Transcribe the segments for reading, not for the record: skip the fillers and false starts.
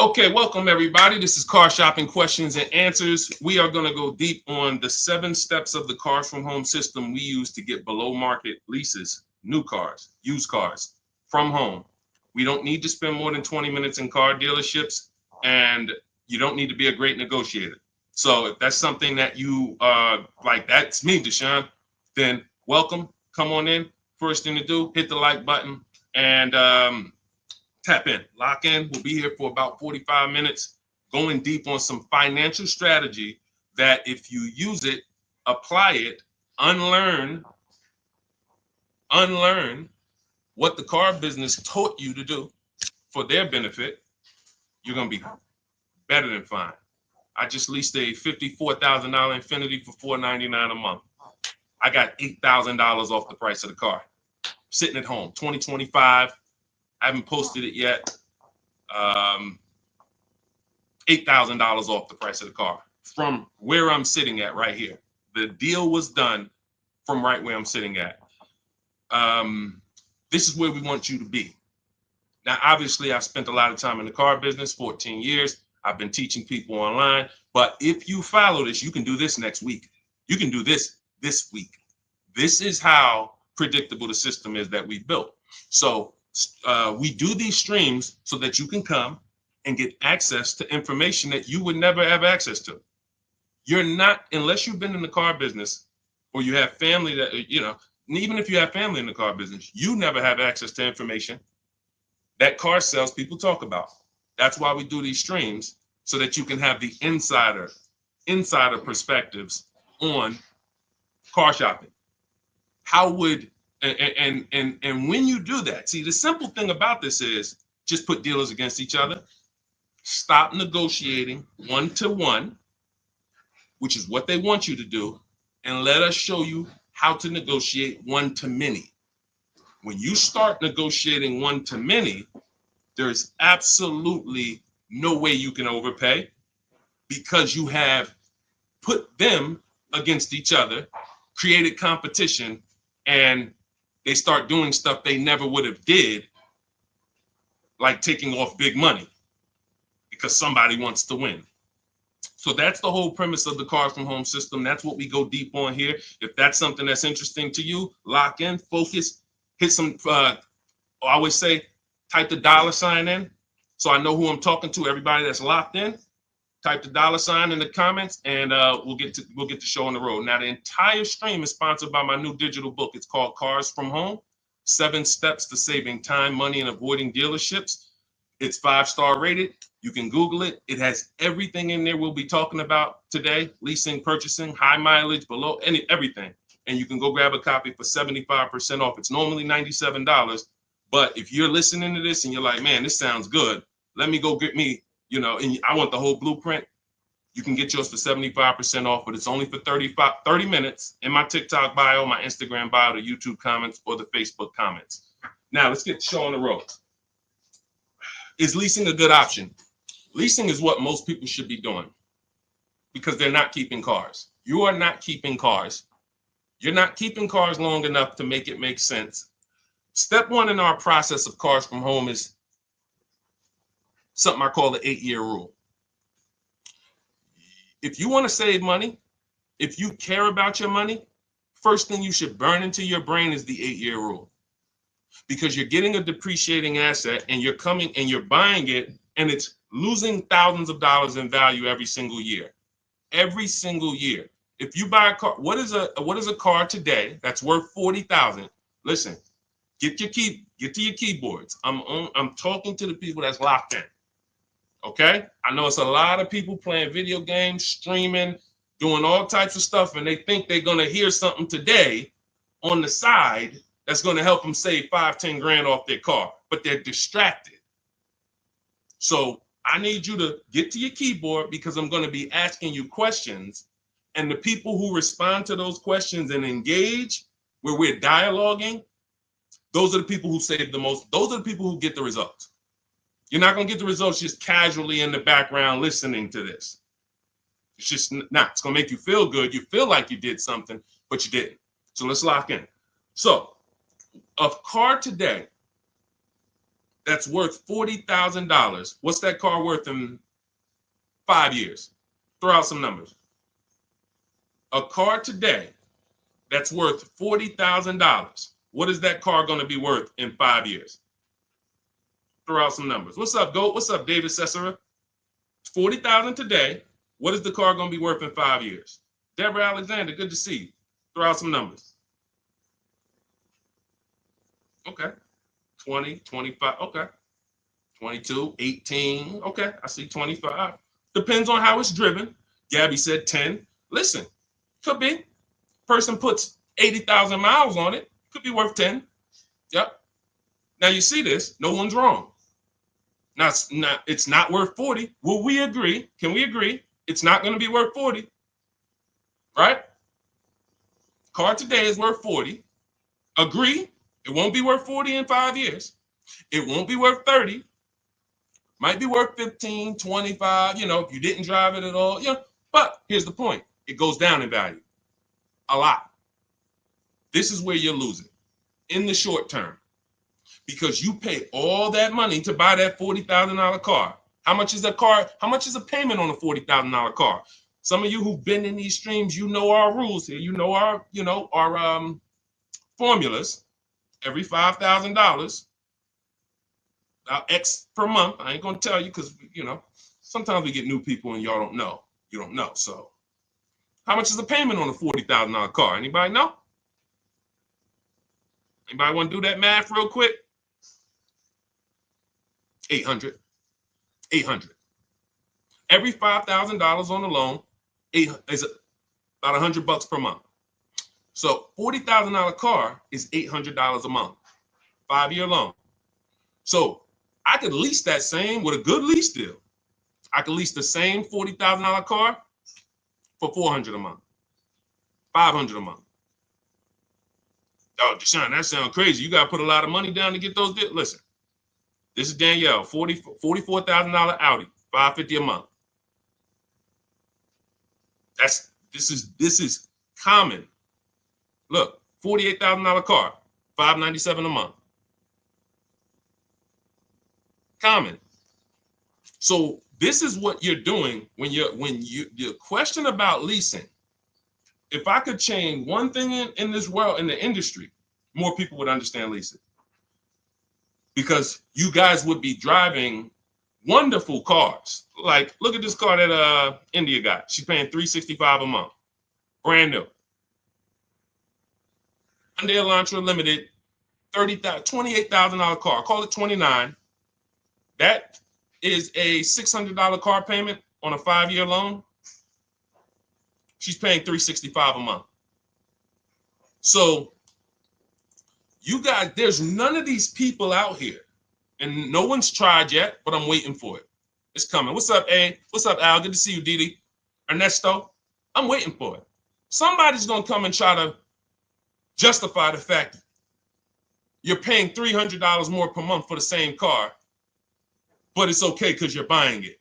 Okay, welcome everybody. This is Car Shopping Questions and Answers. We are going to go deep on the 7 steps of the Cars from Home system we use to get below market leases, new cars, used cars from home. We don't need to spend more than 20 minutes in car dealerships, and you don't need to be a great negotiator. So if that's something that you like, that's me, Deshone, then welcome. Come on in. First thing to do, hit the like button and tap in, lock in. We'll be here for about 45 minutes, going deep on some financial strategy that if you use it, apply it, unlearn what the car business taught you to do for their benefit, you're going to be better than fine. I just leased a $54,000 Infiniti for $499 a month. I got $8,000 off the price of the car. Sitting at home, 2025. I haven't posted it yet. $8,000 off the price of the car from where I'm sitting at right here. The deal was done from right where I'm sitting at. This is where we want you to be. Now, obviously, I've spent a lot of time in the car business, 14 years. I've been teaching people online. But if you follow this, you can do this next week. You can do this week. This is how predictable the system is that we built. So we do these streams so that you can come and get access to information that you would never have access to. You're not, unless you've been in the car business or you have family that, even if you have family in the car business, you never have access to information that car sales people talk about. That's why we do these streams, so that you can have the insider perspectives on car shopping. How would and when you do that, see, the simple thing about this is just put dealers against each other. Stop negotiating one-to-one, which is what they want you to do, and let us show you how to negotiate one-to-many. When you start negotiating one-to-many, there's absolutely no way you can overpay, because you have put them against each other, created competition, and they start doing stuff they never would have did, like taking off big money because somebody wants to win. So that's the whole premise of the Cars from Home system. That's what we go deep on here. If that's something that's interesting to you, lock in, focus, hit some, I always say, type the $ in so I know who I'm talking to. Everybody that's locked in, type the $ in the comments, and we'll get the show on the road. Now, the entire stream is sponsored by my new digital book. It's called Cars from Home: 7 Steps to Saving Time, Money, and Avoiding Dealerships. It's 5-star rated. You can Google it. It has everything in there we'll be talking about today: leasing, purchasing, high mileage, below, everything. And you can go grab a copy for 75% off. It's normally $97. But if you're listening to this and you're like, man, this sounds good, let me go get me, and I want the whole blueprint, you can get yours for 75% off, but it's only for 30 minutes in my TikTok bio, my Instagram bio, the YouTube comments, or the Facebook comments. Now, let's get the show on the road. Is leasing a good option? Leasing is what most people should be doing, because they're not keeping cars. You are not keeping cars. You're not keeping cars long enough to make it make sense. Step 1 in our process of Cars from Home is something I call the 8-year rule. If you want to save money, if you care about your money, first thing you should burn into your brain is the 8-year rule. Because you're getting a depreciating asset and you're coming and you're buying it, and it's losing thousands of dollars in value every single year. Every single year. If you buy a car, what is a car today that's worth $40,000? Listen, get to your keyboards. I'm talking to the people that's locked in. Okay? I know it's a lot of people playing video games, streaming, doing all types of stuff, and they think they're going to hear something today on the side that's going to help them save 5-10 grand off their car, but they're distracted. So I need you to get to your keyboard, because I'm going to be asking you questions, and the people who respond to those questions and engage, where we're dialoguing, those are the people who save the most. Those are the people who get the results. You're not going to get the results just casually in the background listening to this. It's just not. It's going to make you feel good. You feel like you did something, but you didn't. So let's lock in. So a car today that's worth $40,000. What's that car worth in 5 years? Throw out some numbers. A car today that's worth $40,000. What is that car going to be worth in 5 years? Throw out some numbers. What's up, Goat? What's up, David Cesara? $40,000 today. What is the car going to be worth in 5 years? Deborah Alexander, good to see you. Throw out some numbers. Okay. 20, 25. Okay. 22, 18. Okay. I see 25. Depends on how it's driven. Gabby said 10. Listen, could be. Person puts 80,000 miles on it. Could be worth 10. Yep. Now you see this. No one's wrong. Now it's not worth 40. Will we agree? Can we agree? It's not going to be worth 40. Right? Car today is worth 40. Agree? It won't be worth 40 in 5 years. It won't be worth 30. Might be worth 15, 25, if you didn't drive it at all. But here's the point. It goes down in value. A lot. This is where you're losing in the short term. Because you pay all that money to buy that $40,000 car. How much is a car? How much is a payment on a $40,000 car? Some of you who've been in these streams, you know our rules here. You know our formulas. Every $5,000, X per month. I ain't gonna tell you because sometimes we get new people and y'all don't know. You don't know. So, how much is the payment on a $40,000 car? Anybody know? Anybody want to do that math real quick? 800. 800. Every $5,000 on the loan is about $100 per month. So $40,000 car is $800 a month, 5-year loan. So I could lease that same with a good lease deal. I could lease the same $40,000 car for $400 a month, $500 a month. Oh, Deshone, that sounds crazy. You got to put a lot of money down to get those deals. Listen, this is Danielle, $44,000 Audi, $550 a month. This is common. Look, $48,000 car, $597 a month. Common. So this is what you're doing when your question about leasing. If I could change one thing in this world, in the industry, more people would understand leasing. Because you guys would be driving wonderful cars. Like, look at this car that India got. She's paying $365 a month. Brand new. Hyundai Elantra Limited, $28,000 car. Call it 29. That is a $600 car payment on a 5-year loan. She's paying $365 a month. So you guys, there's none of these people out here, and no one's tried yet, but I'm waiting for it. It's coming. What's up, A? What's up, Al? Good to see you, Didi. Ernesto, I'm waiting for it. Somebody's going to come and try to justify the fact you're paying $300 more per month for the same car, but it's okay because you're buying it.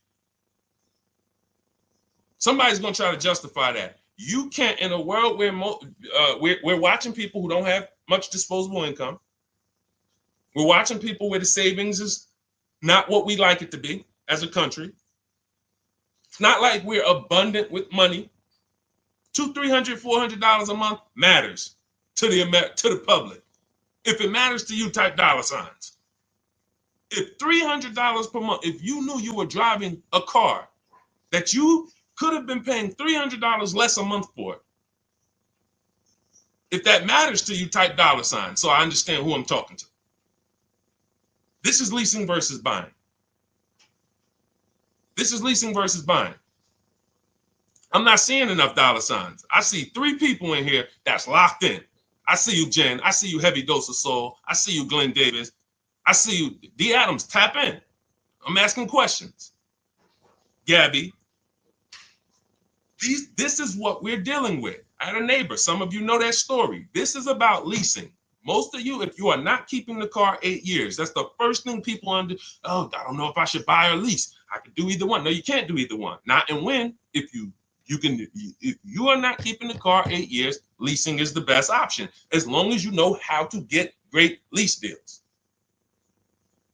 Somebody's going to try to justify that. You can't, in a world where we're watching people who don't have much disposable income. We're watching people where the savings is not what we like it to be as a country. It's not like we're abundant with money. $200, $300, $400 a month matters to the public. If it matters to you, type dollar signs. If $300 per month, if you knew you were driving a car that you could have been paying $300 less a month for it, if that matters to you, type dollar sign so I understand who I'm talking to. This is leasing versus buying. This is leasing versus buying. I'm not seeing enough dollar signs. I see 3 people in here that's locked in. I see you, Jen. I see you, Heavy Dose of Soul. I see you, Glenn Davis. I see you, D. Adams. Tap in. I'm asking questions. Gabby. This is what we're dealing with. I had a neighbor. Some of you know that story. This is about leasing. Most of you, if you are not keeping the car 8 years, that's the first thing people under. Oh, I don't know if I should buy or lease. I could do either one. No, you can't do either one. Not and when. If you are not keeping the car 8 years, leasing is the best option, as long as you know how to get great lease deals.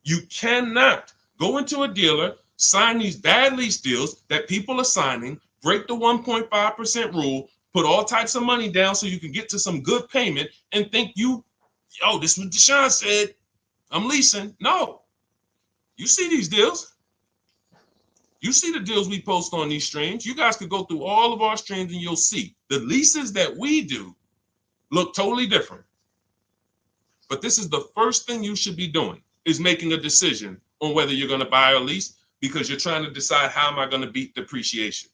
You cannot go into a dealer, sign these bad lease deals that people are signing, break the 1.5% rule, put all types of money down so you can get to some good payment and think this is what Deshone said, I'm leasing. No, you see these deals. You see the deals we post on these streams. You guys could go through all of our streams and you'll see the leases that we do look totally different. But this is the first thing you should be doing, is making a decision on whether you're going to buy or lease, because you're trying to decide, how am I going to beat depreciation?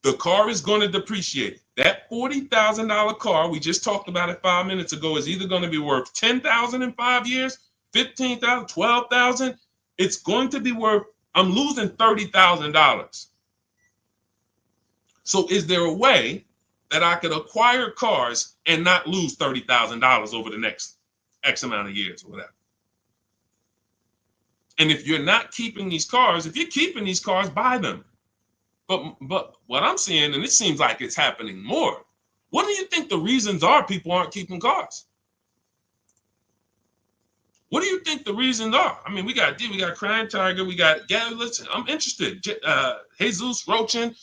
The car is going to depreciate. That $40,000 car we just talked about it 5 minutes ago is either going to be worth $10,000 in 5 years, $15,000, $12,000. It's going to be worth, I'm losing $30,000. So is there a way that I could acquire cars and not lose $30,000 over the next X amount of years or whatever? And if you're not keeping these cars, if you're keeping these cars, buy them. But what I'm seeing, and it seems like it's happening more, what do you think the reasons are people aren't keeping cars? What do you think the reasons are? I mean, we got Crying Tiger, we got, listen, I'm interested. Jesus, Rochin,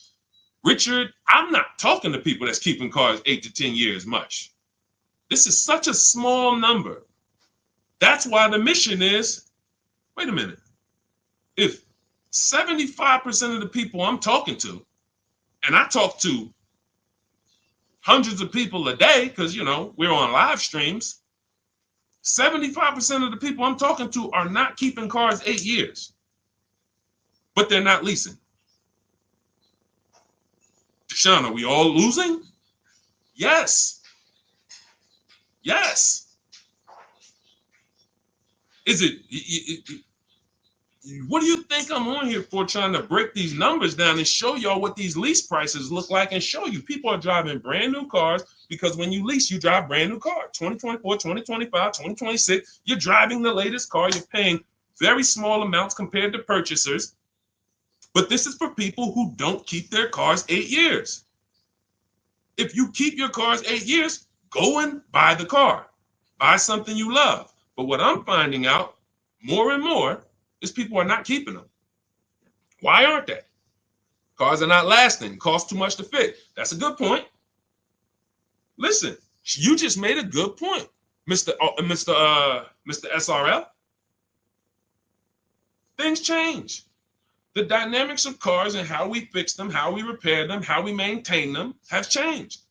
Richard, I'm not talking to people that's keeping cars 8 to 10 years much. This is such a small number. That's why the mission is, wait a minute, if 75% of the people I'm talking to, and I talk to hundreds of people a day because, we're on live streams, 75% of the people I'm talking to are not keeping cars 8 years, but they're not leasing. Deshone, are we all losing? Yes. Yes. Is it, what do you think I'm on here for, trying to break these numbers down and show y'all what these lease prices look like, and show you people are driving brand new cars, because when you lease, you drive brand new cars. 2024, 2025, 2026, you're driving the latest car. You're paying very small amounts compared to purchasers. But this is for people who don't keep their cars 8 years. If you keep your cars 8 years, go and buy the car. Buy something you love. But what I'm finding out more and more is people are not keeping them. Why aren't they? Cars are not lasting. Cost too much to fix. That's a good point. Listen, you just made a good point, Mr. SRL. Things change. The dynamics of cars and how we fix them, how we repair them, how we maintain them have changed.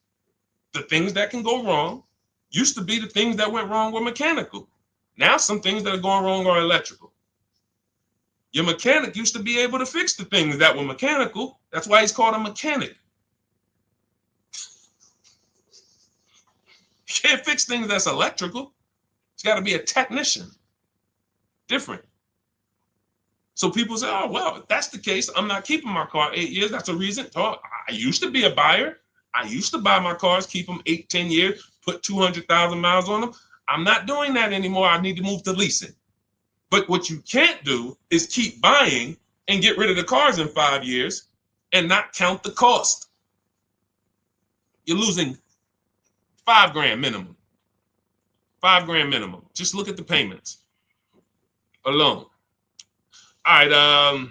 The things that can go wrong used to be the things that went wrong were mechanical. Now some things that are going wrong are electrical. Your mechanic used to be able to fix the things that were mechanical. That's why he's called a mechanic. You can't fix things that's electrical. It's got to be a technician. Different. So people say, oh, well, if that's the case, I'm not keeping my car 8 years. That's a reason. Oh, I used to be a buyer. I used to buy my cars, keep them 8, 10 years, put 200,000 miles on them. I'm not doing that anymore. I need to move to leasing. But what you can't do is keep buying and get rid of the cars in 5 years and not count the cost. You're losing $5,000 minimum. $5,000 minimum. Just look at the payments alone. All right,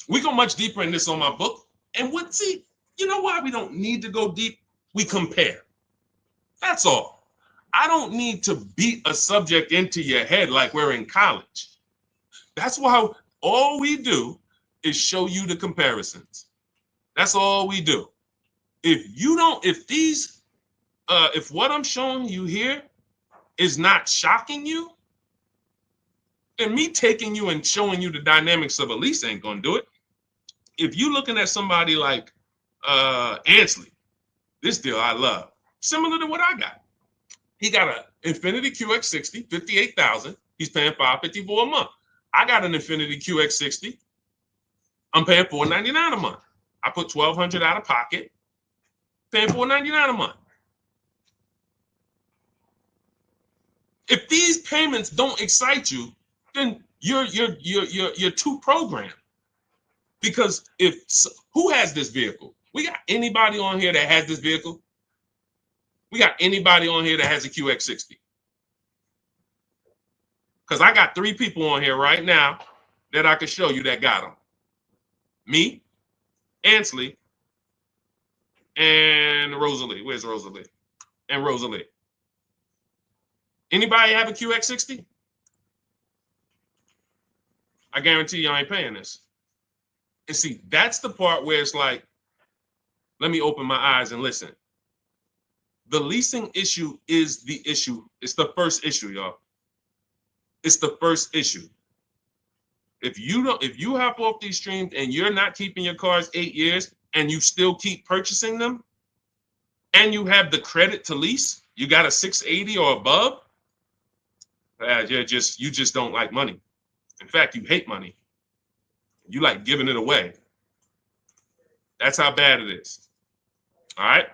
we go much deeper in this on my book. And you know why we don't need to go deep? We compare. That's all. I don't need to beat a subject into your head like we're in college. That's why all we do is show you the comparisons. That's all we do. If what I'm showing you here is not shocking you, then me taking you and showing you the dynamics of a lease ain't gonna do it. If you're looking at somebody like Ansley, this deal I love, similar to what I got. He got an Infiniti QX60, $58,000. He's paying $554 a month. I got an Infiniti QX60. I'm paying $499 a month. I put $1,200 out of pocket, paying $499 a month. If these payments don't excite you, then you're too programmed. Because who has this vehicle? We got anybody on here that has this vehicle? We got anybody on here that has a QX60? Because I got 3 people on here right now that I can show you that got them. Me, Ansley, and Rosalie. Where's Rosalie? And Rosalie. Anybody have a QX60? I guarantee you I ain't paying this. And see, that's the part where it's like, let me open my eyes and listen. The leasing issue is the issue. It's the first issue, y'all. It's the first issue. If you hop off these streams and you're not keeping your cars 8 years and you still keep purchasing them, and you have the credit to lease, you got a 680 or above, you just don't like money. In fact, you hate money. You like giving it away. That's how bad it is. All right,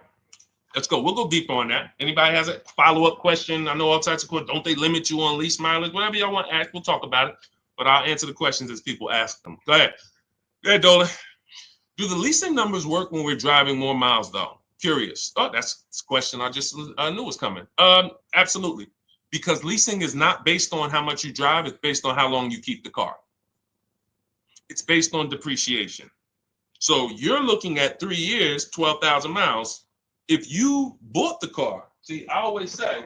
let's go. We'll go deeper on that. Anybody has a follow-up question? I know all types of questions. Don't they limit you on lease mileage? Whatever y'all want to ask, we'll talk about it. But I'll answer the questions as people ask them. Go ahead. Go ahead, Dolan. Do the leasing numbers work when we're driving more miles, though? Curious. Oh, that's a question I just knew was coming. Absolutely. Because leasing is not based on how much you drive. It's based on how long you keep the car. It's based on depreciation. So you're looking at 3 years, 12,000 miles. If you bought the car, see, I always say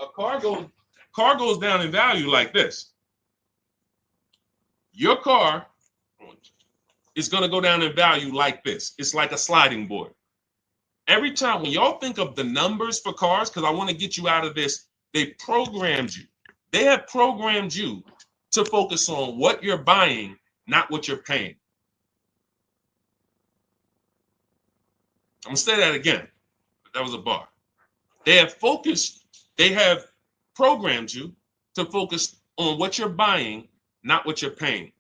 a car goes down in value like this. Your car is going to go down in value like this. It's like a sliding board. Every time when y'all think of the numbers for cars, because I want to get you out of this, they programmed you. They have programmed you to focus on what you're buying, not what you're paying. I'm going to say that again. That was a bar. They have programmed you to focus on what you're buying, not what you're paying.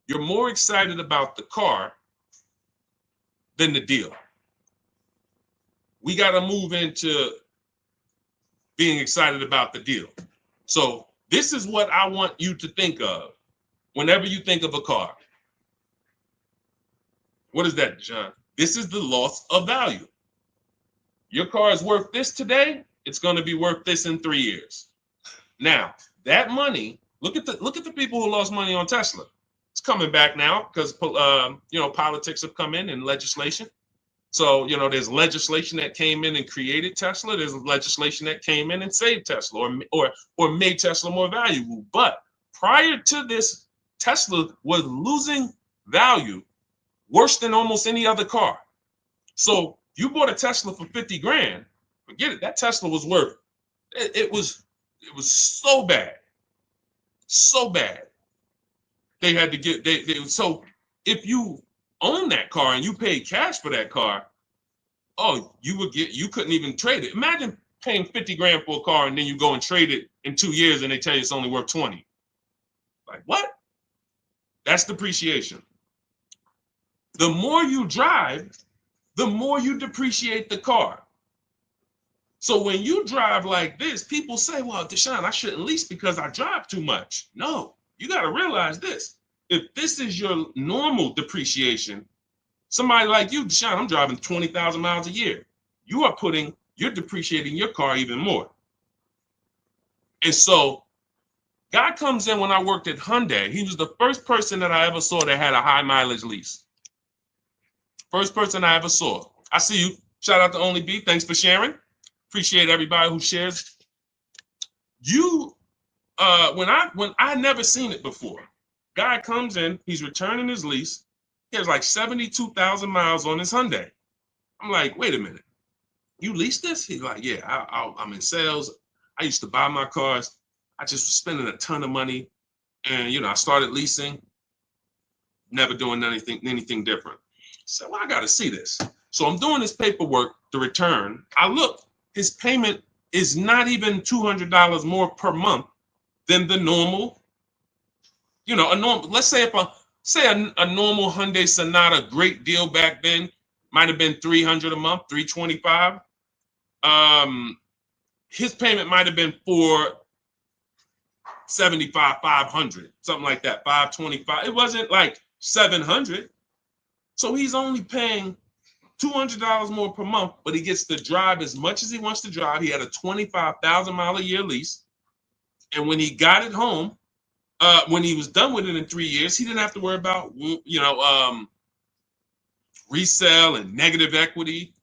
You're more excited about the car than the deal. We got to move into being excited about the deal. So this is what I want you to think of whenever you think of a car. What is that, John? This is the loss of value. Your car is worth this today. It's going to be worth this in 3 years. Now, that money, look at the people who lost money on Tesla. It's coming back now because politics have come in and legislation. So, there's legislation that came in and created Tesla. There's legislation that came in and saved Tesla or made Tesla more valuable. But prior to this, Tesla was losing value worse than almost any other car. So you bought a Tesla for 50 grand, forget it. That Tesla was worth, it was so bad. So bad. They had to get, so if you own that car and you paid cash for that car, you couldn't even trade it. Imagine paying 50 grand for a car and then you go and trade it in 2 years and they tell you it's only worth 20. Like what? That's depreciation. The more you drive, the more you depreciate the car. So when you drive like this, people say, well, Deshone, I shouldn't lease because I drive too much. No, you got to realize this. If this is your normal depreciation, somebody like you, Deshone, I'm driving 20,000 miles a year. You're depreciating your car even more. And so God comes in when I worked at Hyundai. He was the first person that I ever saw that had a high mileage lease. First person I ever saw. I see you. Shout out to Only B. Thanks for sharing. Appreciate everybody who shares. When I never seen it before. Guy comes in, he's returning his lease. He has like 72,000 miles on his Hyundai. I'm like, wait a minute. You leased this? He's like, yeah, I'm in sales. I used to buy my cars. I just was spending a ton of money. And, I started leasing, never doing anything different. So I got to see this. So I'm doing this paperwork to return. I look, his payment is not even $200 more per month than the normal, let's say a normal Hyundai Sonata, great deal back then, might have been $300 a month, $325. His payment might have been $475, $500, something like that, $525. It wasn't like $700. So he's only paying $200 more per month, but he gets to drive as much as he wants to drive. He had a 25,000 mile a year lease. And when he got it home, when he was done with it in 3 years, he didn't have to worry about, resale and negative equity,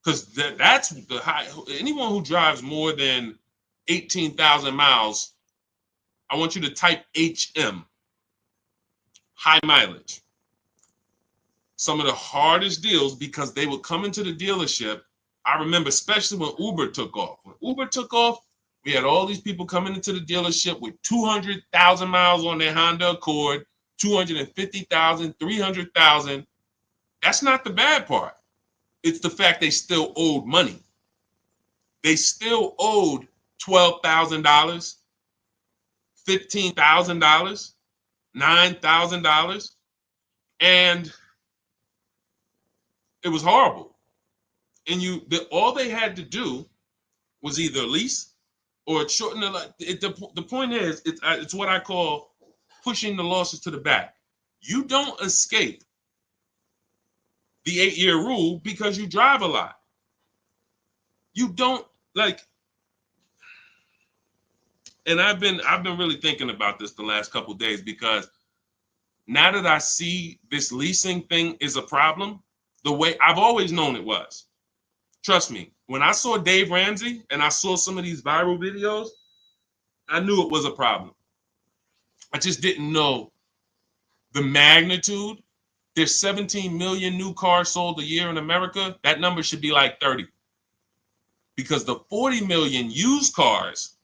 because that's the high. Anyone who drives more than 18,000 miles, I want you to type HM, high mileage. Some of the hardest deals, because they would come into the dealership. I remember, especially when Uber took off. When Uber took off, we had all these people coming into the dealership with 200,000 miles on their Honda Accord, 250,000, 300,000. That's not the bad part. It's the fact they still owed money. They still owed $12,000, $15,000, $9,000, and it was horrible. And all they had to do was either lease or shorten the point is, it's what I call pushing the losses to the back. You don't escape the 8-year rule because you drive a lot. You don't and I've been really thinking about this the last couple of days, because now that I see this leasing thing is a problem, the way I've always known it was. Trust me, when I saw Dave Ramsey and I saw some of these viral videos, I knew it was a problem. I just didn't know the magnitude. There's 17 million new cars sold a year in America. That number should be like 30. Because the 40 million used cars,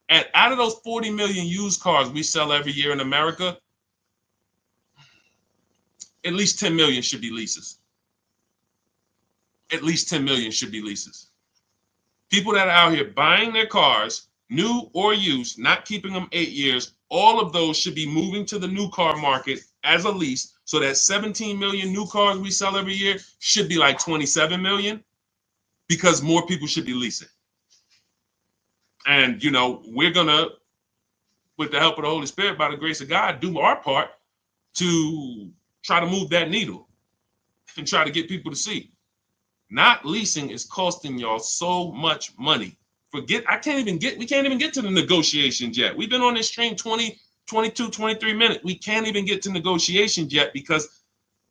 and out of those 40 million used cars we sell every year in America, at least 10 million should be leases. At least 10 million should be leases. People that are out here buying their cars, new or used, not keeping them 8 years, all of those should be moving to the new car market as a lease. So that 17 million new cars we sell every year should be like 27 million, because more people should be leasing. And, we're going to, with the help of the Holy Spirit, by the grace of God, do our part to try to move that needle and try to get people to see. Not leasing is costing y'all so much money. We can't even get to the negotiations yet. We've been on this train 20, 22, 23 minutes. We can't even get to negotiations yet, because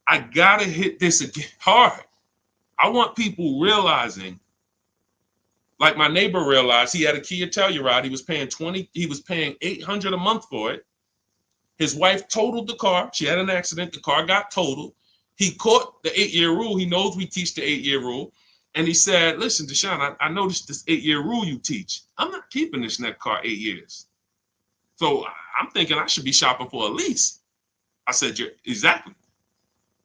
I got to hit this again hard. I want people realizing, like my neighbor realized, he had a Kia Telluride. He was paying $800 a month for it. His wife totaled the car. She had an accident. The car got totaled. He caught the 8-year rule. He knows we teach the 8-year rule. And he said, listen, Deshone, I noticed this 8-year rule you teach. I'm not keeping this next car 8 years. So I'm thinking I should be shopping for a lease. I said, exactly.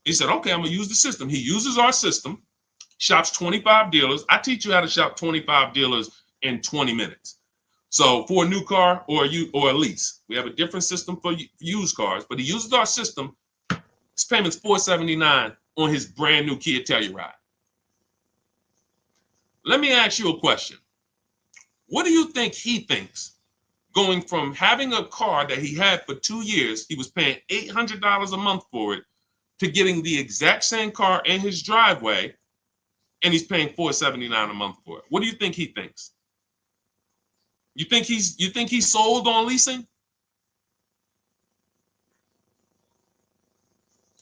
He said, okay, I'm going to use the system. He uses our system, shops 25 dealers. I teach you how to shop 25 dealers in 20 minutes. So for a new car or a lease, we have a different system for used cars, but he uses our system. His payment's $479 on his brand new Kia Telluride. Let me ask you a question. What do you think he thinks, going from having a car that he had for 2 years, he was paying $800 a month for it, to getting the exact same car in his driveway, and he's paying $479 a month for it? What do you think he thinks? You think he's sold on leasing?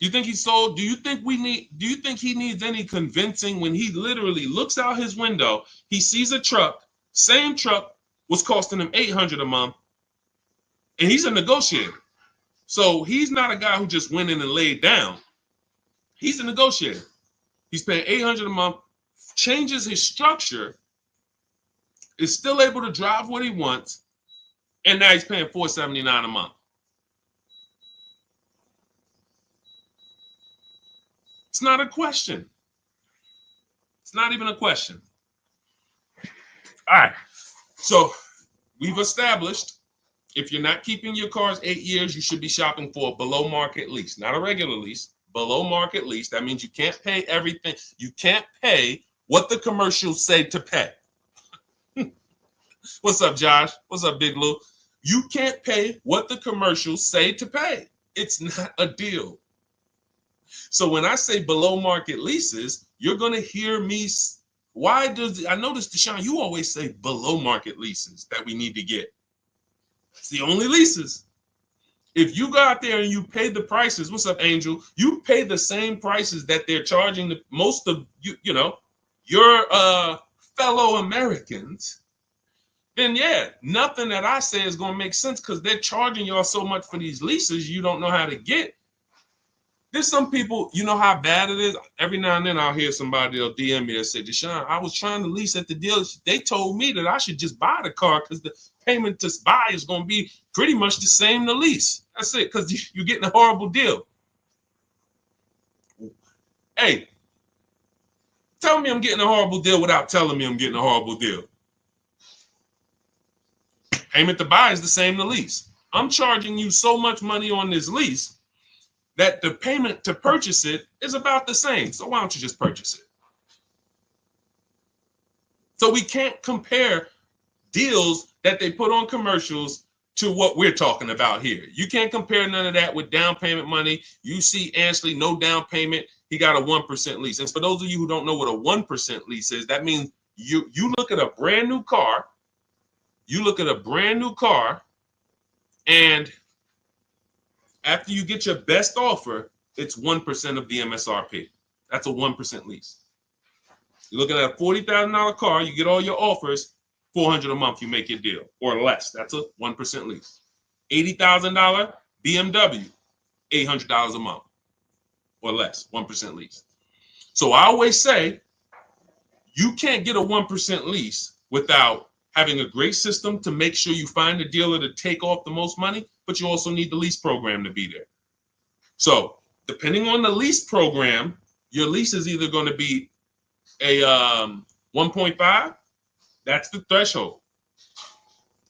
You think he's sold? Do you think he needs any convincing when he literally looks out his window, he sees a truck, same truck was costing him $800 a month, and he's a negotiator. So he's not a guy who just went in and laid down. He's a negotiator. He's paying $800 a month, changes his structure, is still able to drive what he wants, and now he's paying $479 a month. It's not a question. It's not even a question. All right. So we've established, if you're not keeping your cars 8 years, you should be shopping for a below market lease, not a regular lease, below market lease. That means you can't pay everything. You can't pay what the commercials say to pay. What's up, Josh? What's up, Big Lou? You can't pay what the commercials say to pay. It's not a deal. So when I say below market leases, you're going to hear me why does, I noticed, Deshone, you always say below market leases that we need to get. It's the only leases. If you go out there and you pay the prices, what's up, Angel? You pay the same prices that they're charging the most of your fellow Americans, then yeah, nothing that I say is gonna make sense because they're charging y'all so much for these leases you don't know how to get. There's some people, you know how bad it is. Every now and then I'll hear somebody, they'll DM me and say, Deshone, I was trying to lease at the dealership. They told me that I should just buy the car because the payment to buy is going to be pretty much the same to lease. That's it, because you're getting a horrible deal. Hey, tell me I'm getting a horrible deal without telling me I'm getting a horrible deal. Payment to buy is the same to lease. I'm charging you so much money on this lease that the payment to purchase it is about the same. So why don't you just purchase it? So we can't compare deals that they put on commercials to what we're talking about here. You can't compare none of that with down payment money. You see Ansley, no down payment. He got a 1% lease. And for those of you who don't know what a 1% lease is, that means you look at a brand new car, and after you get your best offer, it's 1% of the MSRP. That's a 1% lease. You're looking at a $40,000 car, you get all your offers, $400 a month, you make your deal, or less. That's a 1% lease. $80,000 BMW, $800 a month, or less, 1% lease. So I always say, you can't get a 1% lease without having a great system to make sure you find a dealer to take off the most money, but you also need the lease program to be there. So depending on the lease program, your lease is either going to be a 1.5, that's the threshold.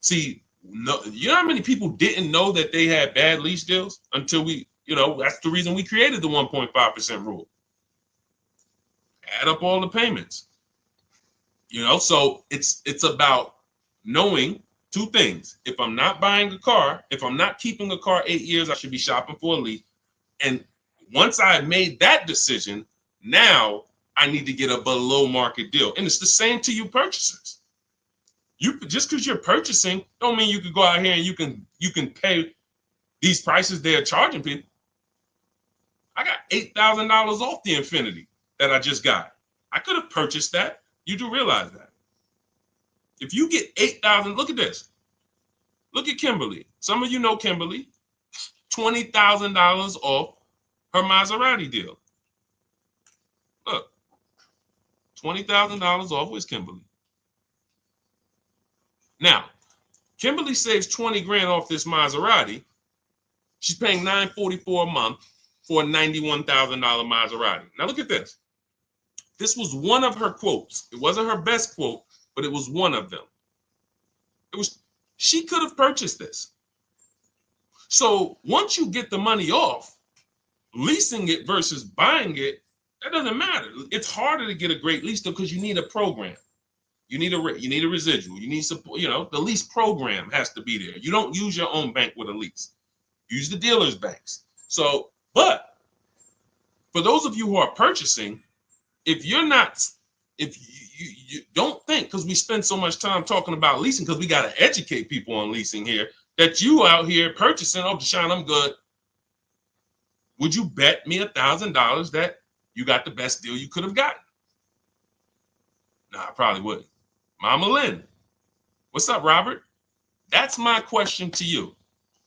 See, no, you know how many people didn't know that they had bad lease deals until that's the reason we created the 1.5% rule. Add up all the payments. So it's about knowing two things. If I'm not buying a car, if I'm not keeping a car 8 years, I should be shopping for a lease. And once I made that decision, now I need to get a below market deal. And it's the same to you purchasers. You just because you're purchasing don't mean you can go out here and you can pay these prices they're charging people. I got $8,000 off the Infinity that I just got. I could have purchased that. You do realize that. If you get $8,000, look at this. Look at Kimberly. Some of you know Kimberly. $20,000 off her Maserati deal. Look, $20,000 off with Kimberly. Now, Kimberly saves 20 grand off this Maserati. She's paying $944 a month for a $91,000 Maserati. Now look at this. This was one of her quotes. It wasn't her best quote, but it was one of them. She could have purchased this. So once you get the money off, leasing it versus buying it, that doesn't matter. It's harder to get a great lease though because you need a program. You need a residual. You need support. The lease program has to be there. You don't use your own bank with a lease. Use the dealer's banks. So, but for those of you who are purchasing, if you don't think, because we spend so much time talking about leasing, because we got to educate people on leasing here, that you out here purchasing, oh, Deshone, I'm good. Would you bet me $1,000 that you got the best deal you could have gotten? No, I probably wouldn't. Mama Lynn, what's up, Robert? That's my question to you.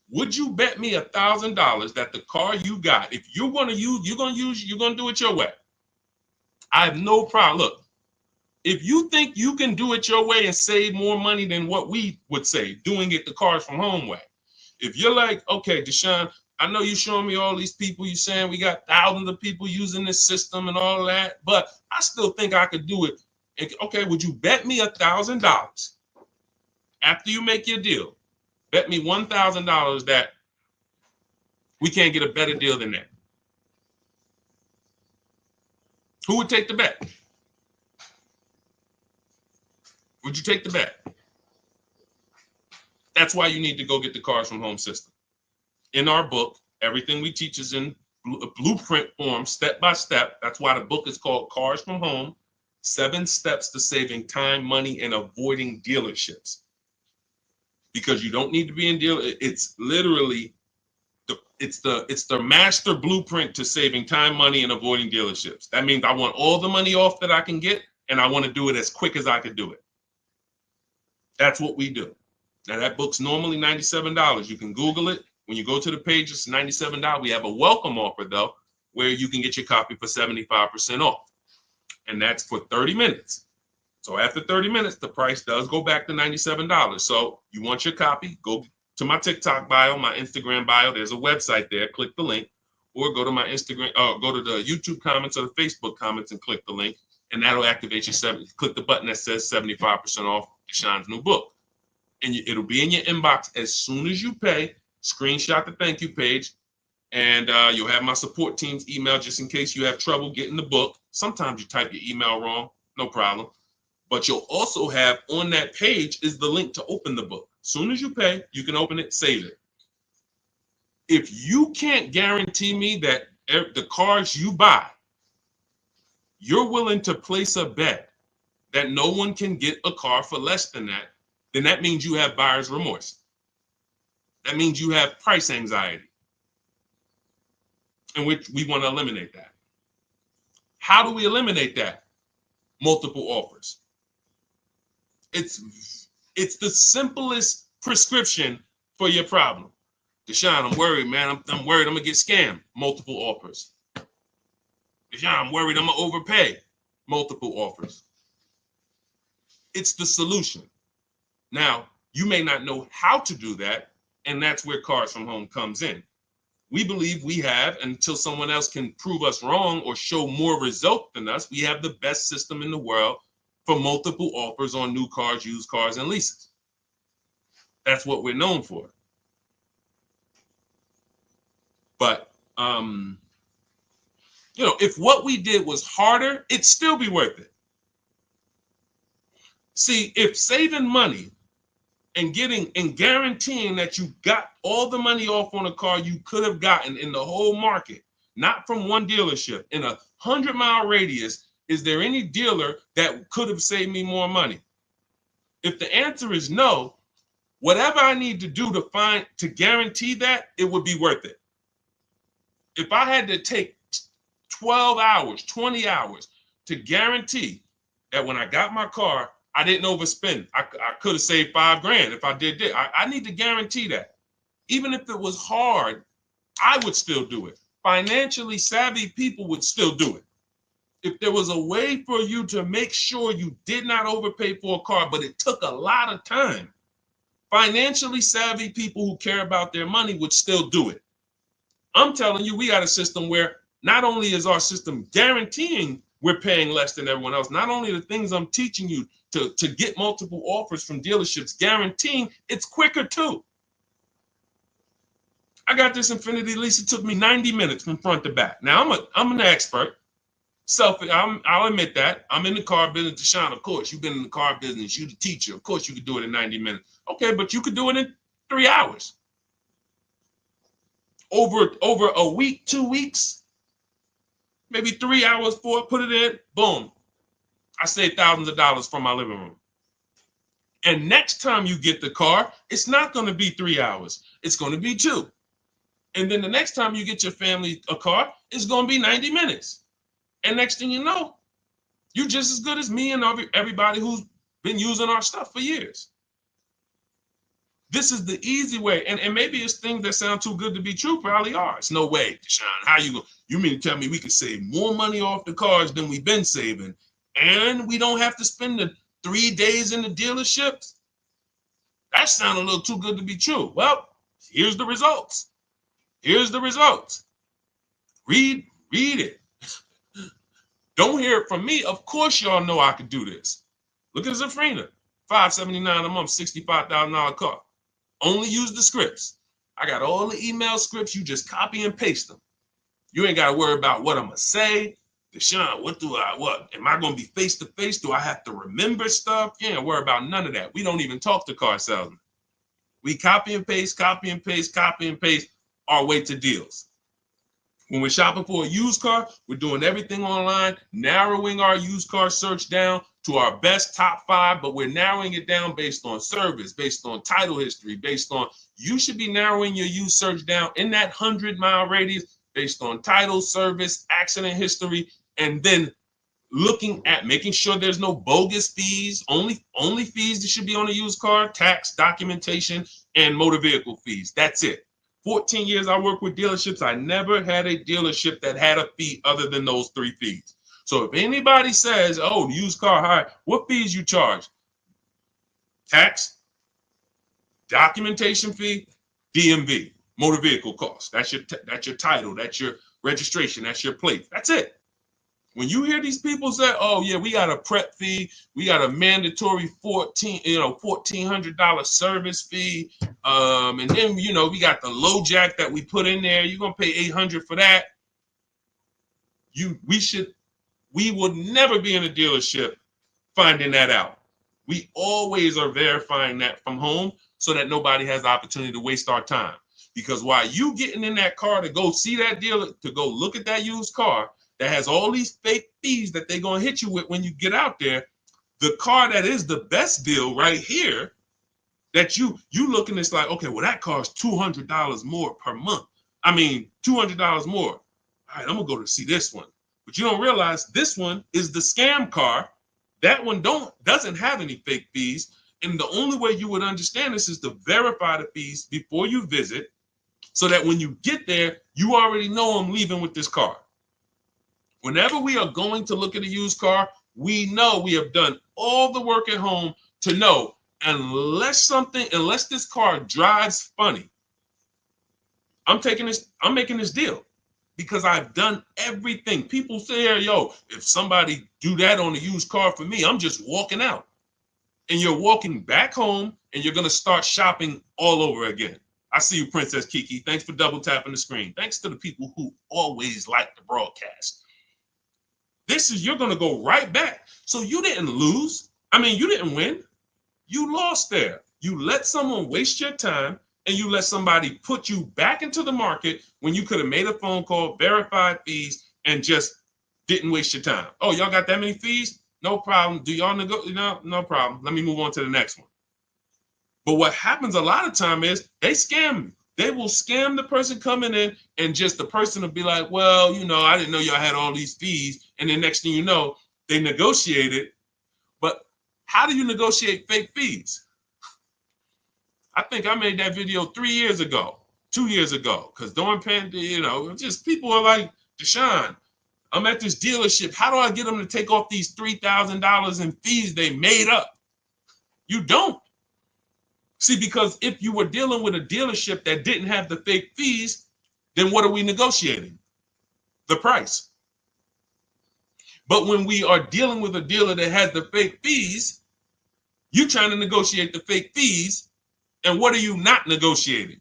Would you bet me $1,000 that the car you got, if you're going to do it your way? I have no problem. Look, if you think you can do it your way and save more money than what we would say, doing it the Cars from Home way. If you're like, okay, Deshone, I know you're showing me all these people, you're saying we got thousands of people using this system and all that, but I still think I could do it. Okay, would you bet me $1,000 after you make your deal? Bet me $1,000 that we can't get a better deal than that. Who would take the bet? Would you take the bet? That's why you need to go get the Cars from Home system. In our book, everything we teach is in blueprint form, step by step. That's why the book is called Cars from Home. 7 steps to saving time, money, and avoiding dealerships. Because you don't need to be in deal. It's literally it's the master blueprint to saving time, money, and avoiding dealerships. That means I want all the money off that I can get, and I want to do it as quick as I can do it. That's what we do. Now that book's normally $97. You can Google it. When you go to the page, it's $97. We have a welcome offer though, where you can get your copy for 75% off. And that's for 30 minutes. So after 30 minutes, the price does go back to $97. So you want your copy, go to my TikTok bio, my Instagram bio. There's a website there. Click the link, or go to my Instagram, go to the YouTube comments or the Facebook comments and click the link, and that'll activate your click the button that says 75% off Deshone's new book. And it'll be in your inbox as soon as you pay. Screenshot the thank you page, and you'll have my support team's email just in case you have trouble getting the book. Sometimes you type your email wrong, no problem. But you'll also have on that page is the link to open the book. As soon as you pay, you can open it, save it. If you can't guarantee me that the cars you buy, you're willing to place a bet that no one can get a car for less than that, then that means you have buyer's remorse. That means you have price anxiety. And we want to eliminate that. How do we eliminate that? Multiple offers. It's the simplest prescription for your problem. Deshone, I'm worried, man. I'm worried I'm gonna get scammed. Multiple offers. Deshone, I'm worried I'm gonna overpay. Multiple offers. It's the solution. Now, you may not know how to do that, and that's where Cars from Home comes in. We believe we have, until someone else can prove us wrong or show more result than us, we have the best system in the world for multiple offers on new cars, used cars, and leases. That's what we're known for. But, if what we did was harder, it'd still be worth it. See, if saving money and guaranteeing that you got all the money off on a car you could have gotten in the whole market, not from one dealership, in a 100-mile radius, is there any dealer that could have saved me more money? If the answer is no, whatever I need to do to guarantee that, it would be worth it. If I had to take 12 hours, 20 hours to guarantee that when I got my car, I didn't overspend. I could have saved $5,000 if I did that. I need to guarantee that. Even if it was hard, I would still do it. Financially savvy people would still do it. If there was a way for you to make sure you did not overpay for a car, but it took a lot of time, financially savvy people who care about their money would still do it. I'm telling you, we got a system where not only is our system guaranteeing we're paying less than everyone else, not only the things I'm teaching you to get multiple offers from dealerships, guaranteeing it's quicker too. I got this Infinity lease. It took me 90 minutes from front to back. Now I'm an expert. I'll admit that. I'm in the car business. Deshone, of course, you've been in the car business. You're the teacher. Of course, you could do it in 90 minutes. Okay, but you could do it in 3 hours. Over a week, 2 weeks, maybe 3 hours, 4, put it in, boom. I saved thousands of dollars from my living room. And next time you get the car, it's not going to be 3 hours. It's going to be 2. And then the next time you get your family a car, it's going to be 90 minutes. And next thing you know, you're just as good as me and everybody who's been using our stuff for years. This is the easy way. And maybe it's things that sound too good to be true, probably are. It's no way, Deshone. How you mean to tell me we could save more money off the cars than we've been saving, and we don't have to spend the 3 days in the dealerships? That sounds a little too good to be true. Well, here's the results. Here's the results. Read it. Don't hear it from me. Of course, y'all know I could do this. Look at Zafrina, $579 a month, $65,000 car. Only use the scripts. I got all the email scripts. You just copy and paste them. You ain't got to worry about what I'm going to say. Deshone, what? Am I going to be face to face? Do I have to remember stuff? You ain't worry about none of that. We don't even talk to car salesmen. We copy and paste our way to deals. When we're shopping for a used car, we're doing everything online, narrowing our used car search down to our best top 5, but we're narrowing it down based on service, based on title history, based on, you should be narrowing your used search down in that 100-mile radius based on title, service, accident history, and then looking at making sure there's no bogus fees. Only fees that should be on a used car: tax, documentation, and motor vehicle fees. That's it. 14 years I worked with dealerships. I never had a dealership that had a fee other than those 3 fees. So if anybody says, oh, used car hire, what fees you charge? Tax, documentation fee, DMV, motor vehicle cost. That's your title, that's your registration, that's your plate. That's it. When you hear these people say, oh yeah, we got a prep fee, we got a mandatory $1,400 service fee, and then we got the low jack that we put in there, you're gonna pay $800 for that. We would never be in a dealership finding that out. We always are verifying that from home so that nobody has the opportunity to waste our time. Because while you getting in that car to go see that dealer, to go look at that used car that has all these fake fees that they're going to hit you with when you get out there, the car that is the best deal right here, that you looking, it's like, okay, well, that car is $200 more per month. I mean, $200 more. All right, I'm going to go to see this one. But you don't realize this one is the scam car. That one doesn't have any fake fees. And the only way you would understand this is to verify the fees before you visit, so that when you get there, you already know I'm leaving with this car. Whenever we are going to look at a used car, we know we have done all the work at home to know, unless this car drives funny, I'm making this deal. Because I've done everything. People say, yo, if somebody do that on a used car for me, I'm just walking out. And you're walking back home and you're going to start shopping all over again. I see you, Princess Kiki. Thanks for double tapping the screen. Thanks to the people who always like the broadcast. You're going to go right back. So you didn't lose. I mean, you didn't win. You lost there. You let someone waste your time, and you let somebody put you back into the market when you could have made a phone call, verified fees, and just didn't waste your time. Oh, y'all got that many fees? No problem. Do y'all negotiate? No problem. Let me move on to the next one. But what happens a lot of time is they scam you. They will scam the person coming in, and just the person will be like, well, I didn't know y'all had all these fees. And then next thing you know, they negotiated. But how do you negotiate fake fees? I think I made that video 3 years ago, 2 years ago, because during pandemic, just people are like, Deshone, I'm at this dealership. How do I get them to take off these $3,000 in fees they made up? You don't. See, because if you were dealing with a dealership that didn't have the fake fees, then what are we negotiating? The price. But when we are dealing with a dealer that has the fake fees, you're trying to negotiate the fake fees. And what are you not negotiating?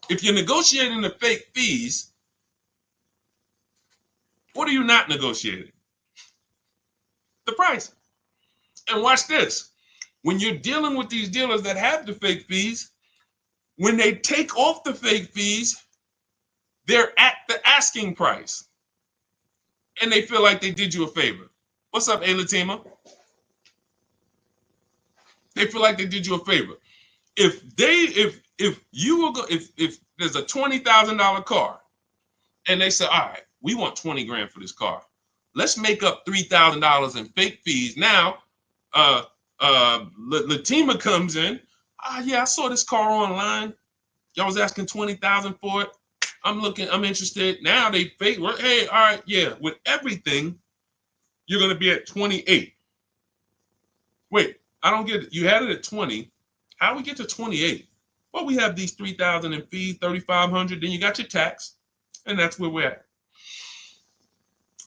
If you're negotiating the fake fees, what are you not negotiating? The price. And watch this. When you're dealing with these dealers that have the fake fees, when they take off the fake fees, they're at the asking price. And they feel like they did you a favor. What's up, Latima? They feel like they did you a favor. If you will go, if there's a $20,000 car, and they say, all right, we want 20 grand for this car. Let's make up $3,000 in fake fees. Now, Latima comes in. Yeah, I saw this car online. Y'all was asking 20,000 for it. I'm interested. Now they fake. Hey, all right, yeah. With everything, you're gonna be at 28. Wait, I don't get it. You had it at 20. How do we get to 28? Well, we have these 3,000 in fees, 3,500. Then you got your tax, and that's where we're at.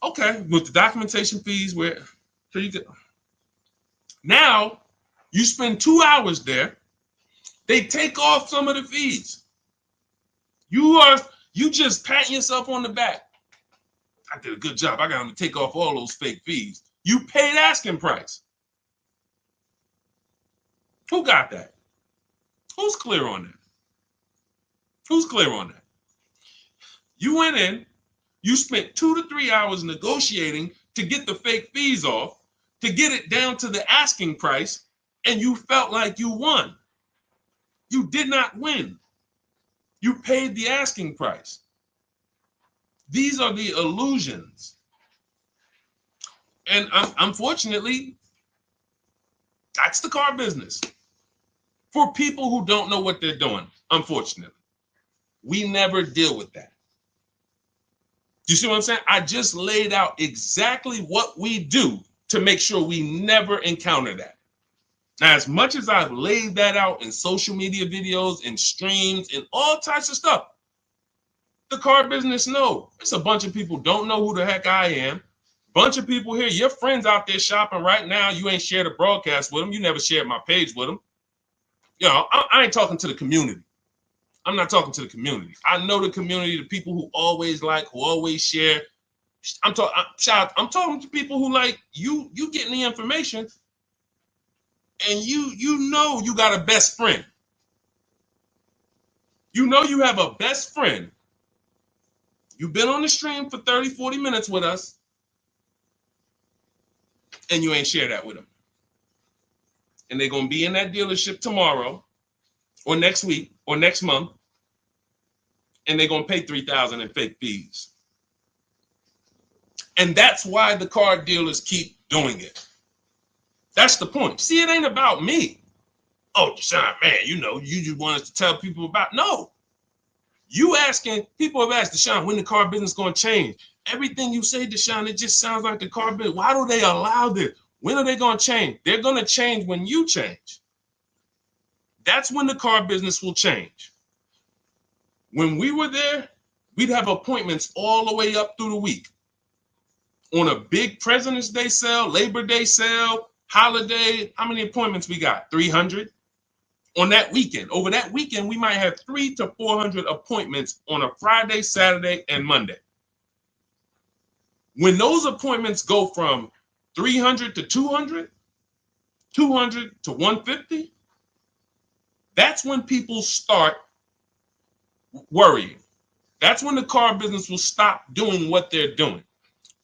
Okay, with the documentation fees, so you get. Now, you spend 2 hours there. They take off some of the fees. You just patting yourself on the back. I did a good job. I got them to take off all those fake fees. You paid asking price. Who got that? Who's clear on that? Who's clear on that? You went in, you spent 2 to 3 hours negotiating to get the fake fees off, to get it down to the asking price, and you felt like you won. You did not win. You paid the asking price. These are the illusions. And unfortunately, that's the car business. For people who don't know what they're doing, unfortunately, we never deal with that. You see what I'm saying? I just laid out exactly what we do to make sure we never encounter that. Now, as much as I've laid that out in social media videos and streams and all types of stuff, the car business, no. It's a bunch of people don't know who the heck I am. Bunch of people here, your friends out there shopping right now, you ain't shared a broadcast with them. You never shared my page with them. You know, I ain't talking to the community. I'm not talking to the community. I know the community, the people who always like, who always share. I'm talking to people who like you getting the information, and you know you got a best friend. You know you have a best friend. You've been on the stream for 30, 40 minutes with us, and you ain't share that with them. And they're going to be in that dealership tomorrow or next week or next month, and they're going to pay $3,000 in fake fees. And that's why the car dealers keep doing it. That's the point. See, it ain't about me. Oh, Deshone, man, you know, you just want us to tell people about. No. You asking, people have asked, Deshone, when the car business going to change? Everything you say, Deshone, it just sounds like the car business. Why do they allow this? When are they going to change? They're going to change when you change. That's when the car business will change. When we were there, we'd have appointments all the way up through the week. On a big President's Day sale, Labor Day sale, holiday, how many appointments we got? 300? On that weekend. Over that weekend, we might have 300 to 400 appointments on a Friday, Saturday, and Monday. When those appointments go from 300 to 200, 200 to 150, that's when people start worrying. That's when the car business will stop doing what they're doing.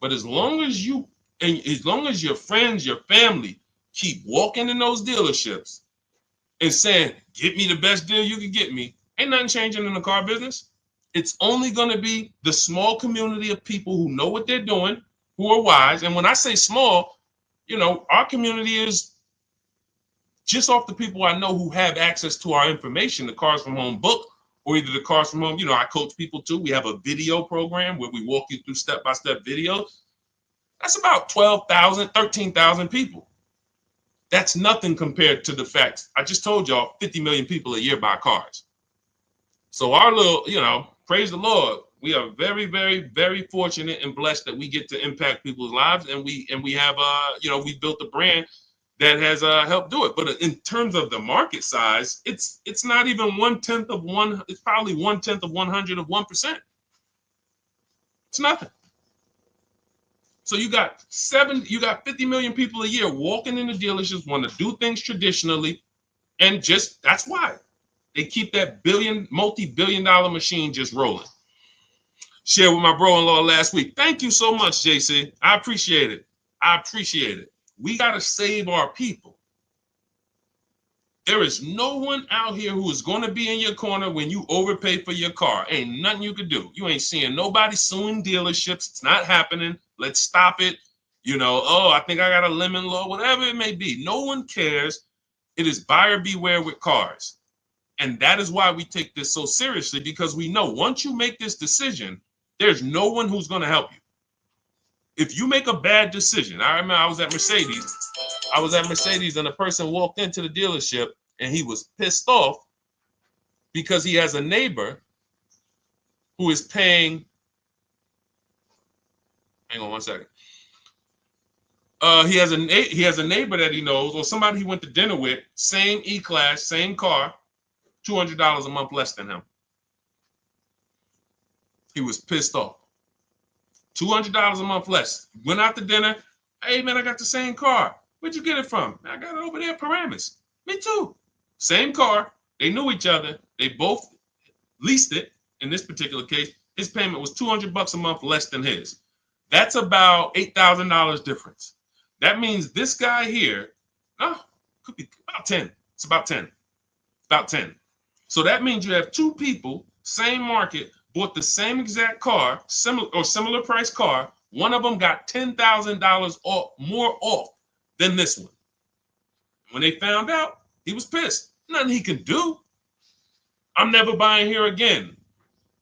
But as long as you, and as long as your friends, your family keep walking in those dealerships and saying, get me the best deal you can get me, ain't nothing changing in the car business. It's only going to be the small community of people who know what they're doing, who are wise. And when I say small, you know, our community is just off the people I know who have access to our information, the Cars from Home book, or either the Cars from Home. You know, I coach people too. We have a video program where we walk you through step-by-step videos. That's about 12,000, 13,000 people. That's nothing compared to the fact, I just told y'all, 50 million people a year buy cars. So our little, you know, praise the Lord, we are very, very, very fortunate and blessed that we get to impact people's lives, and we have, you know, we built a brand that has helped do it. But in terms of the market size, it's not even 1/10 of one. It's probably 1/10 of 100 of 1%. It's nothing. So you got 50 million people a year walking in the dealerships, want to do things traditionally, and just that's why they keep that multi-billion-dollar machine just rolling. Shared with my bro-in-law last week. Thank you so much, JC. I appreciate it. I appreciate it. We got to save our people. There is no one out here who is going to be in your corner when you overpay for your car. Ain't nothing you could do. You ain't seeing nobody suing dealerships. It's not happening. Let's stop it. You know, oh, I think I got a lemon law, whatever it may be. No one cares. It is buyer beware with cars. And that is why we take this so seriously, because we know once you make this decision, there's no one who's going to help you. If you make a bad decision, I remember I was at Mercedes and a person walked into the dealership and he was pissed off because he has a neighbor who is paying, hang on one second. He has a neighbor that he knows, or somebody he went to dinner with, same E-Class, same car, $200 a month less than him. He was pissed off. $200 a month less. Went out to dinner. Hey, man, I got the same car. Where'd you get it from? I got it over there at Paramus. Me too. Same car. They knew each other. They both leased it, in this particular case, his payment was $200 a month less than his. That's about $8,000 difference. That means this guy here, no, could be about 10. It's about 10. About 10. So that means you have two people, same market, bought the same exact car, similar price car. One of them got $10,000 more off than this one. When they found out, he was pissed. Nothing he can do. I'm never buying here again.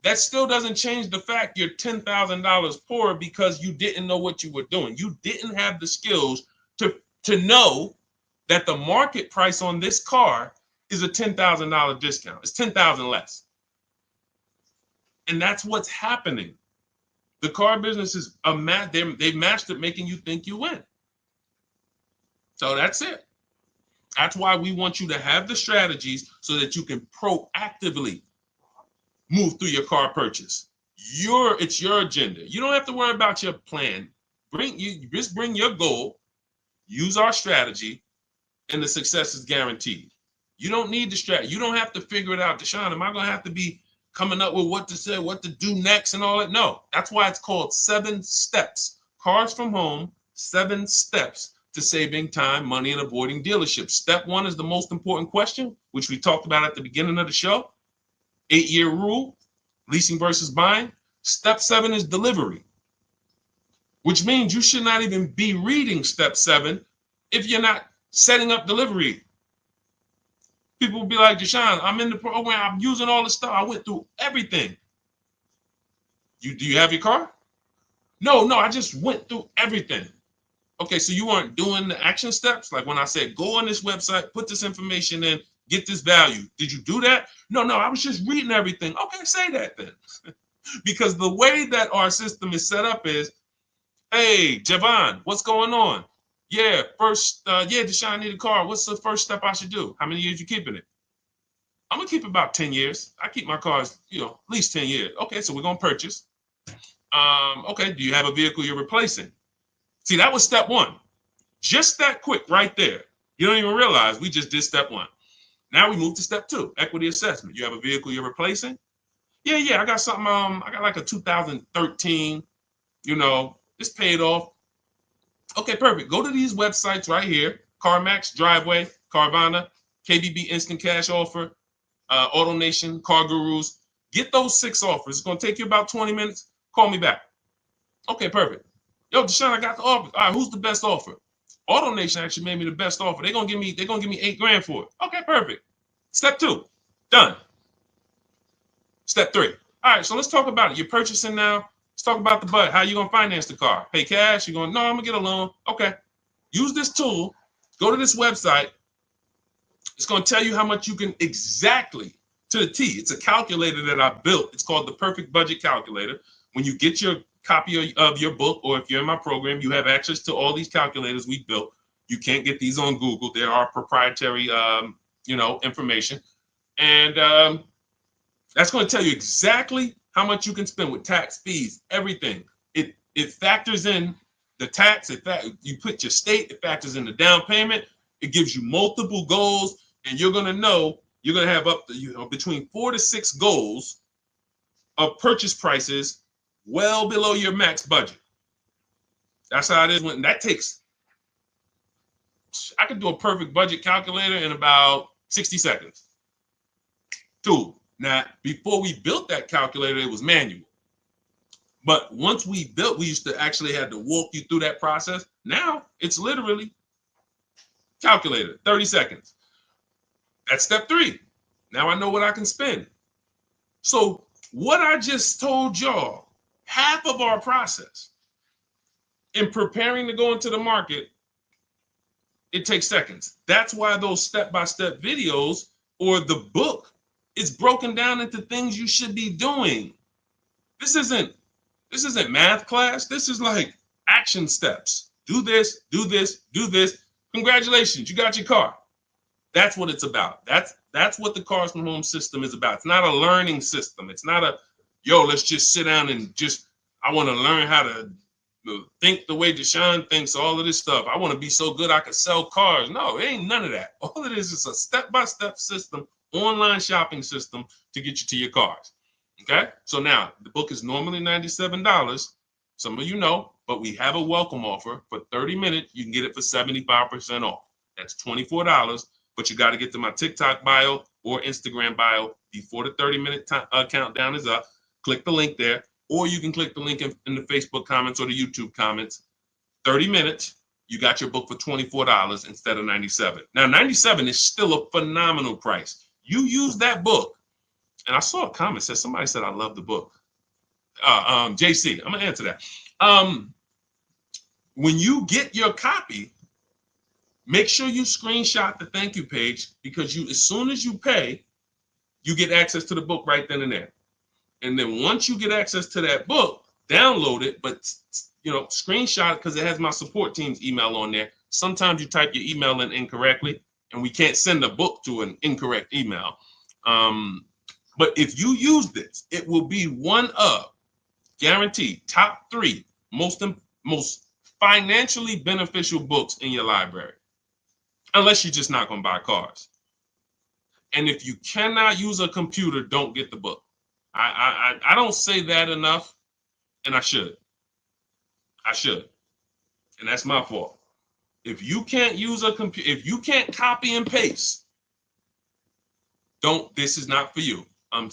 That still doesn't change the fact you're $10,000 poorer because you didn't know what you were doing. You didn't have the skills to know that the market price on this car is a $10,000 discount. It's $10,000 less. And that's what's happening. The car business is they've mastered making you think you win. So that's it. That's why we want you to have the strategies so that you can proactively move through your car purchase. It's your agenda. You don't have to worry about your plan. Just bring your goal, use our strategy, and the success is guaranteed. You don't need the strategy. You don't have to figure it out. Deshone, am I going to have to be coming up with what to say, what to do next and all that? No, that's why it's called 7 steps. Cars from Home, 7 steps to saving time, money, and avoiding dealerships. Step 1 is the most important question, which we talked about at the beginning of the show. 8-year rule, leasing versus buying. Step 7 is delivery, which means you should not even be reading step 7 if you're not setting up delivery. People will be like, Deshone, I'm in the program, I'm using all the stuff, I went through everything. Do you have your car? No, I just went through everything. Okay, so you weren't doing the action steps? Like when I said, go on this website, put this information in, get this value. Did you do that? No, I was just reading everything. Okay, say that then. Because the way that our system is set up is, hey, Javon, what's going on? Yeah, Deshone, I need a car. What's the first step I should do? How many years you keeping it? I'm gonna keep about 10 years. I keep my cars, at least 10 years. Okay, so we're gonna purchase. Okay, do you have a vehicle you're replacing? See, that was step 1. Just that quick right there. You don't even realize we just did step 1. Now we move to step 2, equity assessment. You have a vehicle you're replacing? Yeah, I got something, I got like a 2013, it's paid off. Okay, perfect. Go to these websites right here: CarMax, Driveway, Carvana, KBB Instant Cash Offer, AutoNation, Car Gurus. Get those 6 offers. It's going to take you about 20 minutes. Call me back. Okay, perfect. Yo, Deshone, I got the offer. All right, who's the best offer? AutoNation actually made me the best offer. They're gonna give me $8,000 for it. Okay, perfect. Step 2, done. Step 3. All right, so let's talk about it. You're purchasing now. Let's talk about the budget. How you gonna finance the car? Pay cash? You're going, no, I'm gonna get a loan. Okay. Use this tool. Go to this website. It's gonna tell you how much you can exactly to the T. It's a calculator that I built. It's called the Perfect Budget Calculator. When you get your copy of your book, or if you're in my program, you have access to all these calculators we built. You can't get these on Google. There are proprietary, information. And that's going to tell you exactly how much you can spend with tax, fees, everything. It factors in the tax. You put your state. It factors in the down payment. It gives you multiple goals, and you're going to know you're going to have up to between 4 to 6 goals of purchase prices well below your max budget. That's how it is. I could do a perfect budget calculator in about 60 seconds. Tool. Now, before we built that calculator, it was manual. But once we built, we used to actually have to walk you through that process. Now it's literally calculator, 30 seconds. That's step 3. Now I know what I can spend. So what I just told y'all, half of our process in preparing to go into the market, it takes seconds. That's why those step-by-step videos or the book is broken down into things you should be doing. This isn't math class. This is like action steps. Do this, do this, do this. Congratulations, you got your car. That's what it's about. That's what the Cars from Home system is about. It's not a learning system. It's not let's just sit down and I want to learn how to think the way Deshone thinks, all of this stuff. I want to be so good I could sell cars. No, it ain't none of that. All it is a step-by-step system online shopping system to get you to your cars. Okay, so now the book is normally $97. Some of you know, but we have a welcome offer for 30 minutes. You can get it for 75% off. That's $24, but you got to get to my TikTok bio or Instagram bio before the 30-minute countdown is up. Click the link there, or you can click the link in the Facebook comments or the YouTube comments. 30 minutes, you got your book for $24 instead of $97. Now, $97 is still a phenomenal price. You use that book. And I saw a comment said somebody said I love the book. JC, I'm gonna answer that. When you get your copy, make sure you screenshot the thank you page, because as soon as you pay, you get access to the book right then and there. And then once you get access to that book, download it, but screenshot it, because it has my support team's email on there. Sometimes you type your email in incorrectly, and we can't send a book to an incorrect email. But if you use this, it will be one of, guaranteed, top 3 most financially beneficial books in your library, unless you're just not going to buy cars. And if you cannot use a computer, don't get the book. I don't say that enough, and I should. And that's my fault. If you can't use a computer, if you can't copy and paste, this is not for you. You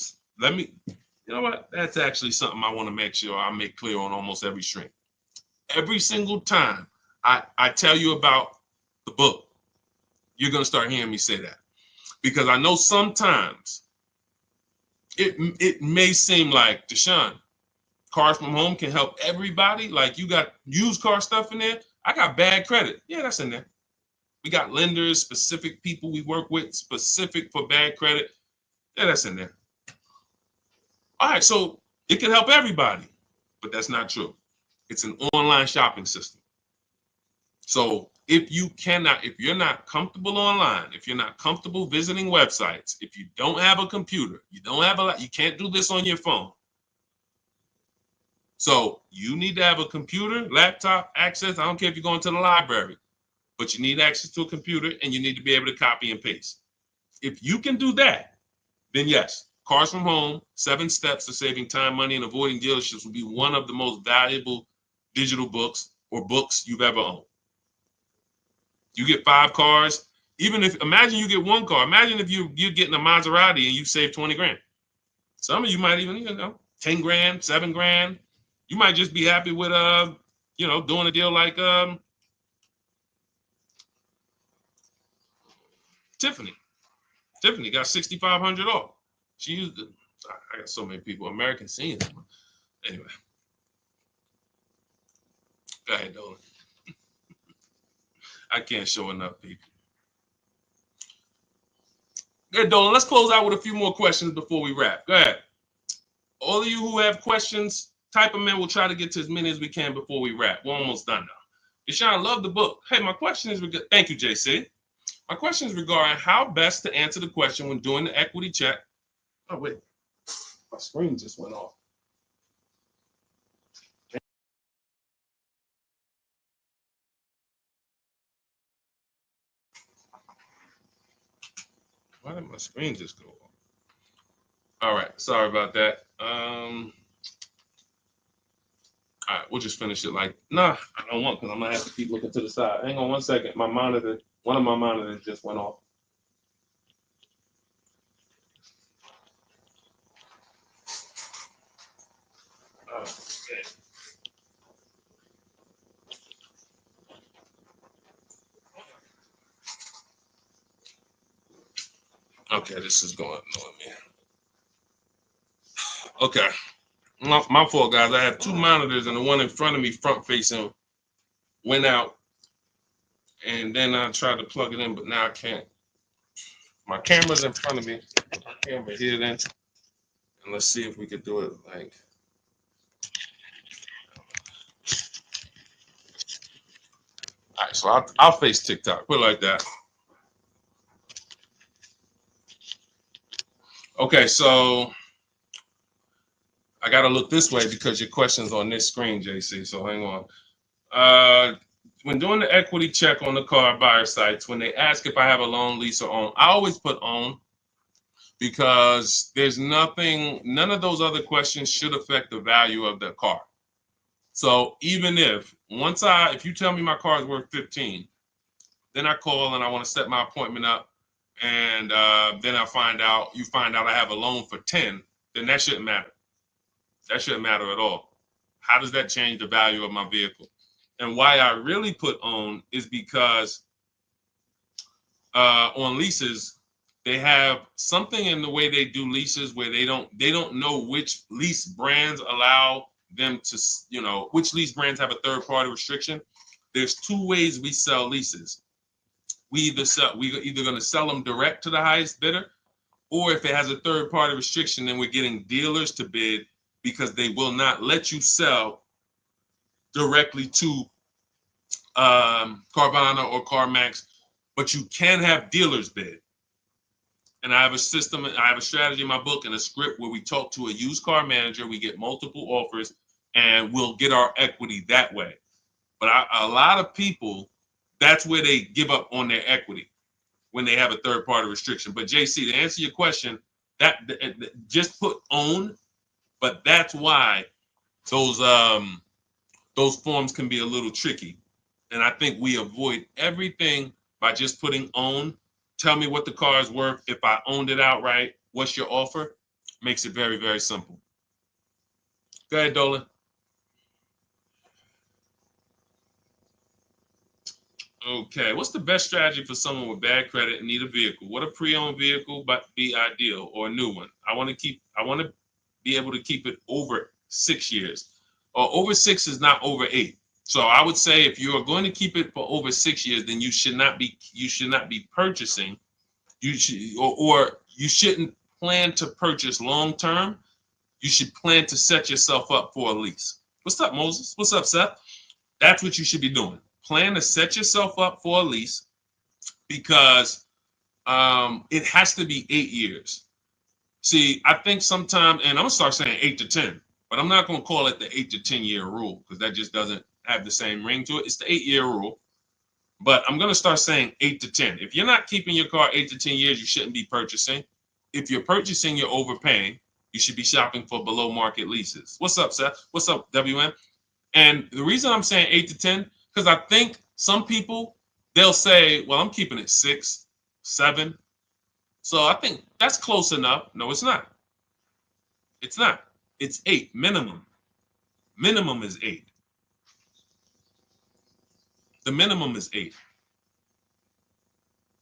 know what? That's actually something I want to make sure I make clear on almost every stream. Every single time I tell you about the book, you're going to start hearing me say that. Because I know sometimes it may seem like, Deshone, Cars from Home can help everybody. Like, you got used car stuff in there. I got bad credit. Yeah, that's in there. We got lenders, specific people we work with, specific for bad credit. Yeah, that's in there. All right, so it can help everybody, but that's not true. It's an online shopping system. So if you're not comfortable online, if you're not comfortable visiting websites, if you don't have a computer, you can't do this on your phone. So you need to have a computer, laptop, access. I don't care if you're going to the library, but you need access to a computer, and you need to be able to copy and paste. If you can do that, then yes, Cars from Home, 7 Steps to Saving Time, Money, and Avoiding Dealerships will be one of the most valuable digital books or books you've ever owned. You get 5 cars. Imagine you get 1 car. Imagine if you're getting a Maserati and you save 20 grand. Some of you might even, 10 grand, 7 grand. You might just be happy with, doing a deal like Tiffany. Tiffany got 6,500 off. She used it. I got so many people, American seniors. Anyway. Go ahead, Dolan. I can't show enough people. Go ahead, Dolan. Let's close out with a few more questions before we wrap. Go ahead. All of you who have questions, type them in. We'll try to get to as many as we can before we wrap. We're almost done now. Deshone, I love the book. Hey, my question is, thank you, JC. My question is regarding how best to answer the question when doing the equity check. Oh, wait. My screen just went off. Why did my screen just go off? All right. Sorry about that. All right. We'll just finish it I don't want, because I'm going to have to keep looking to the side. Hang on 1 second. One of my monitors just went off. Okay, this is going on me. Okay. My fault, guys. I have 2 monitors, and the one in front of me, front facing, went out. And then I tried to plug it in, but now I can't. My camera's in front of me. My camera here then. And let's see if we could do it like. All right, so I'll face TikTok. Put it like that. Okay, so I got to look this way because your question's on this screen, JC. So hang on. When doing the equity check on the car buyer sites, when they ask if I have a loan, lease, or own, I always put own. because there's nothing, none of those other questions should affect the value of the car. So even if if you tell me my car is worth 15, then I call and I want to set my appointment up, and then you find out I have a loan for 10, then that shouldn't matter. That shouldn't matter at all. How does that change the value of my vehicle? And why I really put own is because on leases, they have something in the way they do leases where they don't know which lease brands allow them to, which lease brands have a third party restriction. There's two ways we sell leases. We're either going to sell them direct to the highest bidder, or if it has a third party restriction, then we're getting dealers to bid, because they will not let you sell directly to Carvana or CarMax, but you can have dealers bid. And I have a system, I have a strategy in my book and a script where we talk to a used car manager, we get multiple offers, and we'll get our equity that way. But a lot of people, that's where they give up on their equity, when they have a third party restriction. But JC, to answer your question, that just put own, but that's why those forms can be a little tricky. And I think we avoid everything by just putting own. Tell me what the car is worth. If I owned it outright, what's your offer? Makes it very, very simple. Go ahead, Dolan. Okay, what's the best strategy for someone with bad credit and need a vehicle? What a pre-owned vehicle but be ideal, or a new one? I want to be able to keep it over 6 years. Or over 6 is not over 8. So I would say if you are going to keep it for over 6 years, then you should not be purchasing. You shouldn't plan to purchase long term. You should plan to set yourself up for a lease. What's up, Moses? What's up, Seth? That's what you should be doing. Plan to set yourself up for a lease, because it has to be 8 years. See, I think sometimes, and I'm gonna start saying 8 to 10, but I'm not gonna call it the 8 to 10 year rule, because that just doesn't have the same ring to it. It's the 8-year rule, but I'm gonna start saying 8 to 10. If you're not keeping your car 8 to 10 years, you shouldn't be purchasing. If you're purchasing, you're overpaying. You should be shopping for below market leases. What's up, Seth? What's up, WM? And the reason I'm saying 8 to 10, because I think some people, they'll say, well, I'm keeping it 6, 7. So I think that's close enough. No, it's not. It's not. It's 8 minimum. Minimum is 8. The minimum is 8.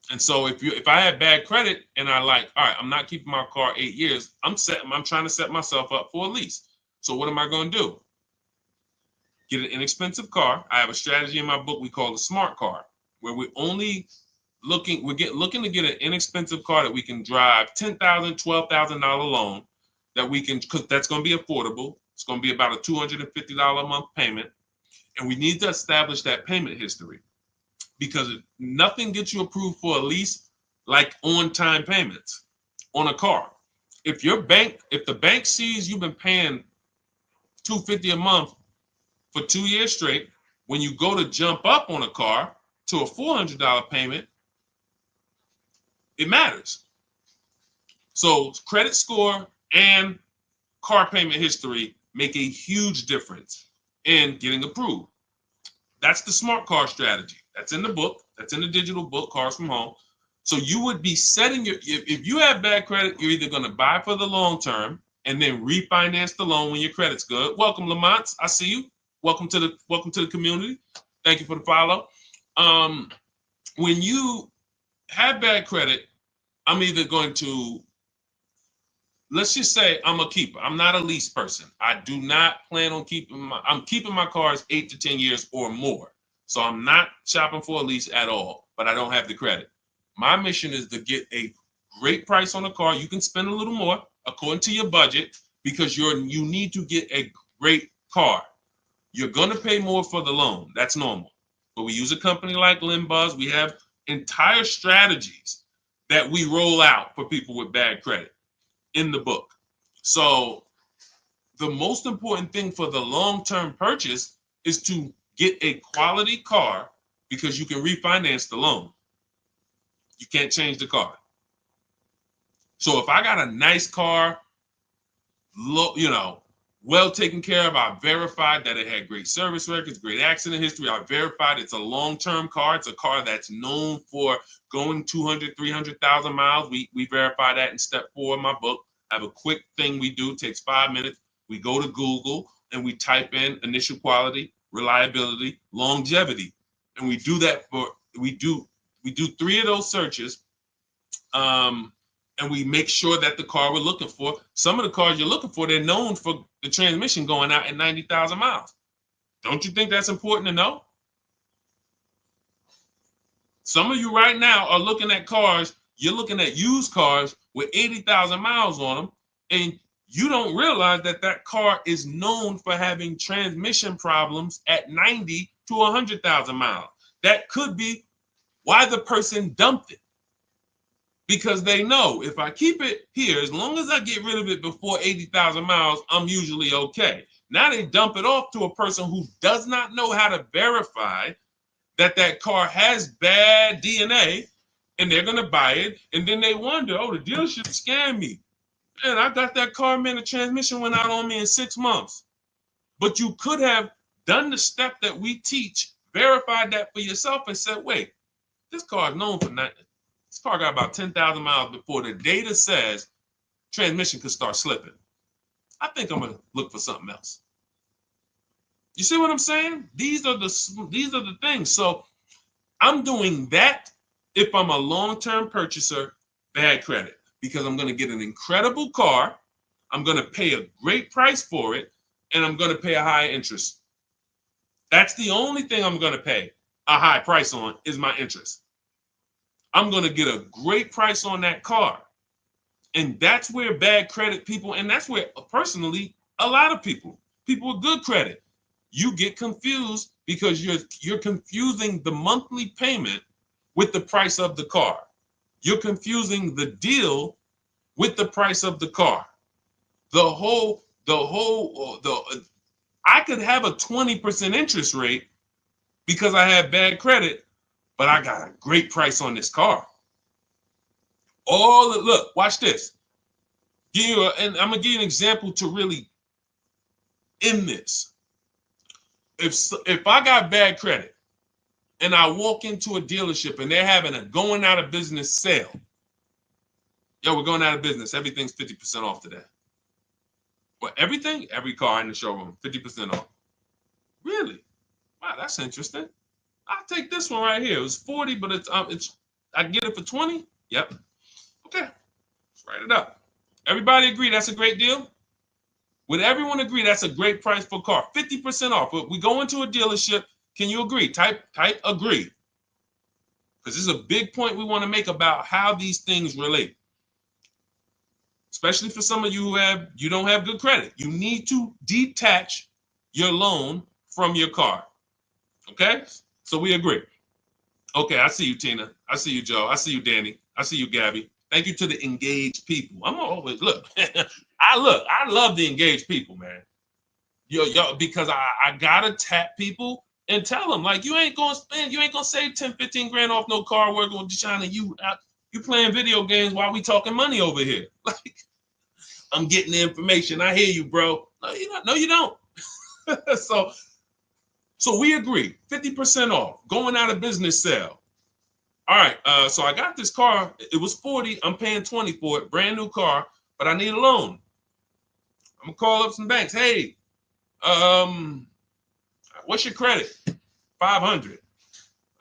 And so if I had bad credit and all right, I'm not keeping my car 8 years, I'm trying to set myself up for a lease. So what am I going to do? Get an inexpensive car. I have a strategy in my book we call the smart car, where we're only looking to get an inexpensive car that we can drive, $10,000, $12,000 loan that we can, because that's going to be affordable. It's going to be about a $250 a month payment. And we need to establish that payment history, because nothing gets you approved for a lease like on-time payments on a car. If the bank sees you've been paying $250 a month for 2 years straight, when you go to jump up on a car to a $400 payment, it matters. So credit score and car payment history make a huge difference in getting approved. That's the smart car strategy. That's in the book. That's in the digital book, Cars from Home. So you would be setting if you have bad credit, you're either going to buy for the long term and then refinance the loan when your credit's good. Welcome, Lamont. I see you. Welcome to the community. Thank you for the follow. When you have bad credit, I'm either going to, let's just say I'm a keeper. I'm not a lease person. I do not plan on I'm keeping my cars 8 to 10 years or more. So I'm not shopping for a lease at all, but I don't have the credit. My mission is to get a great price on a car. You can spend a little more according to your budget, because you need to get a great car. You're going to pay more for the loan. That's normal. But we use a company like Limbuzz. We have entire strategies that we roll out for people with bad credit in the book. So the most important thing for the long-term purchase is to get a quality car, because you can refinance the loan. You can't change the car. So if I got a nice car, well taken care of, I verified that it had great service records, great accident history. I verified it's a long-term car. It's a car that's known for going 200, 300,000 miles. We verify that in step 4 of my book. I have a quick thing we do, takes 5 minutes. We go to Google and we type in initial quality, reliability, longevity. And we do that we do 3 of those searches. And we make sure that the car we're looking for, some of the cars you're looking for, they're known for the transmission going out at 90,000 miles. Don't you think that's important to know? Some of you right now are looking at cars, you're looking at used cars with 80,000 miles on them, and you don't realize that that car is known for having transmission problems at 90 to 100,000 miles. That could be why the person dumped it. Because they know if I keep it here, as long as I get rid of it before 80,000 miles, I'm usually okay. Now they dump it off to a person who does not know how to verify that that car has bad DNA, and they're going to buy it. And then they wonder, oh, the dealership scammed me. Man, I got that car, man, the transmission went out on me in 6 months. But you could have done the step that we teach, verified that for yourself, and said, wait, this car is known for nothing. This car got about 10,000 miles before the data says transmission could start slipping. I think I'm gonna look for something else. You see what I'm saying? These are the things. So I'm doing that if I'm a long-term purchaser, bad credit, because I'm gonna get an incredible car, I'm gonna pay a great price for it, and I'm gonna pay a high interest. That's the only thing I'm gonna pay a high price on is my interest. I'm going to get a great price on that car. And that's where bad credit people, and that's where personally, a lot of people with good credit, you get confused because you're confusing the monthly payment with the price of the car. You're confusing the deal with the price of the car. I could have a 20% interest rate because I have bad credit, but I got a great price on this car. Look, watch this. And I'm gonna give you an example to really end this. If I got bad credit and I walk into a dealership and they're having a going out of business sale, we're going out of business. Everything's 50% off today. What, everything? Every car in the showroom, 50% off. Really? Wow, that's interesting. I'll take this one right here. It was 40, but I can get it for 20. Yep. Okay. Let's write it up. Everybody agree that's a great deal? Would everyone agree that's a great price for a car? 50% off. But we go into a dealership. Can you agree? Type agree. Because this is a big point we want to make about how these things relate. Especially for some of you you don't have good credit. You need to detach your loan from your car. Okay? So we agree. Okay, I see you, Tina. I see you, Joe. I see you, Danny. I see you, Gabby. Thank you to the engaged people. I'm always look. I love the engaged people, man. Yo, because I gotta tap people and tell them like you ain't gonna save 10, 15 grand off no car working with Deshone, and you playing video games while we talking money over here. Like I'm getting the information. I hear you, bro. No, you don't. No, you don't. So we agree, 50% off, going out of business sale. All right, so I got this car. It was 40. I'm paying 20 for it, brand new car, but I need a loan. I'm gonna call up some banks. Hey, what's your credit? 500.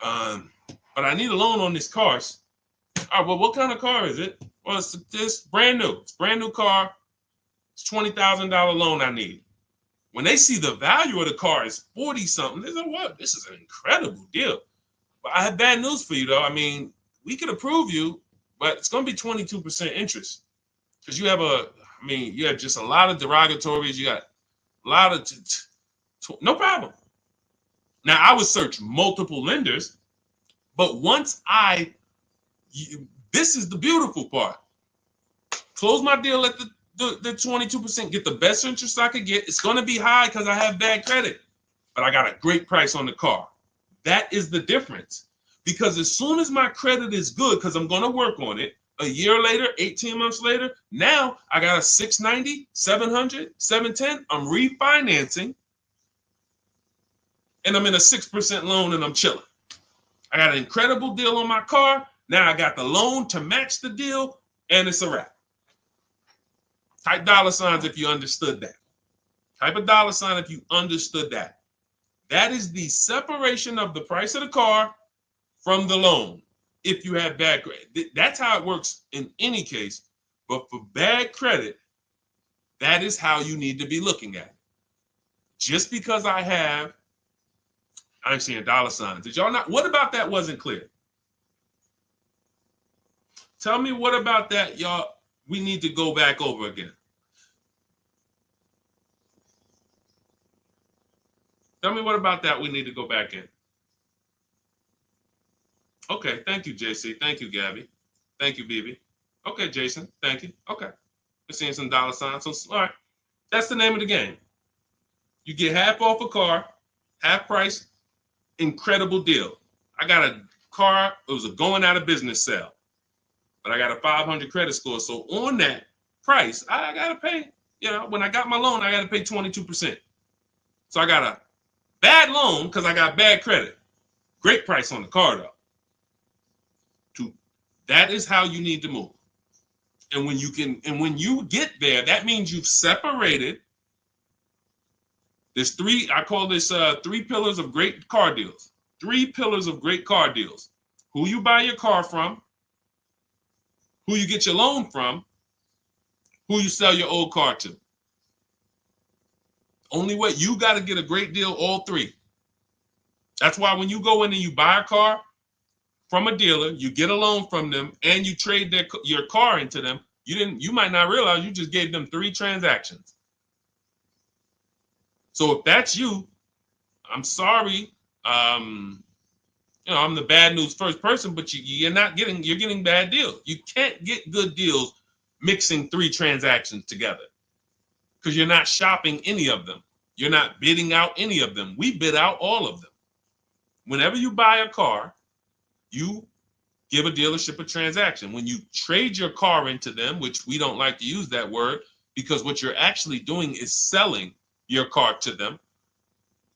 But I need a loan on this car. All right, well, what kind of car is it? Well, it's brand new. It's brand new car. It's $20,000 loan I need. When they see the value of the car is 40 something, they say, what? This is an incredible deal. But I have bad news for you, though. I mean, we could approve you, but it's going to be 22% interest because you have just a lot of derogatories. You got a lot of, no problem. Now, I would search multiple lenders, but once this is the beautiful part. Close my deal at the 22%, get the best interest I could get. It's going to be high because I have bad credit, but I got a great price on the car. That is the difference. Because as soon as my credit is good, because I'm going to work on it, A year later, 18 months later, now I got a 690, 700, 710. I'm refinancing and I'm in a 6% loan and I'm chilling. I got an incredible deal on my car. Now I got the loan to match the deal and it's a wrap. Type dollar signs if you understood that. Type a dollar sign if you understood that. That is the separation of the price of the car from the loan. If you have bad credit, that's how it works in any case. But for bad credit, that is how you need to be looking at it. Just because I'm seeing dollar signs. Did y'all not? What about that wasn't clear? Tell me what about that, y'all. We need to go back over again. Tell me what about that we need to go back in. Okay, thank you, JC. Thank you, Gabby. Thank you, BB. Okay, Jason. Thank you. Okay. We're seeing some dollar signs. So, all right. That's the name of the game. You get half off a car, half price, incredible deal. I got a car, it was a going out of business sale, but I got a 500 credit score. So on that price, I got to pay, when I got my loan, I got to pay 22%. So I got a bad loan because I got bad credit. Great price on the car, though. That is how you need to move. And when you get there, that means you've separated. There's I call this 3 pillars of great car deals. 3 pillars of great car deals. Who you buy your car from, who you get your loan from, who you sell your old car to. Only way, you got to get a great deal, all 3. That's why when you go in and you buy a car from a dealer, you get a loan from them, and you trade your car into them, you might not realize you just gave them 3 transactions. So if that's you, I'm sorry. I'm the bad news first person, but you're getting bad deals. You can't get good deals mixing 3 transactions together because you're not shopping any of them. You're not bidding out any of them. We bid out all of them. Whenever you buy a car, you give a dealership a transaction. When you trade your car into them, which we don't like to use that word because what you're actually doing is selling your car to them,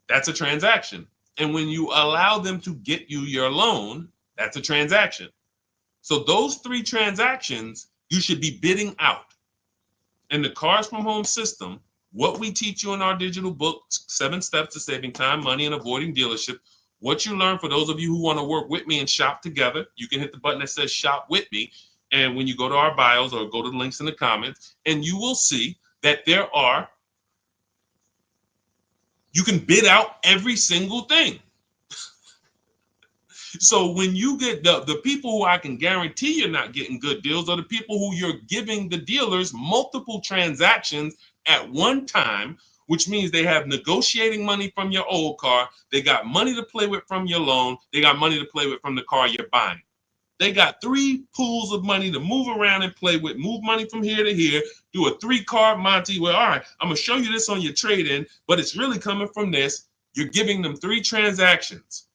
that's a transaction. And when you allow them to get you your loan, that's a transaction. So those 3 transactions, you should be bidding out. In the Cars from Home system, what we teach you in our digital book, 7 Steps to Saving Time, Money, and Avoiding Dealership, what you learn, for those of you who want to work with me and shop together, you can hit the button that says Shop With Me. And when you go to our bios or go to the links in the comments, and you will see that you can bid out every single thing. So when you get the people who I can guarantee you're not getting good deals are the people who you're giving the dealers multiple transactions at one time, which means they have negotiating money from your old car. They got money to play with from your loan. They got money to play with from the car you're buying. They got 3 pools of money to move around and play with, move money from here to here, do a 3-card Monty where, all right, I'm going to show you this on your trade-in, but it's really coming from this. You're giving them 3 transactions.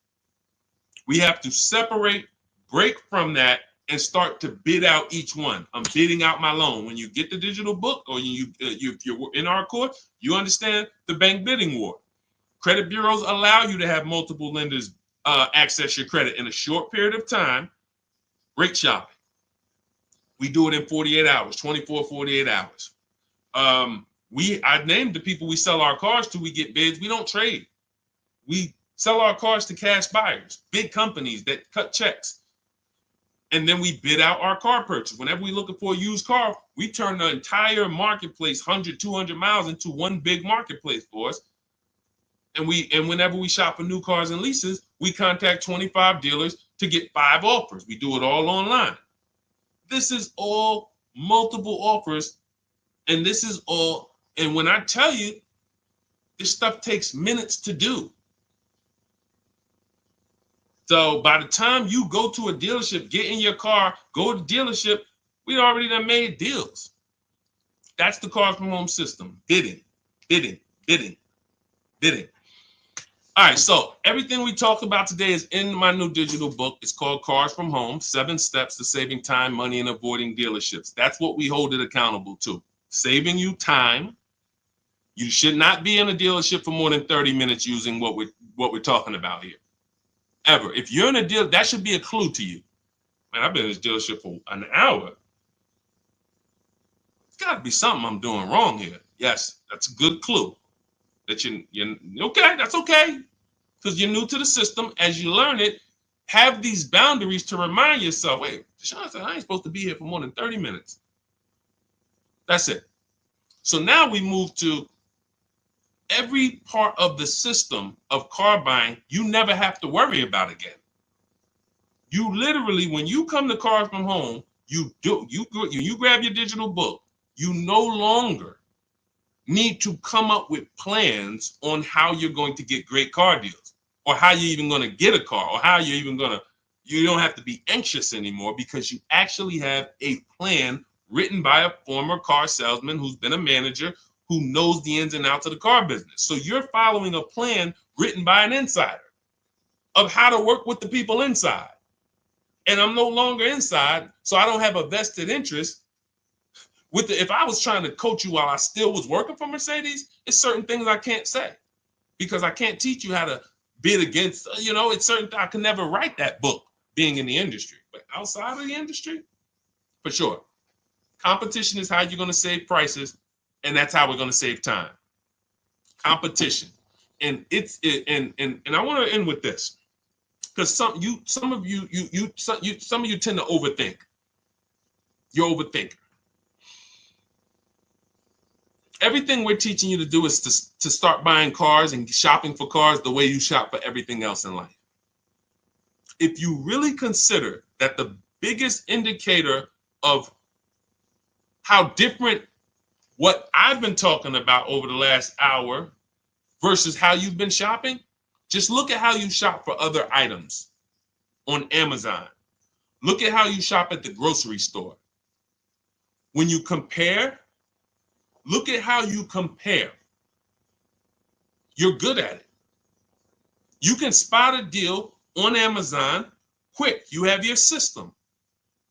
We have to separate, break from that, and start to bid out each one. I'm bidding out my loan. When you get the digital book or if you're in our course, you understand the bank bidding war. Credit bureaus allow you to have multiple lenders access your credit in a short period of time. Great shopping. We do it in 48 hours, 24, 48 hours. I named the people we sell our cars to. We get bids. We don't trade. We sell our cars to cash buyers, big companies that cut checks. And then we bid out our car purchase. Whenever we're looking for a used car, we turn the entire marketplace, 100, 200 miles, into one big marketplace for us. And whenever we shop for new cars and leases, we contact 25 dealers to get 5 offers. We do it all online. This is all multiple offers. And when I tell you, this stuff takes minutes to do. So by the time you go to a dealership, get in your car, go to the dealership, we already done made deals. That's the Cars from Home system. Bidding, bidding, bidding, bidding. All right, so everything we talked about today is in my new digital book. It's called Cars from Home, 7 Steps to Saving Time, Money, and Avoiding Dealerships. That's what we hold it accountable to. Saving you time. You should not be in a dealership for more than 30 minutes using what we're talking about here. Ever. If you're in a deal, that should be a clue to you. Man, I've been in this dealership for an hour. It's got to be something I'm doing wrong here. Yes, that's a good clue. That you're okay, that's okay. Because you're new to the system. As you learn it, have these boundaries to remind yourself, wait, Deshone said I ain't supposed to be here for more than 30 minutes. That's it. So now we move to every part of the system of car buying you never have to worry about again. You literally, when you come to Cars from Home, you grab your digital book, you no longer need to come up with plans on how you're going to get great car deals or how you're even going to get a car or how you're even going to, you don't have to be anxious anymore because you actually have a plan written by a former car salesman who's been a manager who knows the ins and outs of the car business. So you're following a plan written by an insider of how to work with the people inside. And I'm no longer inside, so I don't have a vested interest with if I was trying to coach you while I still was working for Mercedes, it's certain things I can't say because I can't teach you how to bid against, it's certain, I can never write that book being in the industry, but outside of the industry, for sure. Competition is how you're going to save prices, and that's how we're going to save time. Competition. And I want to end with this because some of you tend to overthink. You're overthinking. Everything we're teaching you to do is to start buying cars and shopping for cars the way you shop for everything else in life. If you really consider that the biggest indicator of how different what I've been talking about over the last hour versus how you've been shopping, just look at how you shop for other items on Amazon. Look at how you shop at the grocery store. When you compare, look at how you compare. You're good at it. You can spot a deal on Amazon quick. You have your system.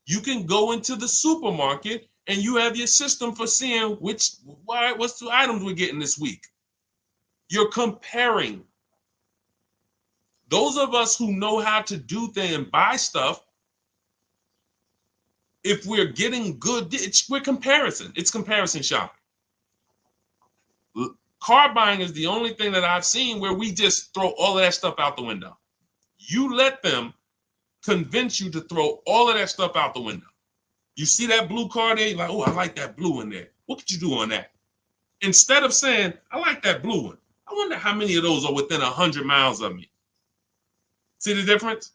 You can go into the supermarket and you have your system for seeing what's the items we're getting this week. You're comparing. Those of us who know how to do things and buy stuff, if we're getting good, we're comparison. It's comparison shopping. Car buying is the only thing that I've seen where we just throw all of that stuff out the window. You let them convince you to throw all of that stuff out the window. You see that blue car there, you're like, oh, I like that blue in there. What could you do on that? Instead of saying, I like that blue one, I wonder how many of those are within 100 miles of me. See the difference?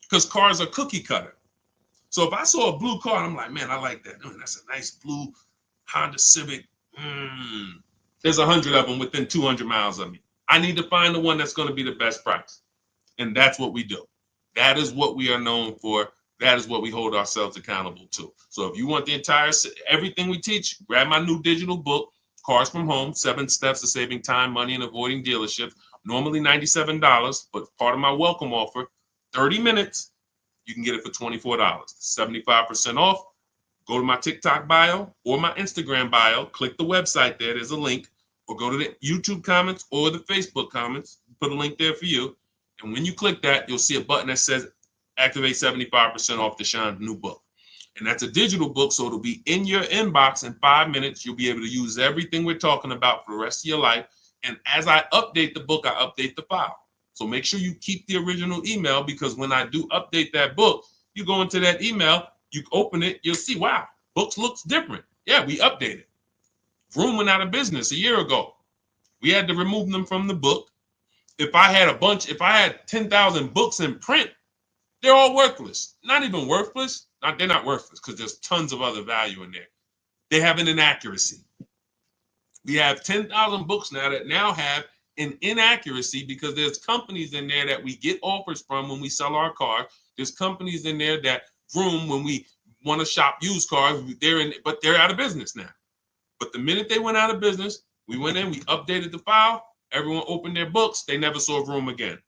Because cars are cookie cutter. So if I saw a blue car, I'm like, man, I like that. Oh, that's a nice blue Honda Civic. There's 100 of them within 200 miles of me. I need to find the one that's going to be the best price. And that's what we do. That is what we are known for. That is what we hold ourselves accountable to. So if you want everything we teach, grab my new digital book, Cars from Home, 7 Steps to Saving Time, Money, and Avoiding Dealerships. Normally $97, but part of my welcome offer, 30 minutes, you can get it for $24, 75% off. Go to my TikTok bio or my Instagram bio, click the website there, there's a link, or go to the YouTube comments or the Facebook comments, put a link there for you. And when you click that, you'll see a button that says activate 75% off Deshone's new book. And that's a digital book, so it'll be in your inbox in 5 minutes. You'll be able to use everything we're talking about for the rest of your life. And as I update the book, I update the file. So make sure you keep the original email because when I do update that book, you go into that email, you open it, you'll see, wow, books looks different. Yeah, we updated. Vroom went out of business a year ago. We had to remove them from the book. If I had 10,000 books in print, they're all worthless. Not even worthless. They're not worthless because there's tons of other value in there. They have an inaccuracy. We have 10,000 books now that now have an inaccuracy because there's companies in there that we get offers from when we sell our car. There's companies in there that vroom when we want to shop used cars, but they're out of business now. But the minute they went out of business, we went in, we updated the file, Everyone opened their books. They never saw a room again.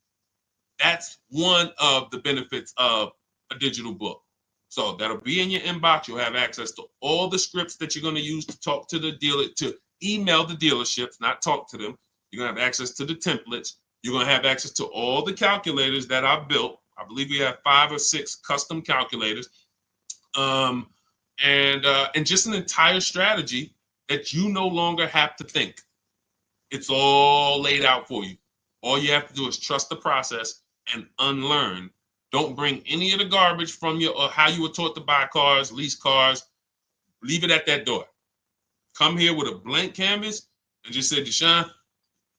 That's one of the benefits of a digital book. So that'll be in your inbox. You'll have access to all the scripts that you're going to use to talk to the dealer, to email the dealerships, not talk to them. You're going to have access to the templates. You're going to have access to all the calculators that I've built. I believe we have 5 or 6 custom calculators. And just an entire strategy that you no longer have to think. It's all laid out for you. All you have to do is trust the process and unlearn. Don't bring any of the garbage from your or how you were taught to buy cars, lease cars. Leave it at that door. Come here with a blank canvas and just say, Deshone,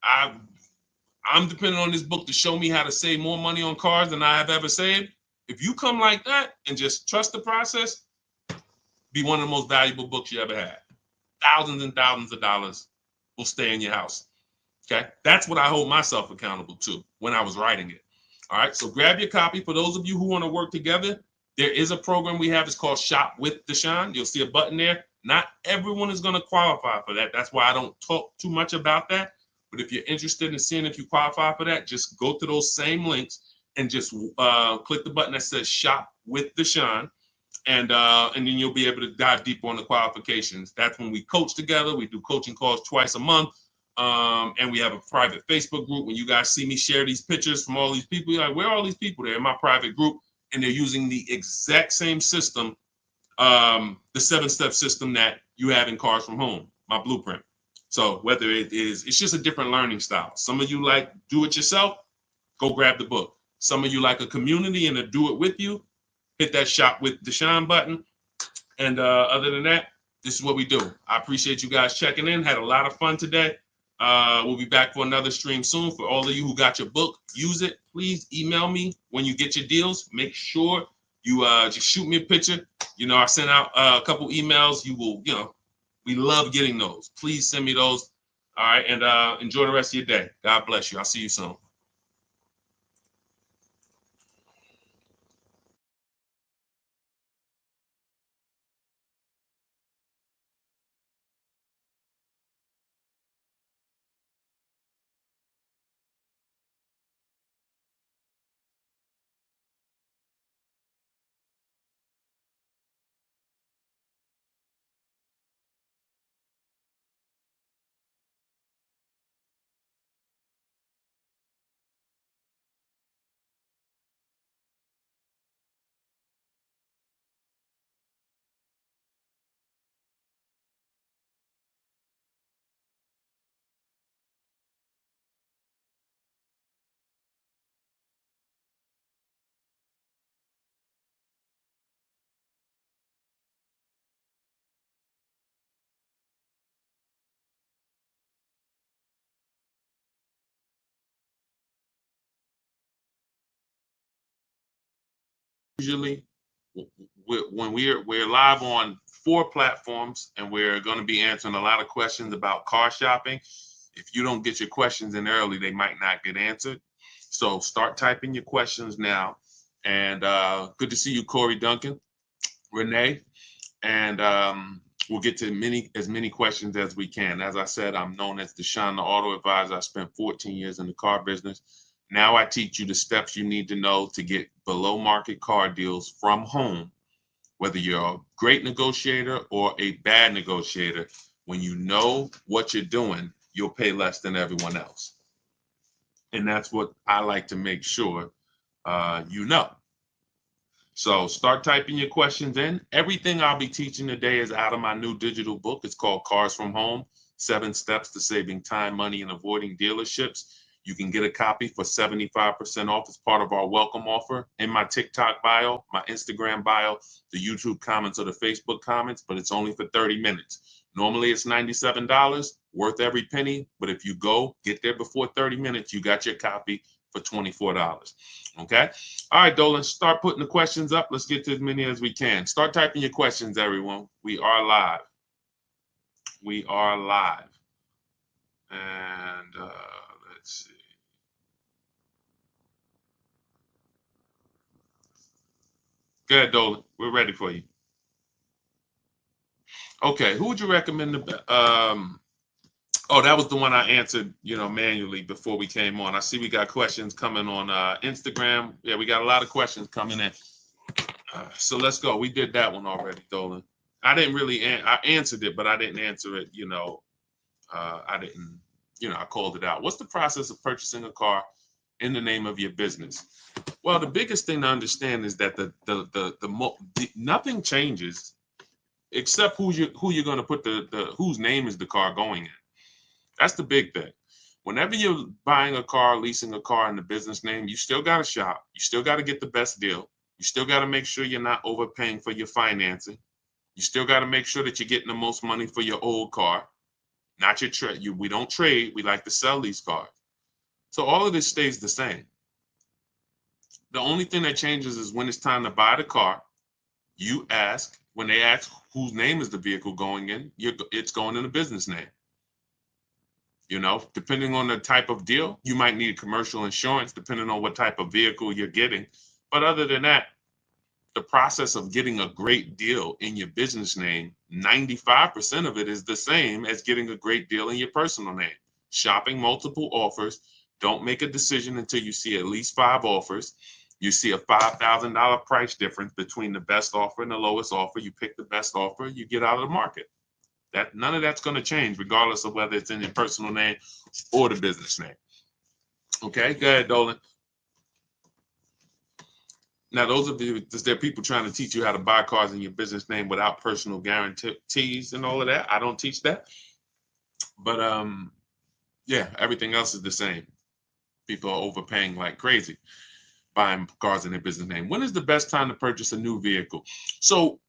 I'm depending on this book to show me how to save more money on cars than I have ever saved. If you come like that and just trust the process, be one of the most valuable books you ever had. Thousands and thousands of dollars will stay in your house. Okay, that's what I hold myself accountable to when I was writing it. All right, so grab your copy. For those of you who want to work together, there is a program we have. It's called Shop with Deshone. You'll see a button there. Not everyone is going to qualify for that. That's why I don't talk too much about that. But if you're interested in seeing if you qualify for that, just go to those same links and just click the button that says Shop with Deshone. And then you'll be able to dive deeper on the qualifications. That's when we coach together. We do coaching calls twice a month. And we have a private Facebook group. When you guys see me share these pictures from all these people, you're like, where are all these people? They're in my private group, and they're using the exact same system, the 7-step system that you have in Cars from Home, my blueprint. So whether it's just a different learning style. Some of you like do it yourself, go grab the book. Some of you like a community and to do it with you, hit that Shop with Deshone button. And other than that, this is what we do. I appreciate you guys checking in. Had a lot of fun today. We'll be back for another stream soon. For all of you who got your book, use it. Please email me when you get your deals. Make sure you just shoot me a picture. I sent out a couple emails. You will, we love getting those. Please send me those. All right, and enjoy the rest of your day. God bless you. I'll see you soon. Usually, when we're live on 4 platforms, and we're going to be answering a lot of questions about car shopping. If you don't get your questions in early, they might not get answered. So start typing your questions now. And good to see you, Corey Duncan, Renee, and we'll get to as many questions as we can. As I said, I'm known as Deshone, the Auto Advisor. I spent 14 years in the car business. Now I teach you the steps you need to know to get below market car deals from home. Whether you're a great negotiator or a bad negotiator, when you know what you're doing, you'll pay less than everyone else. And that's what I like to make sure you know. So start typing your questions in. Everything I'll be teaching today is out of my new digital book. It's called Cars from Home, 7 Steps to Saving Time, Money, and Avoiding Dealerships. You can get a copy for 75% off as part of our welcome offer in my TikTok bio, my Instagram bio, the YouTube comments, or the Facebook comments, but it's only for 30 minutes. Normally it's $97, worth every penny, but if you get there before 30 minutes, you got your copy for $24. Okay? All right, Dolan, start putting the questions up. Let's get to as many as we can. Start typing your questions, everyone. We are live. We are live. And let's see. Go ahead, Dolan. We're ready for you. Okay, who would you recommend? Oh, that was the one I answered, manually before we came on. I see we got questions coming on Instagram. Yeah, we got a lot of questions coming in. So let's go. We did that one already, Dolan. I didn't really, I answered it, but I didn't answer it, I didn't, I called it out. What's the process of purchasing a car in the name of your business? Well, the biggest thing to understand is that nothing changes except who you're going to put the whose name is the car going in. That's the big thing. Whenever you're buying a car, leasing a car in the business name, you still got to shop. You still got to get the best deal. You still got to make sure you're not overpaying for your financing. You still got to make sure that you're getting the most money for your old car, not your trade. We don't trade. We like to sell these cars. So all of this stays the same. The only thing that changes is when it's time to buy the car, you ask, when they ask whose name is the vehicle going in, it's going in a business name. Depending on the type of deal, you might need commercial insurance, depending on what type of vehicle you're getting. But other than that, the process of getting a great deal in your business name, 95% of it is the same as getting a great deal in your personal name. Shopping multiple offers. Don't make a decision until you see at least 5 offers. You see a $5,000 price difference between the best offer and the lowest offer. You pick the best offer, you get out of the market. None of that's going to change, regardless of whether it's in your personal name or the business name. Okay, go ahead, Dolan. Now, there are people trying to teach you how to buy cars in your business name without personal guarantees and all of that. I don't teach that. But yeah, everything else is the same. People are overpaying like crazy buying cars in their business name. When is the best time to purchase a new vehicle? So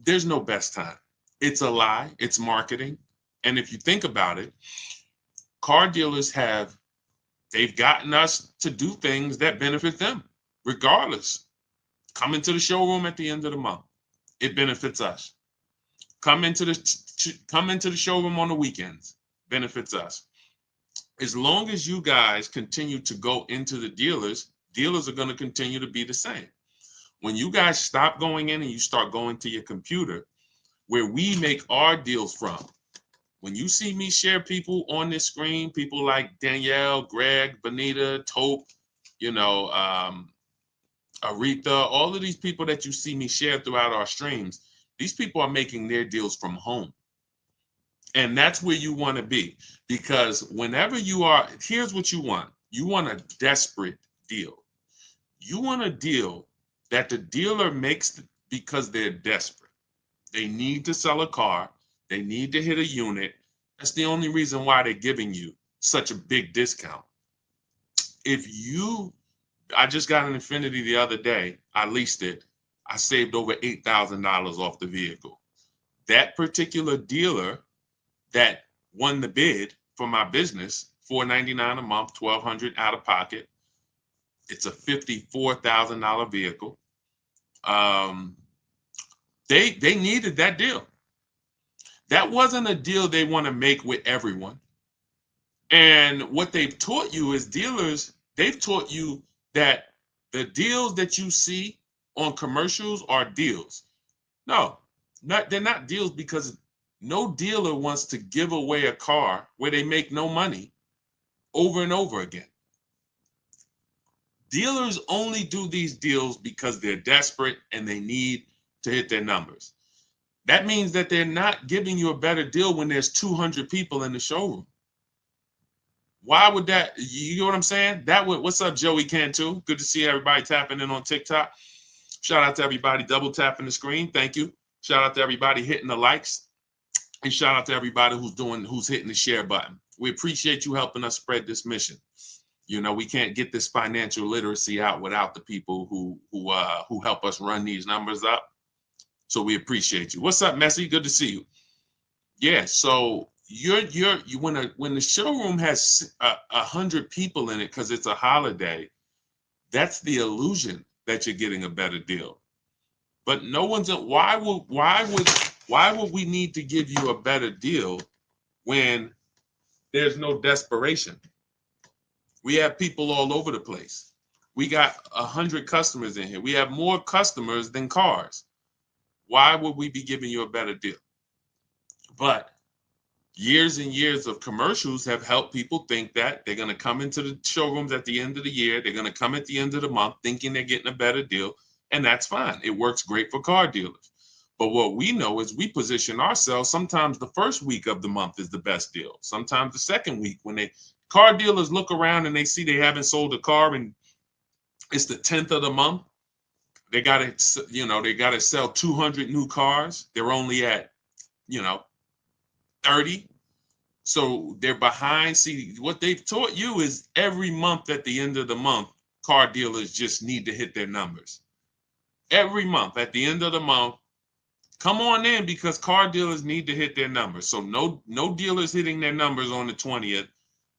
there's no best time. It's a lie. It's marketing. And if you think about it, car dealers they've gotten us to do things that benefit them, regardless. Come into the showroom at the end of the month. It benefits us. Come into the showroom on the weekends. Benefits us. As long as you guys continue to go into the dealers are going to continue to be the same. When you guys stop going in and you start going to your computer, where we make our deals from. When you see me share people on this screen, people like Danielle, Greg, Bonita, Tope, Aretha, all of these people that you see me share throughout our streams, these people are making their deals from home. And that's where you want to be, because whenever here's what you want. You want a desperate deal. You want a deal that the dealer makes because they're desperate. They need to sell a car. They need to hit a unit. That's the only reason why they're giving you such a big discount. I just got an Infiniti the other day. I leased it. I saved over $8,000 off the vehicle. That particular dealer that won the bid for my business, $499 a month, $1,200 out of pocket. It's a $54,000 vehicle. They needed that deal. That wasn't a deal they want to make with everyone. And what they've taught you as dealers, they've taught you that the deals that you see on commercials are deals. No, they're not deals, because no dealer wants to give away a car where they make no money over and over again. Dealers only do these deals because they're desperate and they need to hit their numbers. That means that they're not giving you a better deal when there's 200 people in the showroom. Why would that? You know what I'm saying? What's up, Joey Cantu? Good to see everybody tapping in on TikTok. Shout out to everybody double tapping the screen. Thank you. Shout out to everybody hitting the likes. And shout out to everybody who's hitting the share button. We appreciate you helping us spread this mission. We can't get this financial literacy out without the people who help us run these numbers up. So we appreciate you. What's up, Messi? Good to see you. Yeah. So when the showroom has 100 people in it because it's a holiday, that's the illusion that you're getting a better deal. But no one's. Why would we need to give you a better deal when there's no desperation? We have people all over the place. We got 100 customers in here. We have more customers than cars. Why would we be giving you a better deal? But Years and years of commercials have helped people think that they're going to come into the showrooms at the end of the year. They're going to come at the end of the month thinking they're getting a better deal. And that's fine. It works great for car dealers. But what we know is we position ourselves. Sometimes the first week of the month is the best deal. Sometimes the second week, when car dealers look around and they see they haven't sold a car and it's the 10th of the month. They got to, they got to sell 200 new cars. They're only at, 30. So they're behind. See, what they've taught you is every month at the end of the month, car dealers just need to hit their numbers. Every month at the end of the month, come on in, because car dealers need to hit their numbers. So no dealers hitting their numbers on the 20th.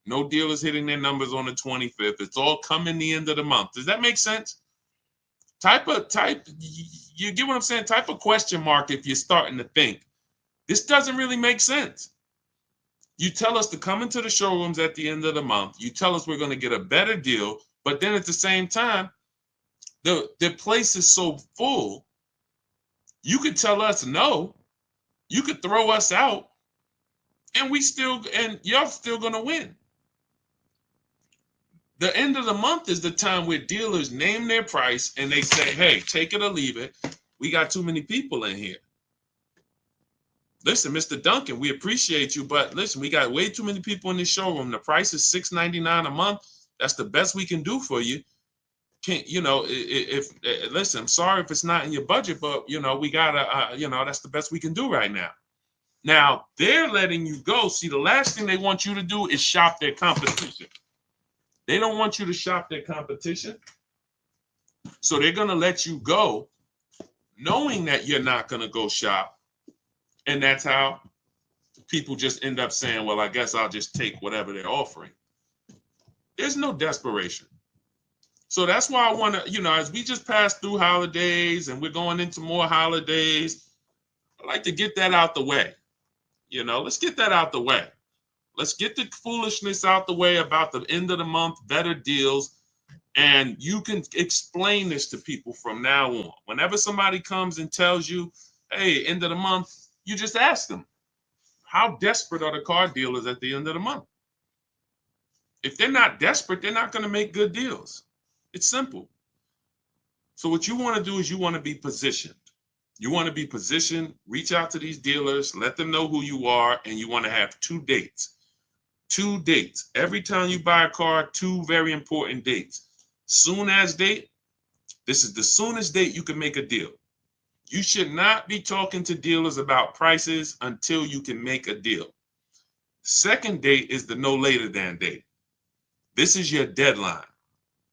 No dealers hitting their numbers on the 25th. It's all coming the end of the month. Does that make sense? You get what I'm saying? Type a question mark if you're starting to think this doesn't really make sense. You tell us to come into the showrooms at the end of the month. You tell us we're going to get a better deal, but then at the same time, the place is so full. You could tell us no. You could throw us out, and you're still going to win. The end of the month is the time where dealers name their price and they say, hey, take it or leave it. We got too many people in here. Listen, Mr. Duncan, we appreciate you, but listen, we got way too many people in this showroom. The price is $6.99 a month. That's the best we can do for you. Listen, I'm sorry if it's not in your budget, but we gotta, that's the best we can do right now. Now they're letting you go. See, the last thing they want you to do is shop their competition. They don't want you to shop their competition. So they're gonna let you go, knowing that you're not gonna go shop. And that's how people just end up saying, well, I guess I'll just take whatever they're offering. There's no desperation. So that's why I want to, as we just pass through holidays and we're going into more holidays, I like to get that out the way. Let's get that out the way. Let's get the foolishness out the way about the end of the month, better deals. And you can explain this to people from now on. Whenever somebody comes and tells you, hey, end of the month, you just ask them, how desperate are the car dealers at the end of the month? If they're not desperate, they're not going to make good deals. It's simple. So what you want to do is you want to be positioned. You want to be positioned, reach out to these dealers, let them know who you are, and you want to have 2 dates. 2 dates. Every time you buy a car, 2 very important dates. Soon as date, this is the soonest date you can make a deal. You should not be talking to dealers about prices until you can make a deal. Second date is the no later than date. This is your deadline.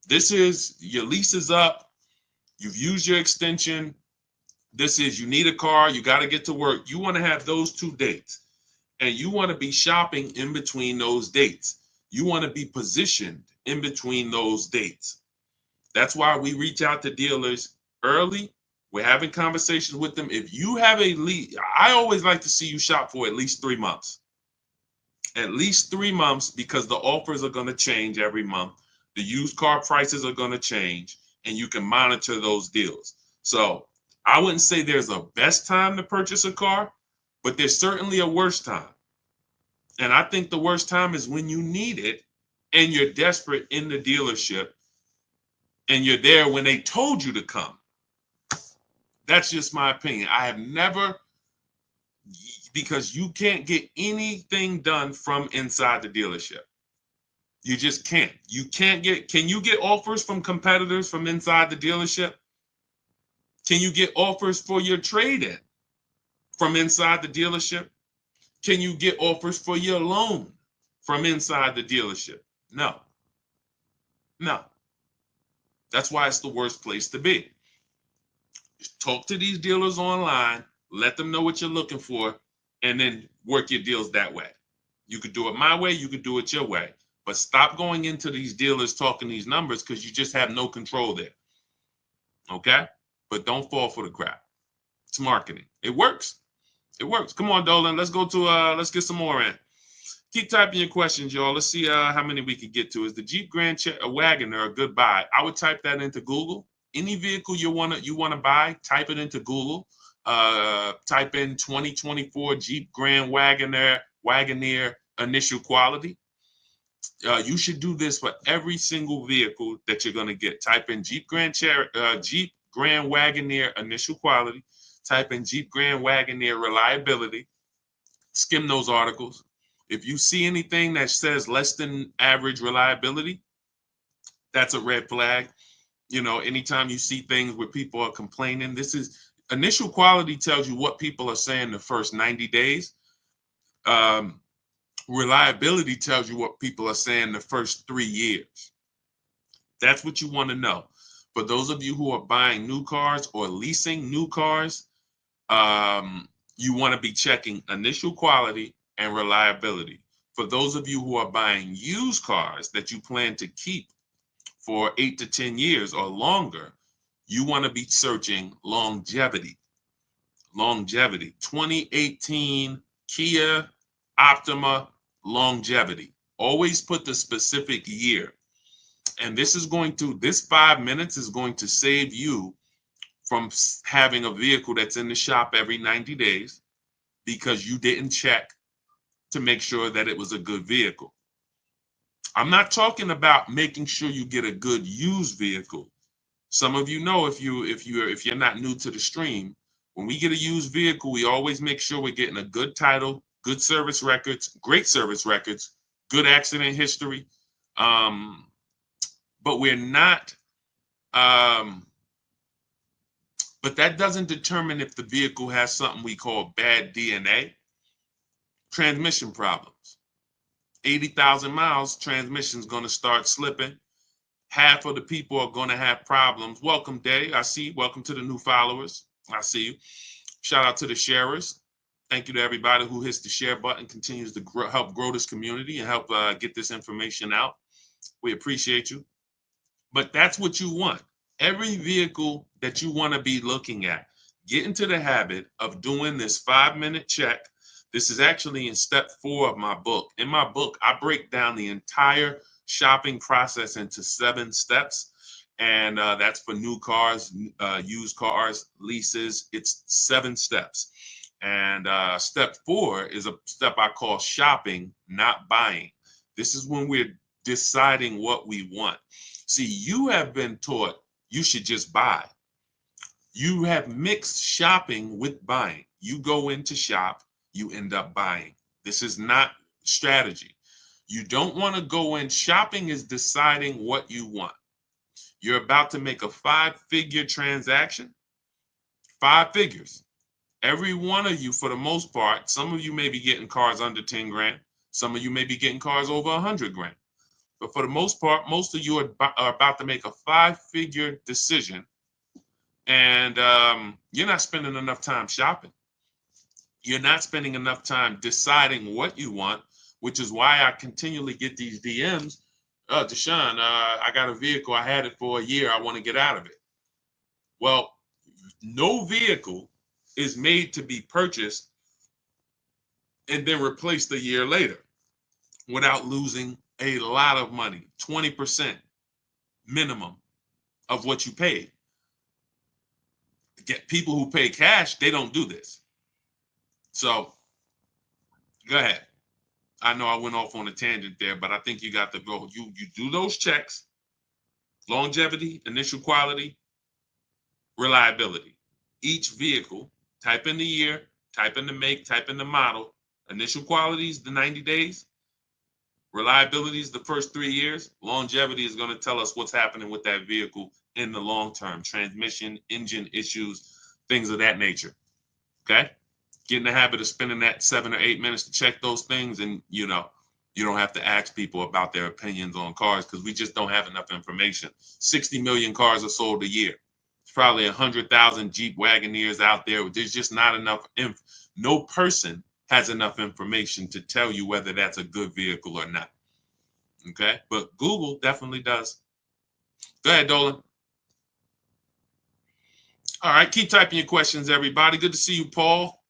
This is your lease is up. You've used your extension. This is you need a car. You got to get to work. You want to have those 2 dates. And you want to be shopping in between those dates. You want to be positioned in between those dates. That's why we reach out to dealers early. We're having conversations with them. If you have a lead, I always like to see you shop for at least 3 months. At least 3 months, because the offers are going to change every month. The used car prices are going to change, and you can monitor those deals. So I wouldn't say there's a best time to purchase a car, but there's certainly a worst time. And I think the worst time is when you need it and you're desperate in the dealership and you're there when they told you to come. That's just my opinion. I have never, because you can't get anything done from inside the dealership. You just can't. Can you get offers from competitors from inside the dealership? Can you get offers for your trade-in from inside the dealership? Can you get offers for your loan from inside the dealership? No. That's why it's the worst place to be. Just talk to these dealers online, let them know what you're looking for, and then work your deals that way. You could do it my way, you could do it your way. But stop going into these dealers talking these numbers, because you just have no control there. Okay? But don't fall for the crap. It's marketing. It works. Come on, Dolan. Let's let's get some more in. Keep typing your questions, y'all. Let's see how many we can get to. Is the Jeep Grand Wagoner a good buy? I would type that into Google. Any vehicle you wanna buy, type it into Google. Type in 2024 Jeep Grand Wagoner Wagoneer initial quality. You should do this for every single vehicle that you're going to get. Type in Jeep Grand Wagoneer initial quality. Type in Jeep Grand Wagoneer reliability. Skim those articles. If you see anything that says less than average reliability, that's a red flag. You know, anytime you see things where people are complaining, this is initial quality tells you what people are saying the first 90 days. Reliability tells you what people are saying the first 3 years. That's what you want to know. For those of you who are buying new cars or leasing new cars, you want to be checking initial quality and reliability. For those of you who are buying used cars that you plan to keep for 8 to 10 years or longer, you want to be searching longevity. Longevity. 2018 Kia Optima longevity. Always put the specific year. And this 5 minutes is going to save you from having a vehicle that's in the shop every 90 days because you didn't check to make sure that it was a good vehicle. I'm not talking about making sure you get a good used vehicle. Some of you know, if you're not new to the stream, when we get a used vehicle, we always make sure we're getting a good title, good service records, great service records, good accident history. But we're not, but that doesn't determine if the vehicle has something we call bad DNA. Transmission problems. 80,000 miles, transmission's going to start slipping. Half of the people are going to have problems. Welcome, Day. I see. Welcome to the new followers. I see you. Shout out to the sharers. Thank you to everybody who hits the share button, continues to help grow this community and help get this information out. We appreciate you. But that's what you want. Every vehicle that you want to be looking at, get into the habit of doing this 5-minute check. This is actually in step 4 of my book. In my book, I break down the entire shopping process into 7 steps. And that's for new cars, used cars, leases. It's 7 steps. And step 4 is a step I call shopping, not buying. This is when we're deciding what we want. See, you have been taught you should just buy. You have mixed shopping with buying. You go in to shop, you end up buying. This is not strategy. You don't want to go in. Shopping is deciding what you want. You're about to make a 5-figure transaction. 5 figures. Every one of you, for the most part, some of you may be getting cars under 10 grand. Some of you may be getting cars over 100 grand. But for the most part, most of you are about to make a 5-figure decision. And you're not spending enough time shopping. You're not spending enough time deciding what you want, which is why I continually get these DMs. Deshone, I got a vehicle. I had it for a year. I want to get out of it. Well, no vehicle is made to be purchased and then replaced a year later without losing a lot of money, 20% minimum of what you paid. Get people who pay cash, they don't do this. So go ahead. I know I went off on a tangent there, but I think you got to go. You do those checks: longevity, initial quality, reliability. Each vehicle, type in the year, type in the make, type in the model. Initial quality is the 90 days. Reliability is the first 3 years. Longevity is going to tell us what's happening with that vehicle in the long term. Transmission, engine issues, things of that nature. Okay? Get in the habit of spending that 7 or 8 minutes to check those things, and you don't have to ask people about their opinions on cars because we just don't have enough information. 60 million cars are sold a year. It's probably 100,000 Jeep Wagoneers out there. There's just not enough. No person has enough information to tell you whether that's a good vehicle or not. Okay, but Google definitely does. Go ahead, Dolan. All right, keep typing your questions, everybody. Good to see you, Paul.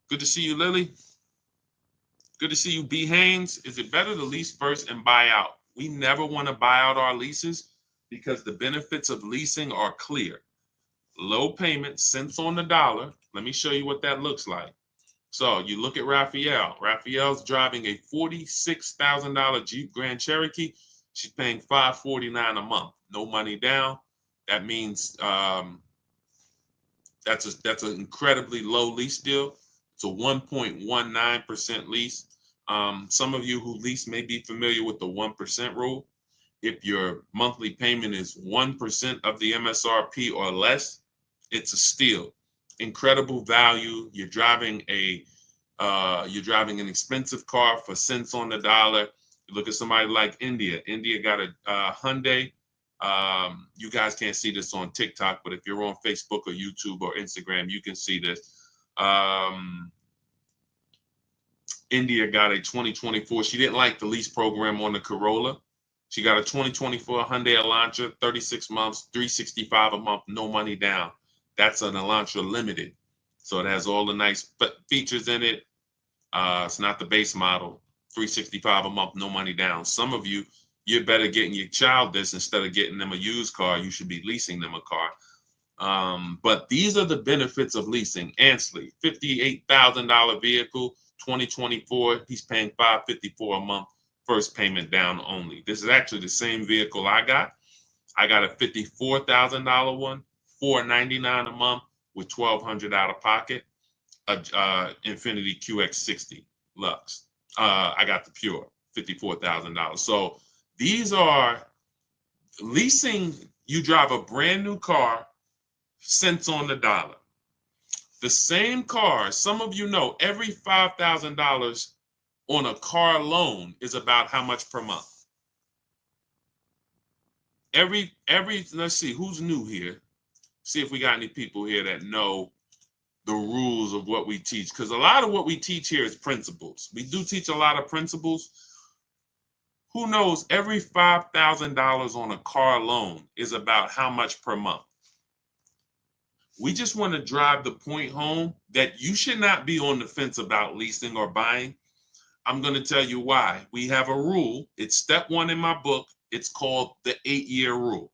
Good to see you, Lily. Good to see you, B. Haynes. Is it better to lease first and buy out? We never want to buy out our leases because the benefits of leasing are clear. Low payment, cents on the dollar. Let me show you what that looks like. So you look at Raphael. Raphael's driving a $46,000 Jeep Grand Cherokee. She's paying $549 a month, no money down. That means that's an incredibly low lease deal. It's a 1.19% lease. Some of you who lease may be familiar with the 1% rule. If your monthly payment is 1% of the MSRP or less, it's a steal. Incredible value. You're driving an expensive car for cents on the dollar. You look at somebody like India. India got a Hyundai. You guys can't see this on TikTok, but if you're on Facebook or YouTube or Instagram, you can see this. India got a 2024. She didn't like the lease program on the Corolla. She got a 2024 Hyundai Elantra, 36 months, $365 a month, no money down. That's an Elantra Limited. So it has all the nice features in it. It's not the base model. $365 a month, no money down. Some of you, you're better getting your child this instead of getting them a used car. You should be leasing them a car. But these are the benefits of leasing. Ansley, $58,000 vehicle, 2024. He's paying $554 a month, first payment down only. This is actually the same vehicle I got. I got a $54,000 one, $499 a month with $1,200 out of pocket. Infiniti QX60 Lux. I got the Pure, $54,000. So these are leasing. You drive a brand new car, cents on the dollar. The same car, some of you know, every $5,000 on a car loan is about how much per month? Let's see, who's new here? See if we got any people here that know the rules of what we teach, because a lot of what we teach here is principles. We do teach a lot of principles. Who knows every $5,000 on a car loan is about how much per month? We just want to drive the point home that you should not be on the fence about leasing or buying. I'm going to tell you why. We have a rule. It's step 1 in my book. It's called the 8-year rule.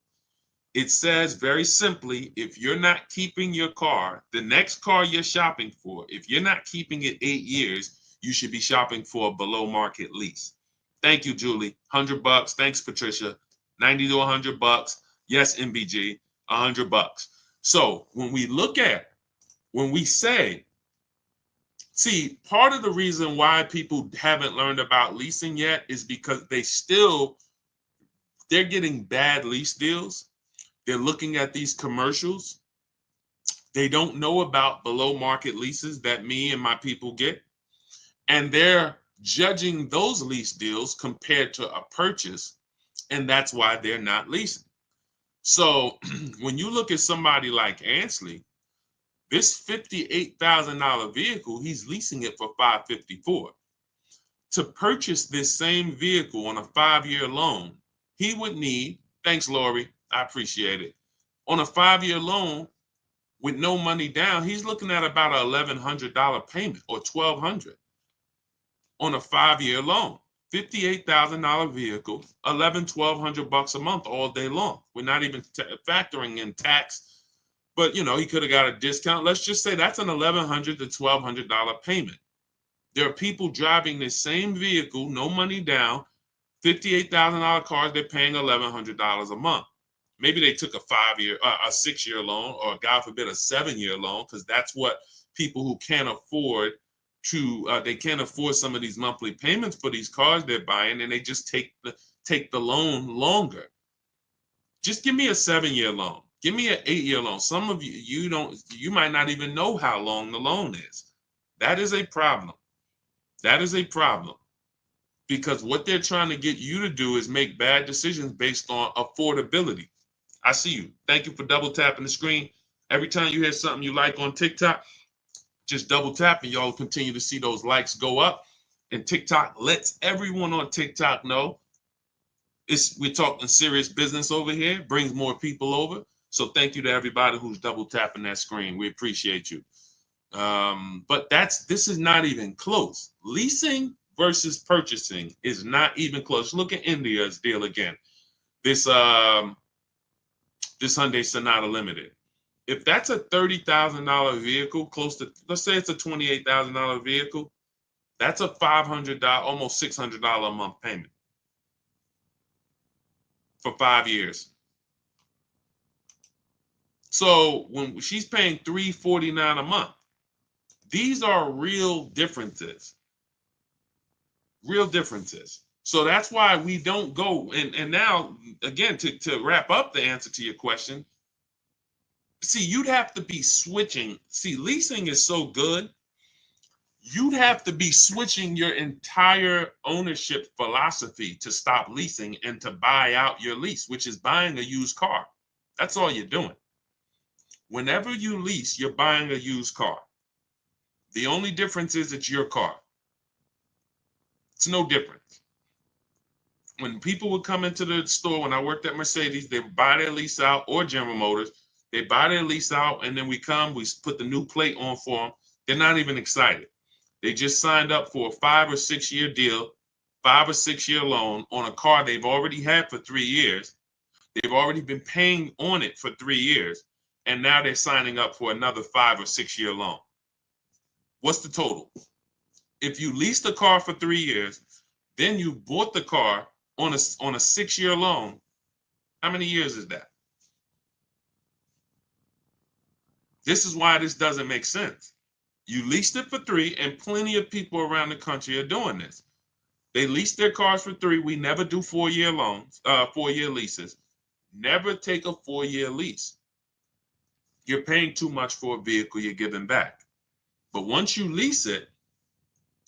It says very simply, if you're not keeping your car, the next car you're shopping for, if you're not keeping it 8 years, you should be shopping for a below market lease. Thank you, Julie. $100. Thanks, Patricia. $90 to $100. Yes, MBG, $100. So when we say, see, part of the reason why people haven't learned about leasing yet is because they're getting bad lease deals. They're looking at these commercials. They don't know about below market leases that me and my people get. And they're judging those lease deals compared to a purchase. And that's why they're not leasing. So when you look at somebody like Ansley, this $58,000 vehicle, he's leasing it for $554. To purchase this same vehicle on a 5-year loan, he would need, thanks, Lori, I appreciate it. On a 5-year loan with no money down, he's looking at about an $1,100 payment or $1,200 on a 5-year loan. $58,000 vehicle, $1,100-$1,200 a month all day long. We're not even factoring in tax, but you know, he could have got a discount. Let's just say that's an $1,100 to $1,200 payment. There are people driving the same vehicle, no money down, $58,000 cars, they're paying $1,100 a month. Maybe they took a 6-year loan, or God forbid, a 7-year loan, because that's what people who can't afford they can't afford some of these monthly payments for these cars they're buying, and they just take the loan longer. Just give me a 7-year loan. Give me an 8-year loan. Some of you might not even know how long the loan is. That is a problem. That is a problem. Because what they're trying to get you to do is make bad decisions based on affordability. I see you. Thank you for double tapping the screen. Every time you hear something you like on TikTok, just double tap and y'all continue to see those likes go up. And TikTok lets everyone on TikTok know we're talking serious business over here, brings more people over. So thank you to everybody who's double tapping that screen. We appreciate you. But this is not even close. Leasing versus purchasing is not even close. Look at India's deal again. This Hyundai Sonata Limited. If that's a $30,000 vehicle, close to, let's say it's a $28,000 vehicle, that's a $500, almost $600 a month payment for 5 years. So when she's paying $349 a month, these are real differences. Real differences. So that's why we don't go. And now, again, to wrap up the answer to your question, see, you'd have to be switching. See, leasing is so good. You'd have to be switching your entire ownership philosophy to stop leasing and to buy out your lease, which is buying a used car. That's all you're doing. Whenever you lease, you're buying a used car. The only difference is it's your car. It's no different. When people would come into the store, when I worked at Mercedes, they would buy their lease out, or General Motors. They buy their lease out, and then we put the new plate on for them. They're not even excited. They just signed up for a 5 or 6 year deal, 5 or 6 year loan on a car they've already had for 3 years. They've already been paying on it for 3 years, and now they're signing up for another 5 or 6 year loan. What's the total? If you leased the car for 3 years, then you bought the car on a 6 year loan, how many years is that? This is why this doesn't make sense. You leased it for 3, and plenty of people around the country are doing this. They lease their cars for 3. We never do 4 year loans, 4 year leases. Never take a 4 year lease. You're paying too much for a vehicle you're giving back. But once you lease it,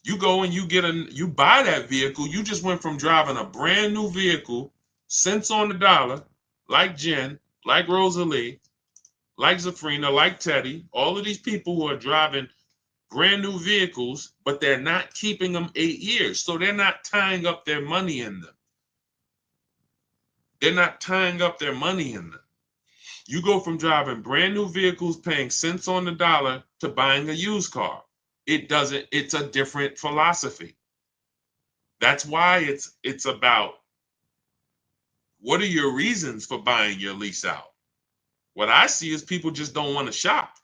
you go and you buy that vehicle. You just went from driving a brand new vehicle, cents on the dollar, like Jen, like Rosalie, like Zafrina, like Teddy, all of these people who are driving brand new vehicles, but they're not keeping them 8 years. So they're not tying up their money in them. They're not tying up their money in them. You go from driving brand new vehicles, paying cents on the dollar, to buying a used car. It's a different philosophy. That's why it's about, what are your reasons for buying your lease out? What I see is people just don't want to shop.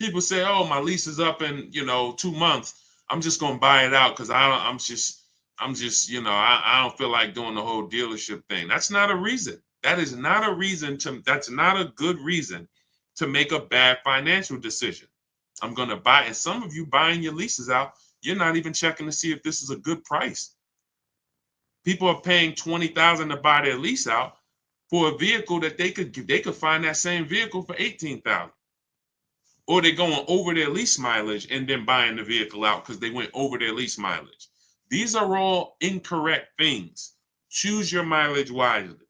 People say, oh, my lease is up in 2 months. I'm just gonna buy it out because I don't feel like doing the whole dealership thing. That's not a reason. That's not a good reason to make a bad financial decision. I'm gonna buy, and some of you buying your leases out, you're not even checking to see if this is a good price. People are paying $20,000 to buy their lease out for a vehicle that they could find that same vehicle for $18,000. Or they're going over their lease mileage and then buying the vehicle out because they went over their lease mileage. These are all incorrect things. Choose your mileage wisely.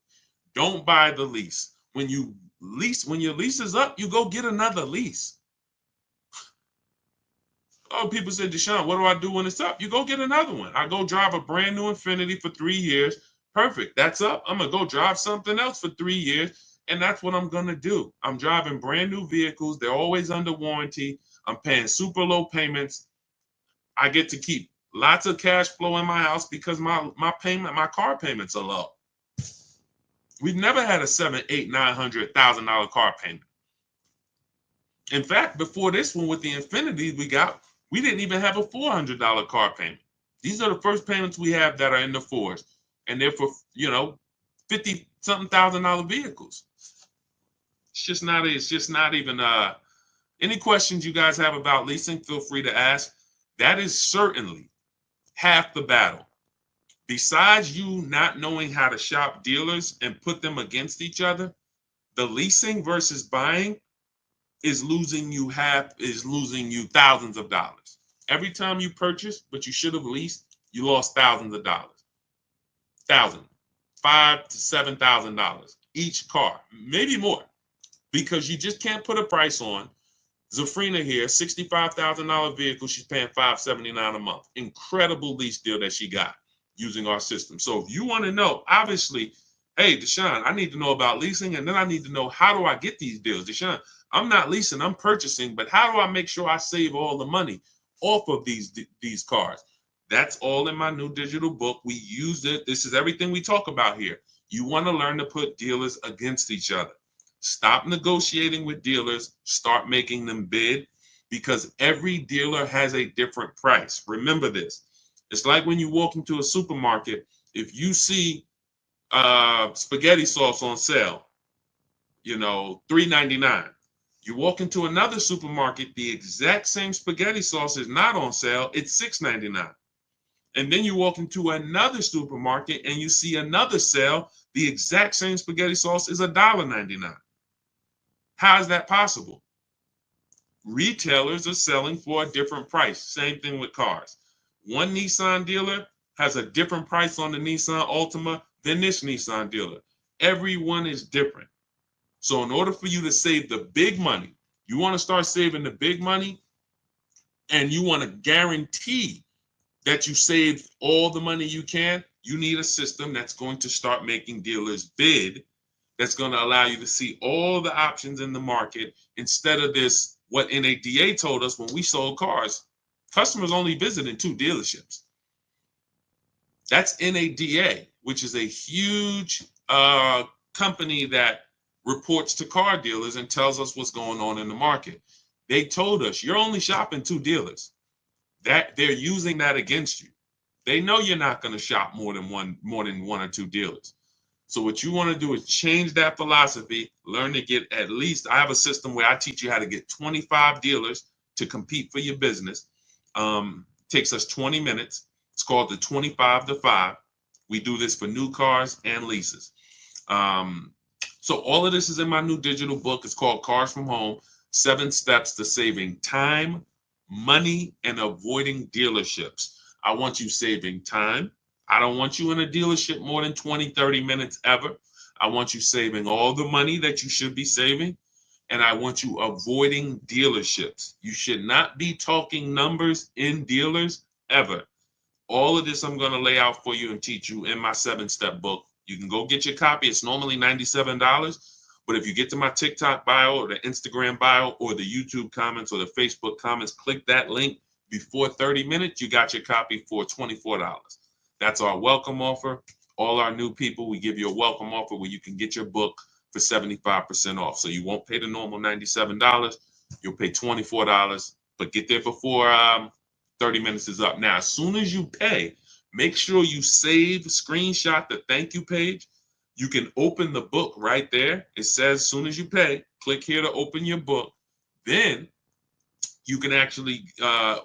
Don't buy the lease. When your lease is up, you go get another lease. Oh, people say, Deshone, what do I do when it's up? You go get another one. I go drive a brand new Infiniti for 3 years. Perfect. That's up. I'm going to go drive something else for 3 years. And that's what I'm going to do. I'm driving brand new vehicles. They're always under warranty. I'm paying super low payments. I get to keep lots of cash flow in my house because my car payments are low. We've never had a $700,000, $800,000, $900,000 car payment. In fact, before this one with the Infiniti we didn't even have a $400 car payment. These are the first payments we have that are in the fours, and they're for 50-something $1,000 vehicles. It's just not even. Any questions you guys have about leasing, feel free to ask. That is certainly half the battle. Besides you not knowing how to shop dealers and put them against each other, the leasing versus buying is losing you thousands of dollars. Every time you purchase, but you should have leased, you lost thousands of dollars. $5,000 to $7,000 each car, maybe more, because you just can't put a price on. Zafrina here, $65,000 vehicle, she's paying $579 a month. Incredible lease deal that she got using our system. So if you want to know, obviously, hey, Deshone, I need to know about leasing, and then I need to know, how do I get these deals? Deshone, I'm not leasing, I'm purchasing, but how do I make sure I save all the money off of these cars? That's all in my new digital book. We used it. This is everything we talk about here. You want to learn to put dealers against each other. Stop negotiating with dealers, start making them bid, because every dealer has a different price. Remember this. It's like when you walk into a supermarket, if you see spaghetti sauce on sale, $3.99. You walk into another supermarket, the exact same spaghetti sauce is not on sale, it's $6.99. And then you walk into another supermarket and you see another sale, the exact same spaghetti sauce is $1.99. How is that possible? Retailers are selling for a different price. Same thing with cars. One Nissan dealer has a different price on the Nissan Altima than this Nissan dealer. Everyone is different. So in order for you to save the big money, you want to start saving the big money, and you want to guarantee that you save all the money you can, you need a system that's going to start making dealers bid, that's going to allow you to see all the options in the market instead of this, what NADA told us when we sold cars. Customers only visited 2 dealerships. That's NADA, which is a huge company that reports to car dealers and tells us what's going on in the market. They told us you're only shopping 2 dealers. That they're using that against you. They know you're not going to shop more than one or 2 dealers. So what you want to do is change that philosophy, learn to get at least, I have a system where I teach you how to get 25 dealers to compete for your business. Takes us 20 minutes. It's called the 25 to 5. We do this for new cars and leases. So all of this is in my new digital book. It's called Cars from Home, 7 Steps to Saving Time, Money, and Avoiding Dealerships. I want you saving time. I don't want you in a dealership more than 20, 30 minutes ever. I want you saving all the money that you should be saving. And I want you avoiding dealerships. You should not be talking numbers in dealers ever. All of this I'm going to lay out for you and teach you in my 7-step book. You can go get your copy. It's normally $97. But if you get to my TikTok bio or the Instagram bio or the YouTube comments or the Facebook comments, click that link before 30 minutes, you got your copy for $24. That's our welcome offer. All our new people, we give you a welcome offer where you can get your book for 75% off. So you won't pay the normal $97. You'll pay $24, but get there before 30 minutes is up. Now, as soon as you pay, make sure you save, screenshot the thank you page. You can open the book right there. It says as soon as you pay, click here to open your book. Then you can actually,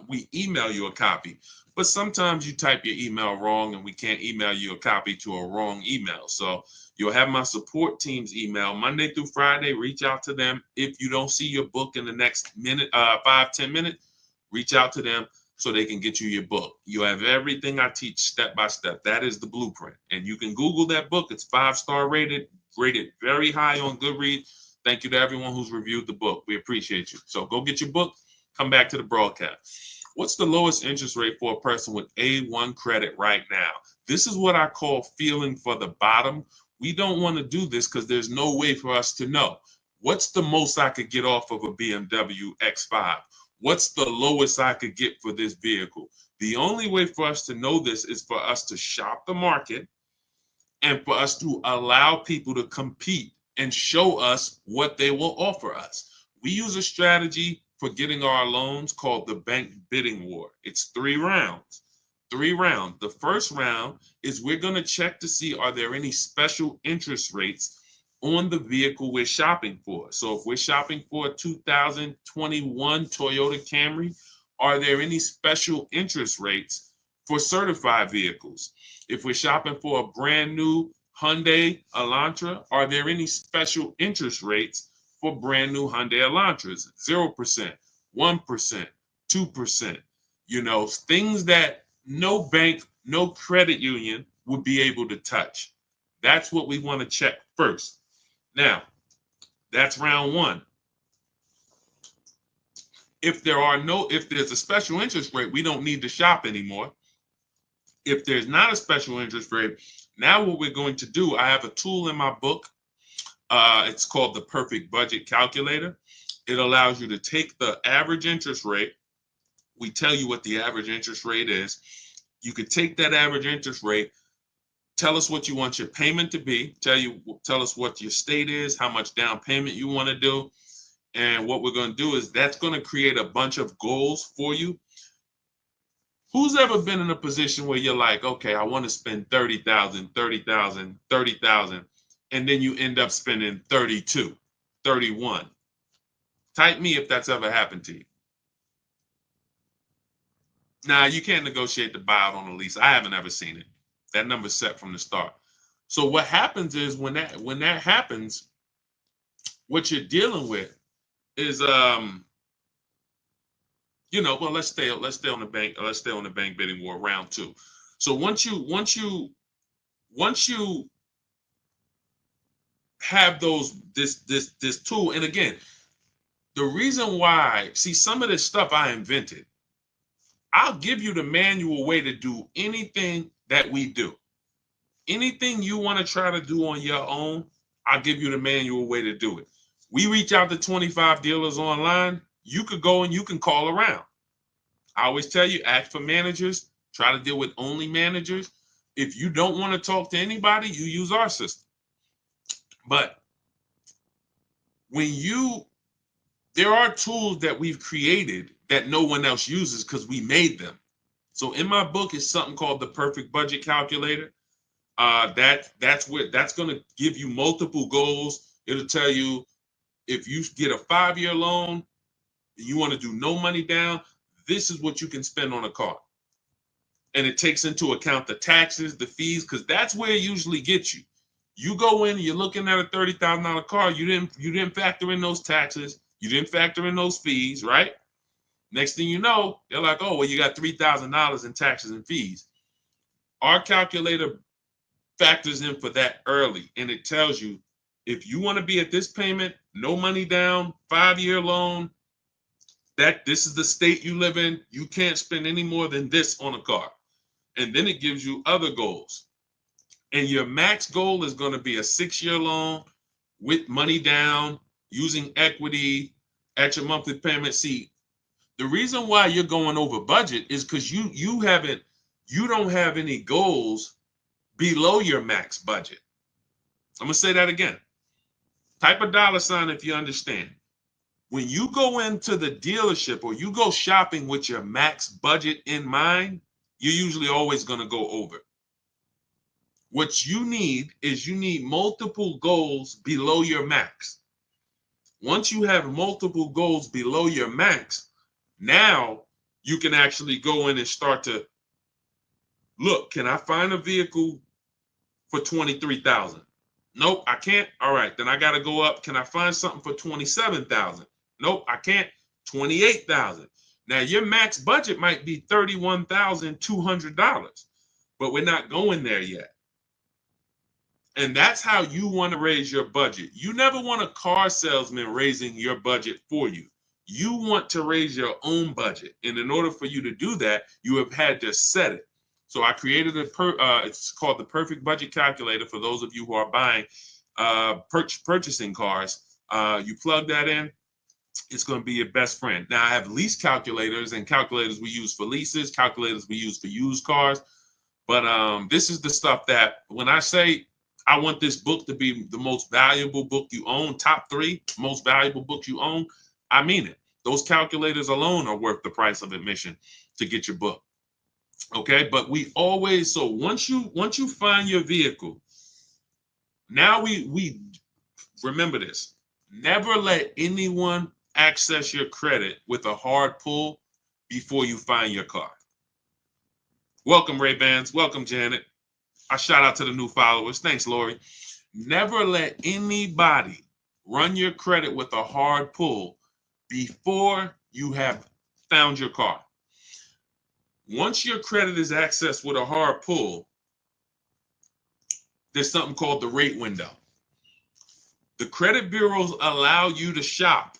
we email you a copy. But sometimes you type your email wrong and we can't email you a copy to a wrong email. So you'll have my support team's email Monday through Friday. Reach out to them. If you don't see your book in the next minute, 5-10 minutes, reach out to them so they can get you your book. You have everything I teach step by step. That is the blueprint. And you can Google that book. It's 5-star rated very high on Goodreads. Thank you to everyone who's reviewed the book. We appreciate you. So go get your book. Come back to the broadcast. What's the lowest interest rate for a person with A1 credit right now? This is what I call feeling for the bottom. We don't want to do this because there's no way for us to know. What's the most I could get off of a BMW X5? What's the lowest I could get for this vehicle? The only way for us to know this is for us to shop the market and for us to allow people to compete and show us what they will offer us. We use a strategy for getting our loans called the bank bidding war. It's 3 rounds. 3 rounds. The first round is we're going to check to see, are there any special interest rates on the vehicle we're shopping for? So if we're shopping for a 2021 Toyota Camry, are there any special interest rates for certified vehicles? If we're shopping for a brand new Hyundai Elantra, are there any special interest rates for brand new Hyundai Elantras? 0%, 1%, 2%, things that no bank, no credit union would be able to touch. That's what we want to check first. Now, that's round 1. If there's a special interest rate, we don't need to shop anymore. If there's not a special interest rate, now what we're going to do, I have a tool in my book. It's called the Perfect Budget Calculator. It allows you to take the average interest rate. We tell you what the average interest rate is. You could take that average interest rate, Tell us what you want your payment to be. Tell us what your state is, how much down payment you want to do. And what we're going to do is that's going to create a bunch of goals for you. Who's ever been in a position where you're like, okay, I want to spend 30,000, 30,000, 30,000, and then you end up spending 32, 31. Type me if that's ever happened to you. Now, you can't negotiate the buyout on a lease. I haven't ever seen it. That number's set from the start. So what happens is when that happens, what you're dealing with is well, let's stay on the bank bidding war round 2. So once you have this tool, and again, the reason why, see, some of this stuff I invented. I'll give you the manual way to do anything that we do. Anything you want to try to do on your own, I'll give you the manual way to do it. We reach out to 25 dealers online. You could go and you can call around. I always tell you, ask for managers. Try to deal with only managers. If you don't want to talk to anybody, you use our system. But there are tools that we've created that no one else uses because we made them. So in my book is something called the Perfect Budget Calculator. That's going to give you multiple goals. It'll tell you if you get a 5-year loan, you want to do no money down, this is what you can spend on a car. And it takes into account the taxes, the fees, because that's where it usually gets you. You go in, you're looking at a $30,000 car, you didn't factor in those taxes, you didn't factor in those fees, right? Next thing you know, they're like, oh, well, you got $3,000 in taxes and fees. Our calculator factors in for that early, and it tells you if you want to be at this payment, no money down, 5-year loan, that this is the state you live in, you can't spend any more than this on a car. And then it gives you other goals. And your max goal is going to be a 6-year loan with money down, using equity at your monthly payment. See, the reason why you're going over budget is because you don't have any goals below your max budget. I'm going to say that again. Type a $ if you understand. When you go into the dealership or you go shopping with your max budget in mind, you're usually always going to go over. What you need is multiple goals below your max. Once you have multiple goals below your max, now you can actually go in and start to look, can I find a vehicle for $23,000? Nope, I can't. All right, then I got to go up. Can I find something for $27,000? Nope, I can't. $28,000. Now your max budget might be $31,200, but we're not going there yet. And that's how you want to raise your budget. You never want a car salesman raising your budget for you. You want to raise your own budget. And in order for you to do that, you have had to set it. So I created it's called the Perfect Budget Calculator for those of you who are buying, purchasing cars. You plug that in, it's going to be your best friend. Now I have lease calculators and calculators we use for leases, calculators we use for used cars. But this is the stuff that when I say I want this book to be the most valuable book you own, top 3 most valuable books you own, I mean it. Those calculators alone are worth the price of admission to get your book. Okay, but we always, so once you find your vehicle, now we remember this. Never let anyone access your credit with a hard pull before you find your car. Welcome, Ray-Bans. Welcome, Janet. I shout out to the new followers. Thanks, Lori. Never let anybody run your credit with a hard pull before you have found your car. Once your credit is accessed with a hard pull, there's something called the rate window. The credit bureaus allow you to shop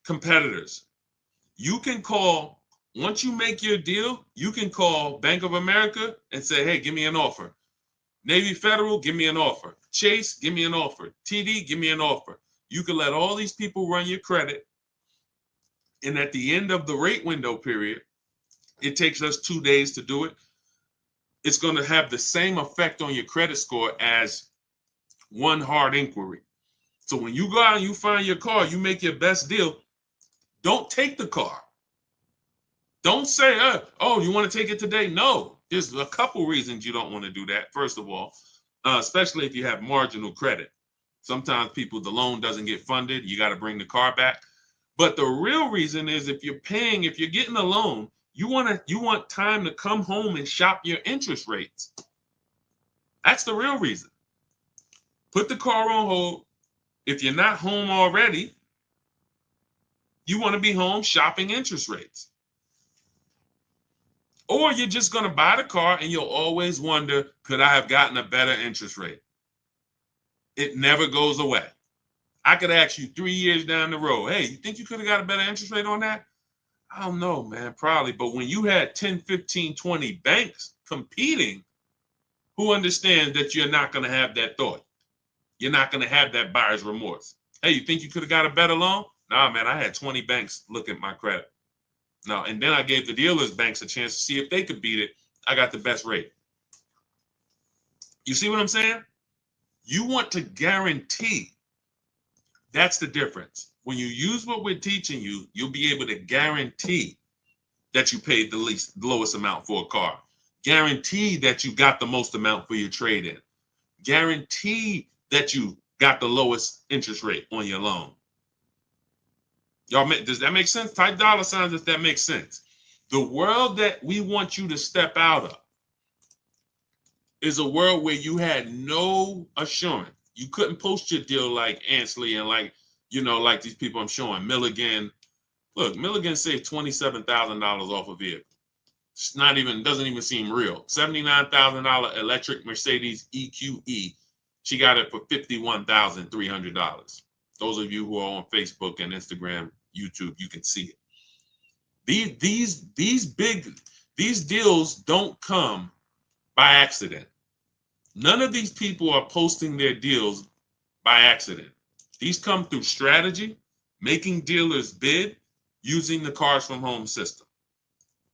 competitors. You can call, once you make your deal, you can call Bank of America and say, hey, give me an offer. Navy Federal, give me an offer. Chase, give me an offer. TD, give me an offer. You can let all these people run your credit. And at the end of the rate window period, it takes us 2 days to do it. it's going to have the same effect on your credit score as one hard inquiry. So when you go out and you find your car, you make your best deal, don't take the car. Don't say, oh, you want to take it today? No, there's a couple reasons you don't want to do that. First of all, especially if you have marginal credit. Sometimes the loan doesn't get funded. You got to bring the car back. But the real reason is if you're getting a loan, you want time to come home and shop your interest rates. That's the real reason. Put the car on hold. If you're not home already, you want to be home shopping interest rates. Or you're just going to buy the car and you'll always wonder, could I have gotten a better interest rate? It never goes away. I could ask you 3 years down the road, hey, you think you could have got a better interest rate on that? I don't know, man, probably. But when you had 10, 15, 20 banks competing, who understands that you're not going to have that thought? You're not going to have that buyer's remorse. Hey, you think you could have got a better loan? Nah, man, I had 20 banks look at my credit. No, and then I gave the dealers banks a chance to see if they could beat it. I got the best rate. You see what I'm saying? You want to guarantee. That's the difference. When you use what we're teaching you, you'll be able to guarantee that you paid the lowest amount for a car. Guarantee that you got the most amount for your trade-in. Guarantee that you got the lowest interest rate on your loan. Y'all, does that make sense? Type dollar signs if that makes sense. The world that we want you to step out of is a world where you had no assurance. You couldn't post your deal like Ansley and like these people I'm showing. Milligan. Look, Milligan saved $27,000 off a vehicle. It's doesn't even seem real. $79,000 electric Mercedes EQE. She got it for $51,300. Those of you who are on Facebook and Instagram, YouTube, you can see it. These deals don't come by accident. None of these people are posting their deals by accident. These come through strategy, making dealers bid, using the Cars from Home system.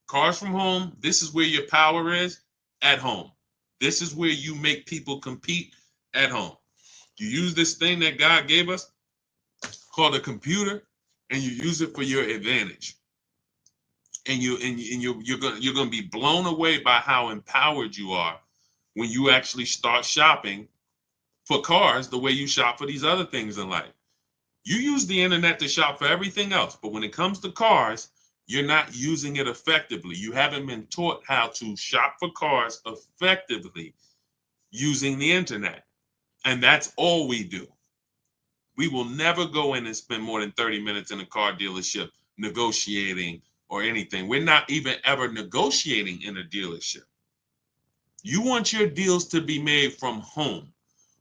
Cars from Home, this is where your power is, at home. This is where you make people compete, at home. You use this thing that God gave us called a computer, and you use it for your advantage. And you're gonna be blown away by how empowered you are when you actually start shopping for cars the way you shop for these other things in life. You use the internet to shop for everything else, but when it comes to cars, you're not using it effectively. You haven't been taught how to shop for cars effectively using the internet. And that's all we do. We will never go in and spend more than 30 minutes in a car dealership negotiating or anything. We're not even ever negotiating in a dealership. You want your deals to be made from home.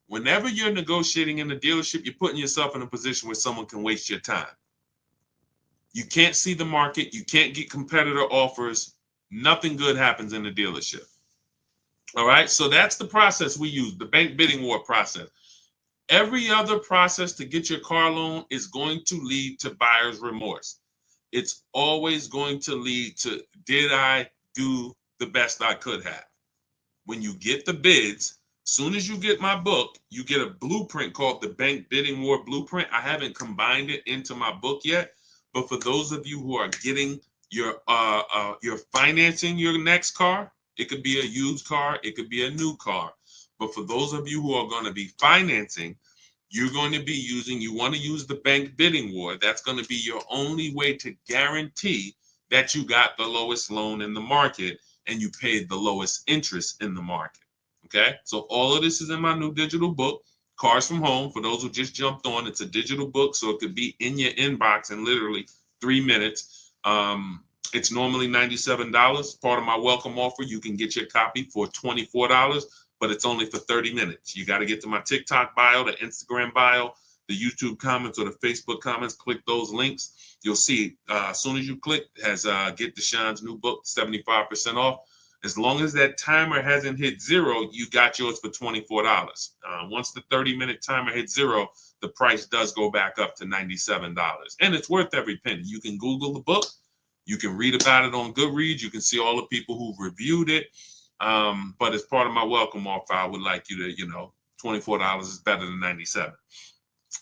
Whenever you're negotiating in a dealership, you're putting yourself in a position where someone can waste your time. You can't see the market. You can't get competitor offers. Nothing good happens in the dealership. All right, so that's the process we use, the bank bidding war process. Every other process to get your car loan is going to lead to buyer's remorse. It's always going to lead to, did I do the best I could have? When you get the bids, soon as you get my book, you get a blueprint called the Bank Bidding War Blueprint. I haven't combined it into my book yet, but for those of you who are getting you're financing your next car, it could be a used car, it could be a new car. But for those of you who are going to be financing, you want to use the Bank Bidding War. That's going to be your only way to guarantee that you got the lowest loan in the market and you paid the lowest interest in the market. Okay, so all of this is in my new digital book, Cars from Home. For those who just jumped on, it's a digital book, so it could be in your inbox in literally 3 minutes. It's normally $97. Part of my welcome offer, you can get your copy for $24, but it's only for 30 minutes. You got to get to my TikTok bio, the Instagram bio, the YouTube comments, or the Facebook comments. Click those links. You'll see as soon as you click, has Get Deshone's new book, 75% off. As long as that timer hasn't hit 0, you got yours for $24. Once the 30-minute timer hits 0, the price does go back up to $97. And it's worth every penny. You can Google the book. You can read about it on Goodreads. You can see all the people who've reviewed it. But as part of my welcome offer, I would like you to, $24 is better than 97.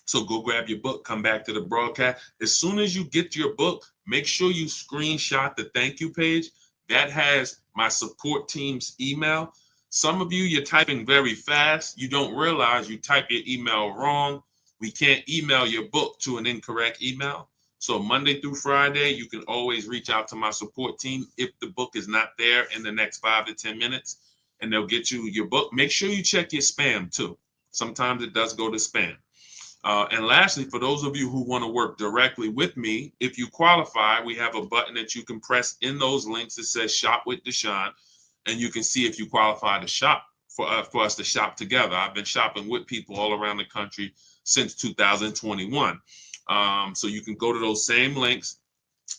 So go grab your book, come back to the broadcast. As soon as you get your book, make sure you screenshot the thank you page. That has my support team's email. Some of you, you're typing very fast. You don't realize you type your email wrong. We can't email your book to an incorrect email. So Monday through Friday, you can always reach out to my support team if the book is not there in the next 5 to 10 minutes, and they'll get you your book. Make sure you check your spam too. Sometimes it does go to spam. And lastly, for those of you who want to work directly with me, if you qualify, we have a button that you can press in those links that says Shop with Deshone, and you can see if you qualify to shop for us to shop together. I've been shopping with people all around the country since 2021. So you can go to those same links.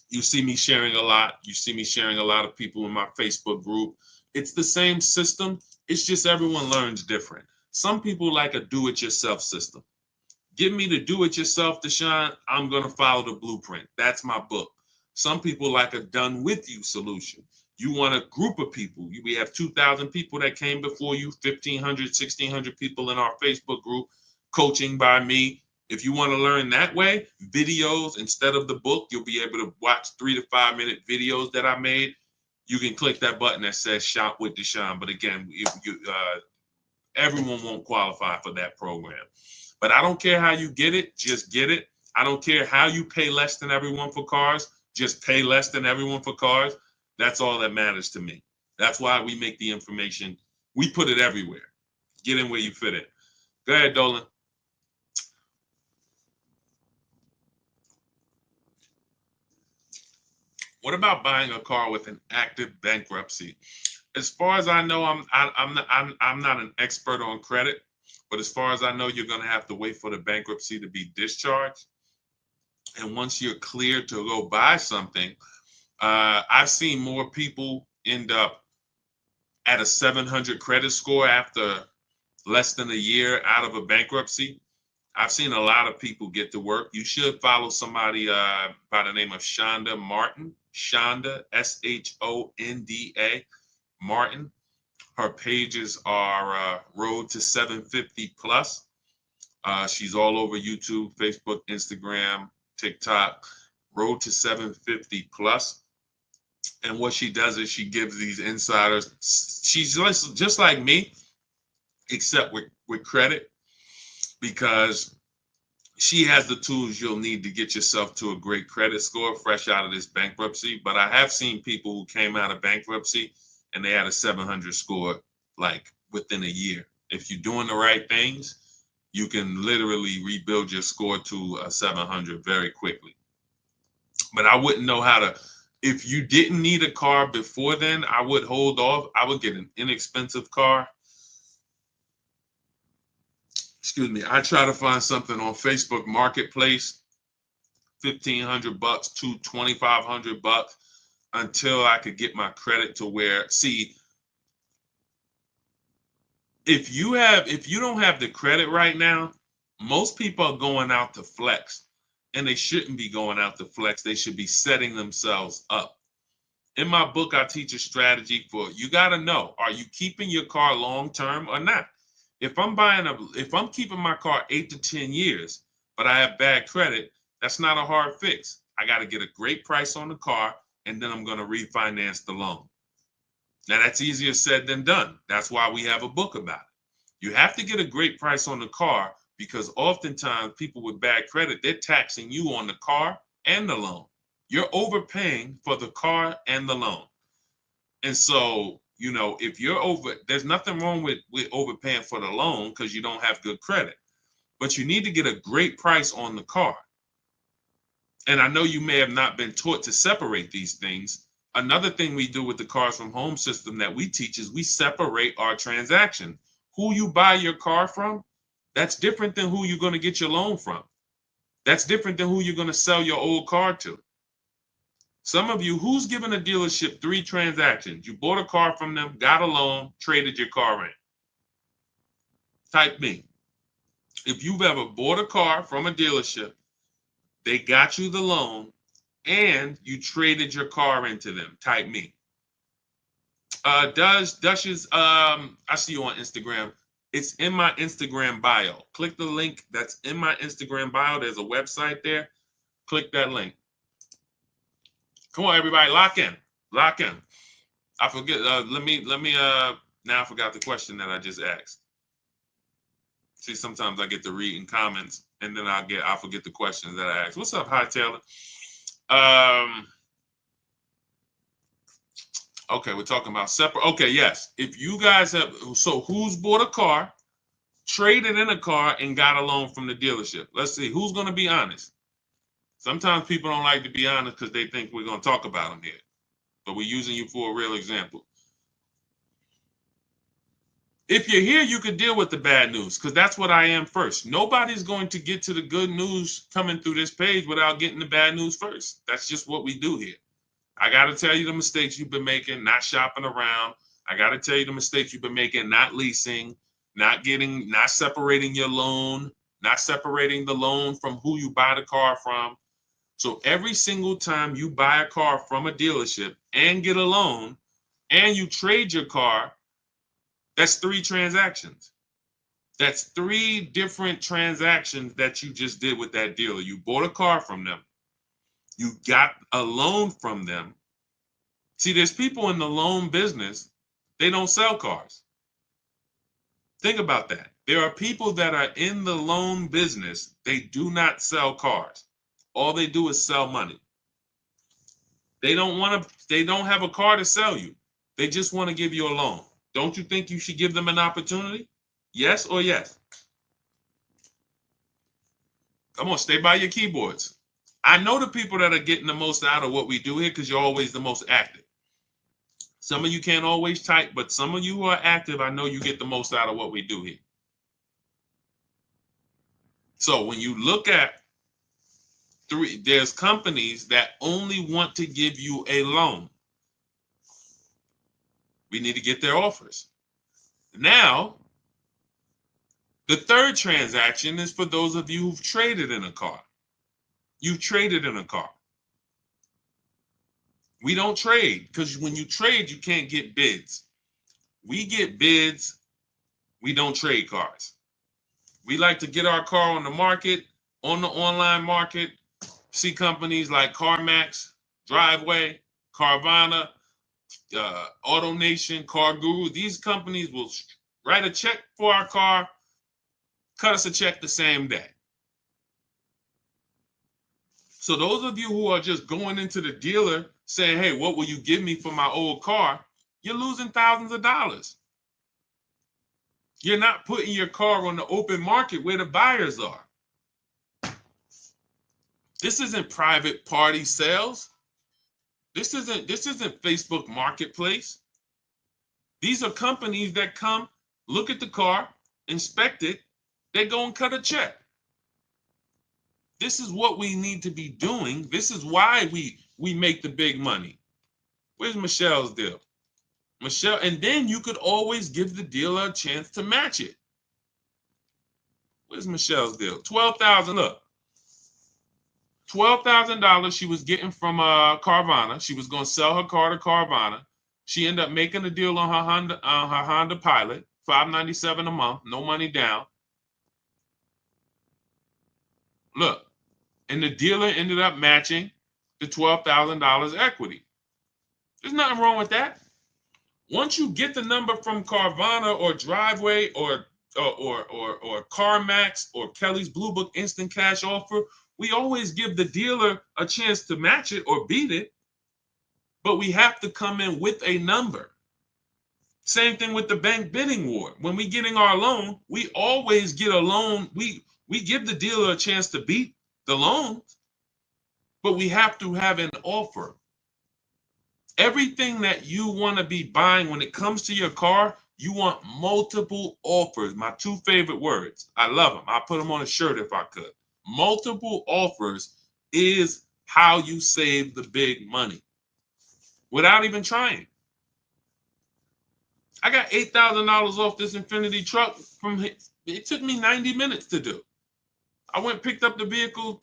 You see me sharing a lot. You see me sharing a lot of people in my Facebook group. It's the same system. It's just everyone learns different. Some people like a do-it-yourself system. Give me the do-it-yourself, Deshone. I'm going to follow the blueprint. That's my book. Some people like a done-with-you solution. You want a group of people. We have 2,000 people that came before you, 1,500, 1,600 people in our Facebook group, coaching by me. If you want to learn that way, videos instead of the book, you'll be able to watch 3 to 5 minute videos that I made. You can click that button that says Shop with Deshone. But again, everyone won't qualify for that program. But I don't care how you get it, just get it. I don't care how you pay less than everyone for cars, just pay less than everyone for cars. That's all that matters to me. That's why we make the information, we put it everywhere. Get in where you fit it. Go ahead, Dolan. What about buying a car with an active bankruptcy? As far as I know, I'm not an expert on credit, but as far as I know, you're going to have to wait for the bankruptcy to be discharged. And once you're cleared to go buy something, I've seen more people end up at a 700 credit score after less than a year out of a bankruptcy. I've seen a lot of people get to work. You should follow somebody by the name of Shonda Martin. Shonda, Shonda Martin. Her pages are Road to 750 Plus. She's all over YouTube, Facebook, Instagram, TikTok. Road to 750 Plus. And what she does is she gives these insiders. She's just like me, except with credit, because she has the tools you'll need to get yourself to a great credit score fresh out of this bankruptcy. But I have seen people who came out of bankruptcy and they had a 700 score like within a year. If you're doing the right things, you can literally rebuild your score to a 700 very quickly. But I wouldn't know how to. If you didn't need a car before then, I would hold off. I would get an inexpensive car. Excuse me. I try to find something on Facebook Marketplace, $1,500 to $2,500 until I could get my credit to where. See, if you don't have the credit right now, most people are going out to flex, and they shouldn't be going out to flex. They should be setting themselves up. In my book, I teach a strategy for you got to know, are you keeping your car long term or not? If I'm keeping my car 8 to 10 years, but I have bad credit, that's not a hard fix. I got to get a great price on the car, and then I'm going to refinance the loan. Now that's easier said than done. That's why we have a book about it. You have to get a great price on the car because oftentimes people with bad credit, they're taxing you on the car and the loan. You're overpaying for the car and the loan. And so, if you're there's nothing wrong with overpaying for the loan because you don't have good credit, but you need to get a great price on the car. And I know you may have not been taught to separate these things. Another thing we do with the Cars from Home system that we teach is we separate our transaction. Who you buy your car from, that's different than who you're going to get your loan from. That's different than who you're going to sell your old car to. Some of you, who's given a dealership 3 transactions? You bought a car from them, got a loan, traded your car in. Type me. If you've ever bought a car from a dealership, they got you the loan, and you traded your car into them. Type me. Dush's, I see you on Instagram. It's in my Instagram bio. Click the link that's in my Instagram bio. There's a website there. Click that link. Come on, everybody, lock in. Lock in. I forget. Now I forgot the question that I just asked. See, sometimes I get to read in comments and then I forget the questions that I asked. What's up, Hi Taylor? Okay, we're talking about separate. Okay, yes. If you guys have, so who's bought a car, traded in a car, and got a loan from the dealership? Let's see, who's going to be honest? Sometimes people don't like to be honest because they think we're going to talk about them here. But we're using you for a real example. If you're here, you could deal with the bad news because that's what I am first. Nobody's going to get to the good news coming through this page without getting the bad news first. That's just what we do here. I got to tell you the mistakes you've been making, not shopping around. I got to tell you the mistakes you've been making, not leasing, not separating your loan, not separating the loan from who you buy the car from. So every single time you buy a car from a dealership and get a loan and you trade your car, that's 3 transactions. That's 3 different transactions that you just did with that dealer. You bought a car from them. You got a loan from them. See, there's people in the loan business, they don't sell cars. Think about that. There are people that are in the loan business, they do not sell cars. All they do is sell money. They don't have a car to sell you. They just want to give you a loan. Don't you think you should give them an opportunity? Yes or yes? Come on, stay by your keyboards. I know the people that are getting the most out of what we do here because you're always the most active. Some of you can't always type, but some of you who are active, I know you get the most out of what we do here. So when you look at there's companies that only want to give you a loan. We need to get their offers. Now, the third transaction is for those of you who've traded in a car. You've traded in a car. We don't trade because when you trade, you can't get bids. We get bids. We don't trade cars. We like to get our car on the market, on the online market, see companies like CarMax, Driveway, Carvana, AutoNation, Car Guru. These companies will write a check for our car, cut us a check the same day. So those of you who are just going into the dealer saying, hey, what will you give me for my old car? You're losing thousands of dollars. You're not putting your car on the open market where the buyers are. This isn't private party sales. This isn't Facebook Marketplace. These are companies that come, look at the car, inspect it, they go and cut a check. This is what we need to be doing. This is why we make the big money. Where's Michelle's deal? Michelle, and then you could always give the dealer a chance to match it. Where's Michelle's deal? $12,000. Look, $12,000 she was getting from Carvana. She was going to sell her car to Carvana. She ended up making a deal on her Honda Pilot, $597 a month, no money down. Look, and the dealer ended up matching the $12,000 equity. There's nothing wrong with that. Once you get the number from Carvana or Driveway or CarMax or Kelly's Blue Book Instant Cash Offer, we always give the dealer a chance to match it or beat it, but we have to come in with a number. Same thing with the bank bidding war. When we getting our loan, we always get a loan. We give the dealer a chance to beat the loan, but we have to have an offer. Everything that you want to be buying when it comes to your car, you want multiple offers. My 2 favorite words. I love them. I'll put them on a shirt if I could. Multiple offers is how you save the big money without even trying. I got $8,000 off this Infinity truck it took me 90 minutes to do. I went and picked up the vehicle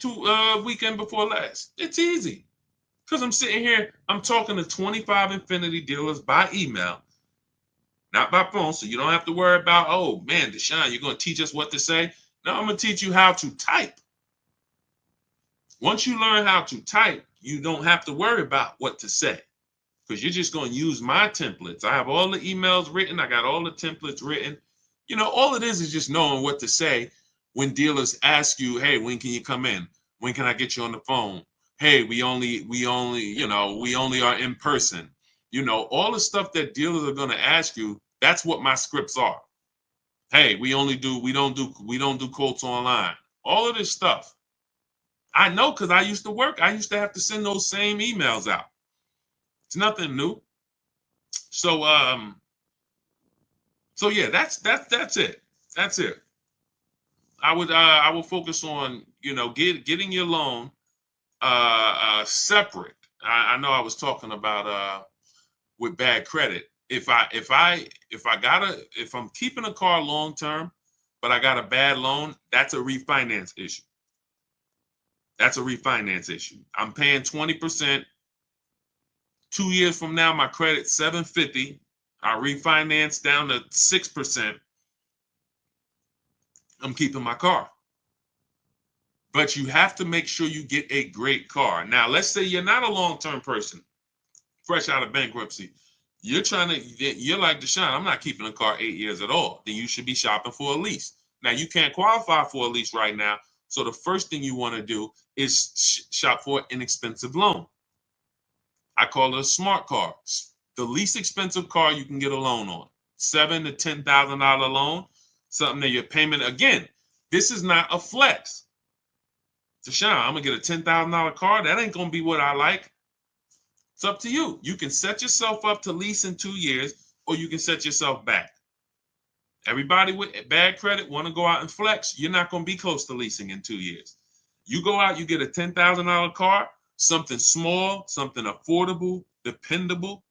weekend before last. It's easy. Because I'm sitting here, I'm talking to 25 Infinity dealers by email, not by phone. So you don't have to worry about, oh man, Deshone, you're going to teach us what to say. No, I'm going to teach you how to type. Once you learn how to type, you don't have to worry about what to say because you're just going to use my templates. I have all the emails written. I got all the templates written. You know, all it is just knowing what to say when dealers ask you, hey, when can you come in? When can I get you on the phone? Hey, we only are in person. You know, all the stuff that dealers are going to ask you, that's what my scripts are. Hey, we don't do quotes online. All of this stuff. I know because I used to work. I used to have to send those same emails out. It's nothing new. So yeah, that's it. That's it. I would focus on, you know, getting your loan separate. I know I was talking about with bad credit. If I'm keeping a car long term, but I got a bad loan, that's a refinance issue. That's a refinance issue. I'm paying 20%. 2 years from now, my credit's 750. I refinance down to 6%. I'm keeping my car. But you have to make sure you get a great car. Now, let's say you're not a long-term person, fresh out of bankruptcy. You're like Deshone, I'm not keeping a car 8 years at all. Then you should be shopping for a lease. Now, you can't qualify for a lease right now. So the first thing you want to do is shop for an inexpensive loan. I call it a smart car. The least expensive car you can get a loan on. $7,000 to $10,000 loan. Something that your payment, again, this is not a flex. Deshone, I'm gonna get a $10,000 car. That ain't gonna be what I like. It's up to you. You can set yourself up to lease in 2 years, or you can set yourself back. Everybody with bad credit want to go out and flex. You're not gonna be close to leasing in 2 years. You go out, you get a $10,000 car, something small, something affordable, dependable,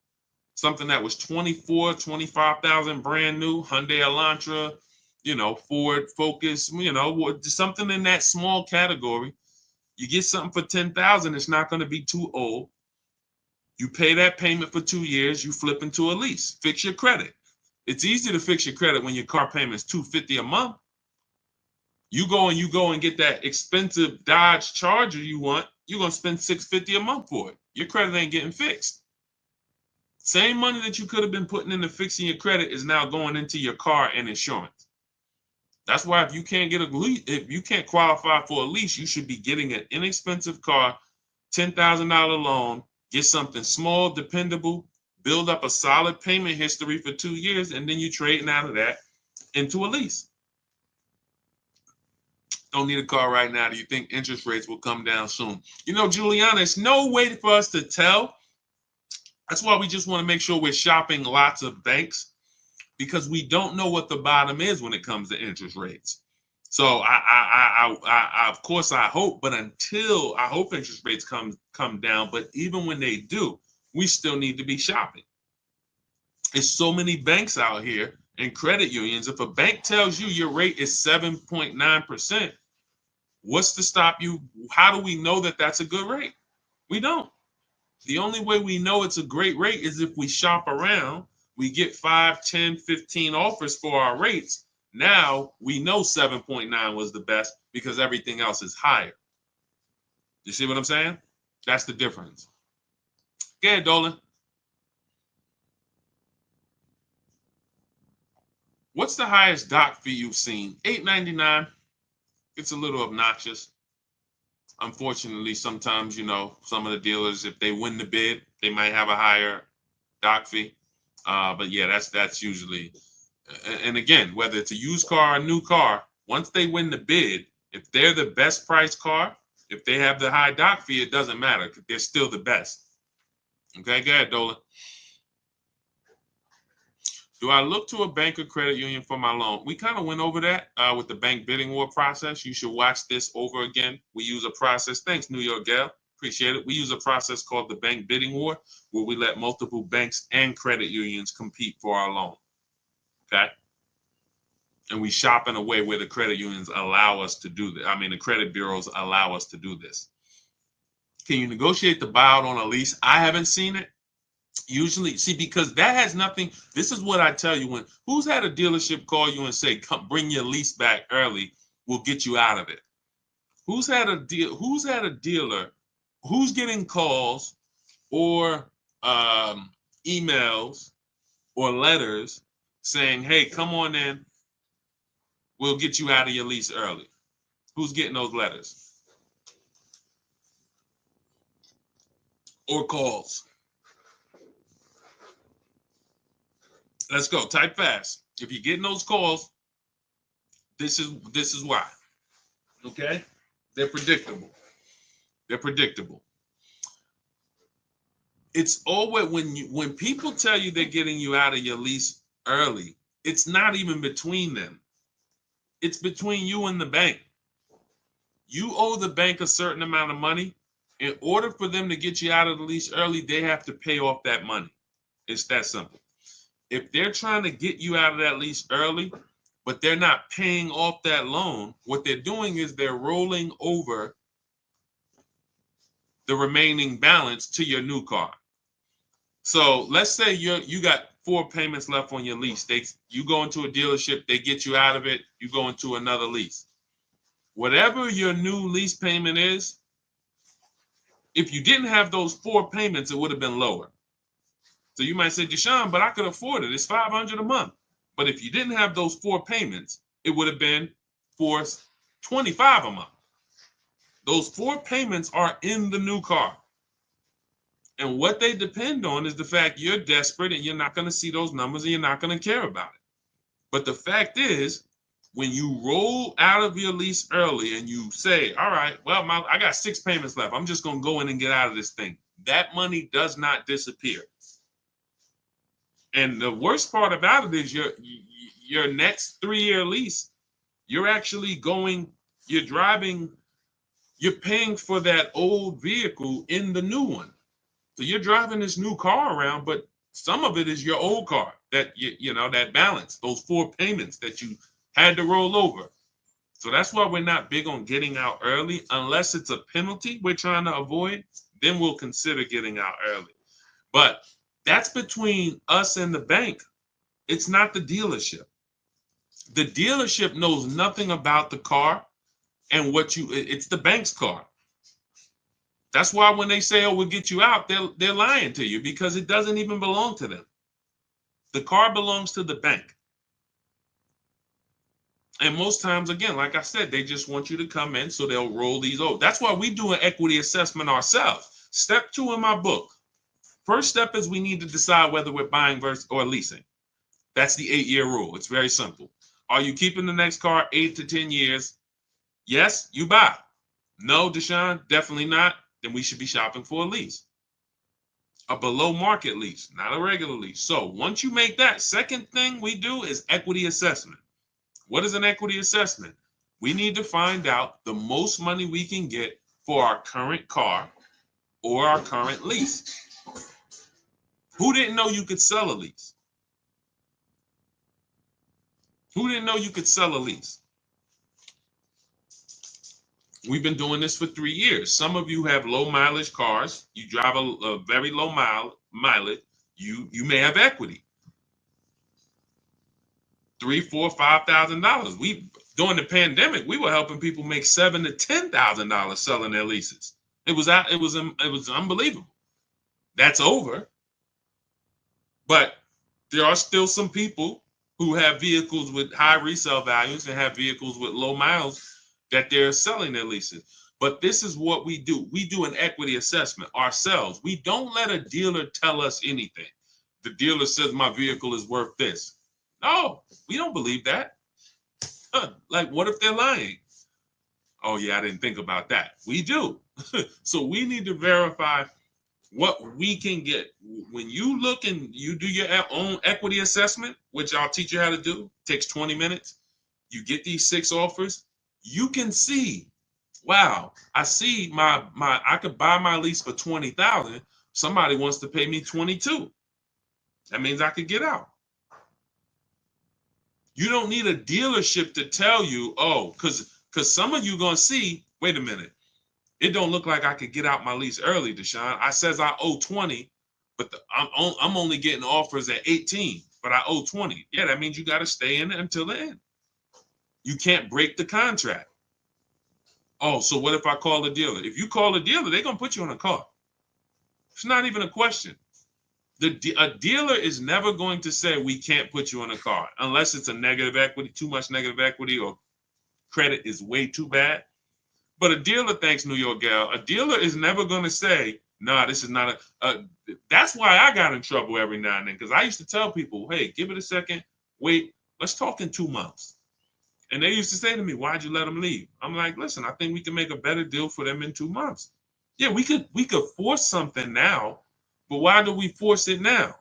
something that was 24, 25,000 brand new, Hyundai Elantra, you know, Ford Focus, you know, something in that small category. You get something for 10,000, it's not going to be too old. You pay that payment for 2 years, you flip into a lease. Fix your credit. It's easy to fix your credit when your car payment is $250 a month. You go and get that expensive Dodge Charger you want, you're going to spend $650 a month for it. Your credit ain't getting fixed. Same money that you could have been putting into fixing your credit is now going into your car and insurance. That's why if you can't get a lease, if you can't qualify for a lease, you should be getting an inexpensive car, $10,000 loan, get something small, dependable, build up a solid payment history for 2 years, and then you trading out of that into a lease. Don't need a car right now. Do you think interest rates will come down soon? You know, Juliana, it's no way for us to tell. That's why we just want to make sure we're shopping lots of banks, because we don't know what the bottom is when it comes to interest rates. So I of course I hope, but until I hope interest rates come down, but even when they do, we still need to be shopping. There's so many banks out here and credit unions. If a bank tells you your rate is 7.9%, what's to stop you? How do we know that that's a good rate? We don't. The only way we know it's a great rate is if we shop around, we get 5, 10, 15 offers for our rates. Now we know 7.9 was the best because everything else is higher. You see what I'm saying? That's the difference. Go ahead, Dolan. What's the highest doc fee you've seen? $8.99. It's a little obnoxious. Unfortunately, sometimes, you know, some of the dealers, if they win the bid, they might have a higher doc fee. But yeah, that's usually, and again, whether it's a used car or a new car, once they win the bid, if they're the best priced car, if they have the high doc fee, it doesn't matter. They're still the best. Okay, go ahead, Dolan. Do I look to a bank or credit union for my loan? We kind of went over that with the bank bidding war process. You should watch this over again. We use a process. Thanks, New York Gal. Appreciate it. We use a process called the bank bidding war, where we let multiple banks and credit unions compete for our loan. Okay. And we shop in a way where the credit unions allow us to do that. I mean, the credit bureaus allow us to do this. Can you negotiate the buyout on a lease? I haven't seen it. Usually, see, because that has nothing. This is what I tell you: when who's had a dealership call you and say, "Come, bring your lease back early. We'll get you out of it." Who's had a deal? Who's had a dealer? Who's getting calls or emails or letters saying, "Hey, come on in. We'll get you out of your lease early." Who's getting those letters or calls? Let's go. Type fast. If you're getting those calls, this is why. Okay? They're predictable. They're predictable. It's always when people tell you they're getting you out of your lease early, it's not even between them. It's between you and the bank. You owe the bank a certain amount of money. In order for them to get you out of the lease early, they have to pay off that money. It's that simple. If they're trying to get you out of that lease early, but they're not paying off that loan, what they're doing is they're rolling over the remaining balance to your new car. So let's say you got 4 payments left on your lease. You go into a dealership, they get you out of it, you go into another lease. Whatever your new lease payment is, if you didn't have those 4 payments, it would have been lower. So you might say, Deshone, but I could afford it. It's $500 a month. But if you didn't have those 4 payments, it would have been $425 a month. Those 4 payments are in the new car. And what they depend on is the fact you're desperate and you're not going to see those numbers and you're not going to care about it. But the fact is, when you roll out of your lease early and you say, all right, well, I got 6 payments left. I'm just going to go in and get out of this thing. That money does not disappear. And the worst part about it is your next 3-year lease, you're actually you're paying for that old vehicle in the new one. So you're driving this new car around, but some of it is your old car that that balance, those 4 payments that you had to roll over. So that's why we're not big on getting out early unless it's a penalty we're trying to avoid. Then we'll consider getting out early. But that's between us and the bank. It's not the dealership. The dealership knows nothing about the car and it's the bank's car. That's why when they say, oh, we'll get you out, they're lying to you because it doesn't even belong to them. The car belongs to the bank. And most times, again, like I said, they just want you to come in, so they'll roll these over. That's why we do an equity assessment ourselves. Step 2 in my book. First step is we need to decide whether we're buying versus or leasing. That's the 8-year rule. It's very simple. Are you keeping the next car 8 to 10 years? Yes, you buy. No, Deshone, definitely not. Then we should be shopping for a lease. A below market lease, not a regular lease. So once you make that, second thing we do is equity assessment. What is an equity assessment? We need to find out the most money we can get for our current car or our current lease. Who didn't know you could sell a lease? Who didn't know you could sell a lease? We've been doing this for 3 years. Some of you have low mileage cars. You drive a very low mileage. You may have equity. $3,000, $4,000, $5,000. During the pandemic, we were helping people make $7,000 to $10,000 selling their leases. It was unbelievable. That's over. But there are still some people who have vehicles with high resale values and have vehicles with low miles that they're selling their leases. But this is what we do. We do an equity assessment ourselves. We don't let a dealer tell us anything. The dealer says my vehicle is worth this. No, we don't believe that. Like, what if they're lying? Oh, yeah, I didn't think about that. We do. So we need to verify what we can get. When you look and you do your own equity assessment, which I'll teach you how to do, takes 20 minutes. You get these 6 offers. You can see, wow, I see I could buy my lease for $20,000. Somebody wants to pay me $22,000. That means I could get out. You don't need a dealership to tell you, oh, because some of you are going to see, wait a minute, It don't look like I could get out my lease early, Deshone. I says I owe 20, but I'm only getting offers at 18, but I owe 20. Yeah, that means you got to stay in it until the end. You can't break the contract. Oh, so what if I call the dealer? If you call the dealer, they're going to put you on a car. It's not even a question. A dealer is never going to say we can't put you on a car unless it's a negative equity, too much negative equity, or credit is way too bad. But a dealer, thanks New York Gal, a dealer is never going to say, nah, this is not that's why I got in trouble every now and then, because I used to tell people, hey, give it a second, wait, let's talk in 2 months. And they used to say to me, why'd you let them leave? I'm like, listen, I think we can make a better deal for them in 2 months. Yeah, we could force something now, but why do we force it now?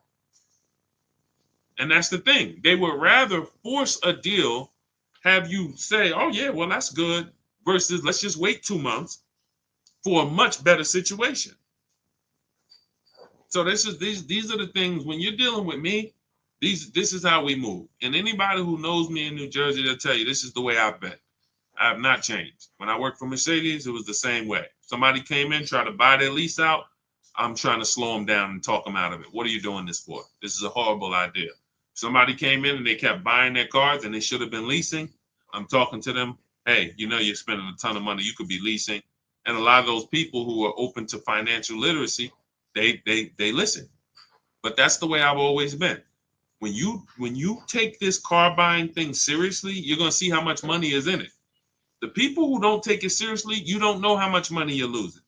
And that's the thing. They would rather force a deal, have you say, oh yeah, well, that's good, versus let's just wait 2 months for a much better situation. So these are the things when you're dealing with me, this is how we move. And anybody who knows me in New Jersey, they'll tell you this is the way I've been. I have not changed. When I worked for Mercedes, it was the same way. Somebody came in, tried to buy their lease out, I'm trying to slow them down and talk them out of it. What are you doing this for? This is a horrible idea. Somebody came in and they kept buying their cars and they should have been leasing. I'm talking to them. Hey, you know you're spending a ton of money. You could be leasing. And a lot of those people who are open to financial literacy, they listen. But that's the way I've always been. When you take this car buying thing seriously, you're gonna see how much money is in it. The people who don't take it seriously, you don't know how much money you're losing.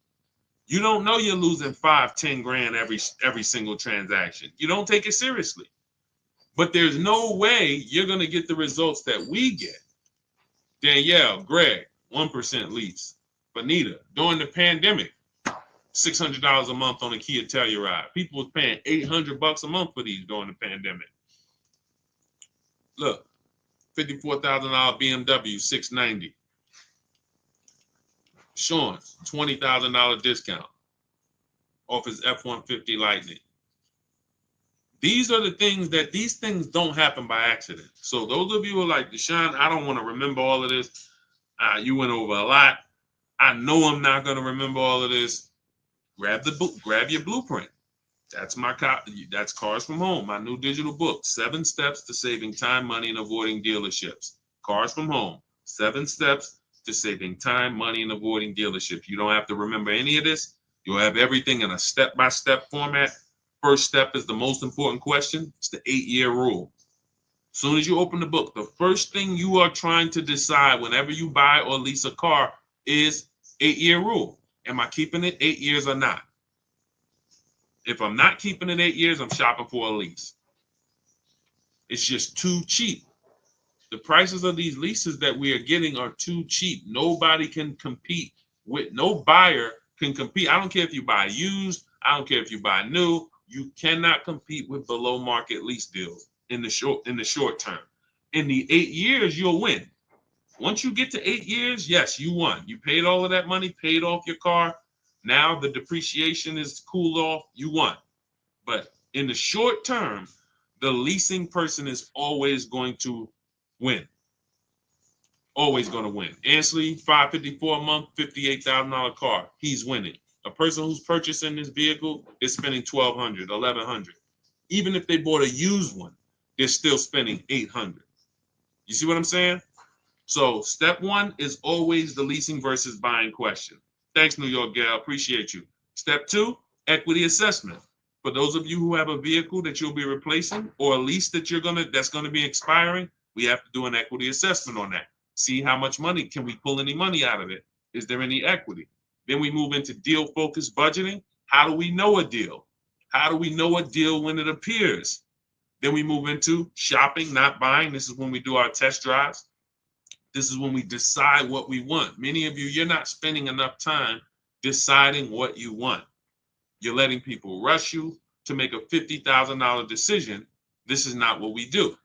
You don't know you're losing 5-10 grand every single transaction. You don't take it seriously. But there's no way you're gonna get the results that we get. Danielle, Greg, 1% lease. Bonita, during the pandemic, $600 a month on a Kia Telluride. People was paying $800 a month for these during the pandemic. Look, $54,000 BMW 690. Sean's $20,000 discount off his F-150 Lightning. These are the things these things don't happen by accident. So those of you who are like, Deshone, I don't want to remember all of this. You went over a lot. I know I'm not going to remember all of this. Grab the book, grab your blueprint. That's my copy. That's Cars from Home, my new digital book, 7 steps to saving time, money, and avoiding dealerships. Cars from Home, 7 steps to saving time, money, and avoiding dealerships. You don't have to remember any of this. You'll have everything in a step-by-step format. First step is the most important question. It's the 8-year rule. As soon as you open the book, the first thing you are trying to decide whenever you buy or lease a car is 8-year rule. Am I keeping it 8 years or not? If I'm not keeping it 8 years, I'm shopping for a lease. It's just too cheap. The prices of these leases that we are getting are too cheap. Nobody can compete with, no buyer can compete. I don't care if you buy used, I don't care if you buy new, you cannot compete with below market lease deals in the short term. In the 8 years, you'll win. Once you get to 8 years, yes, you won. You paid all of that money, paid off your car. Now the depreciation is cooled off, you won. But in the short term, the leasing person is always going to win. Always going to win. Ansley, $554 a month, $58,000 car. He's winning. A person who's purchasing this vehicle is spending $1,200, $1,100. Even if they bought a used one, they're still spending $800. You see what I'm saying? So step 1 is always the leasing versus buying question. Thanks, New York Gal. Appreciate you. Step 2, equity assessment. For those of you who have a vehicle that you'll be replacing or a lease that's gonna be expiring, we have to do an equity assessment on that. See how much money, can we pull any money out of it? Is there any equity? Then we move into deal focused budgeting. How do we know a deal? How do we know a deal when it appears? Then we move into shopping, not buying. This is when we do our test drives. This is when we decide what we want. Many of you, you're not spending enough time deciding what you want. You're letting people rush you to make a $50,000 decision. This is not what we do.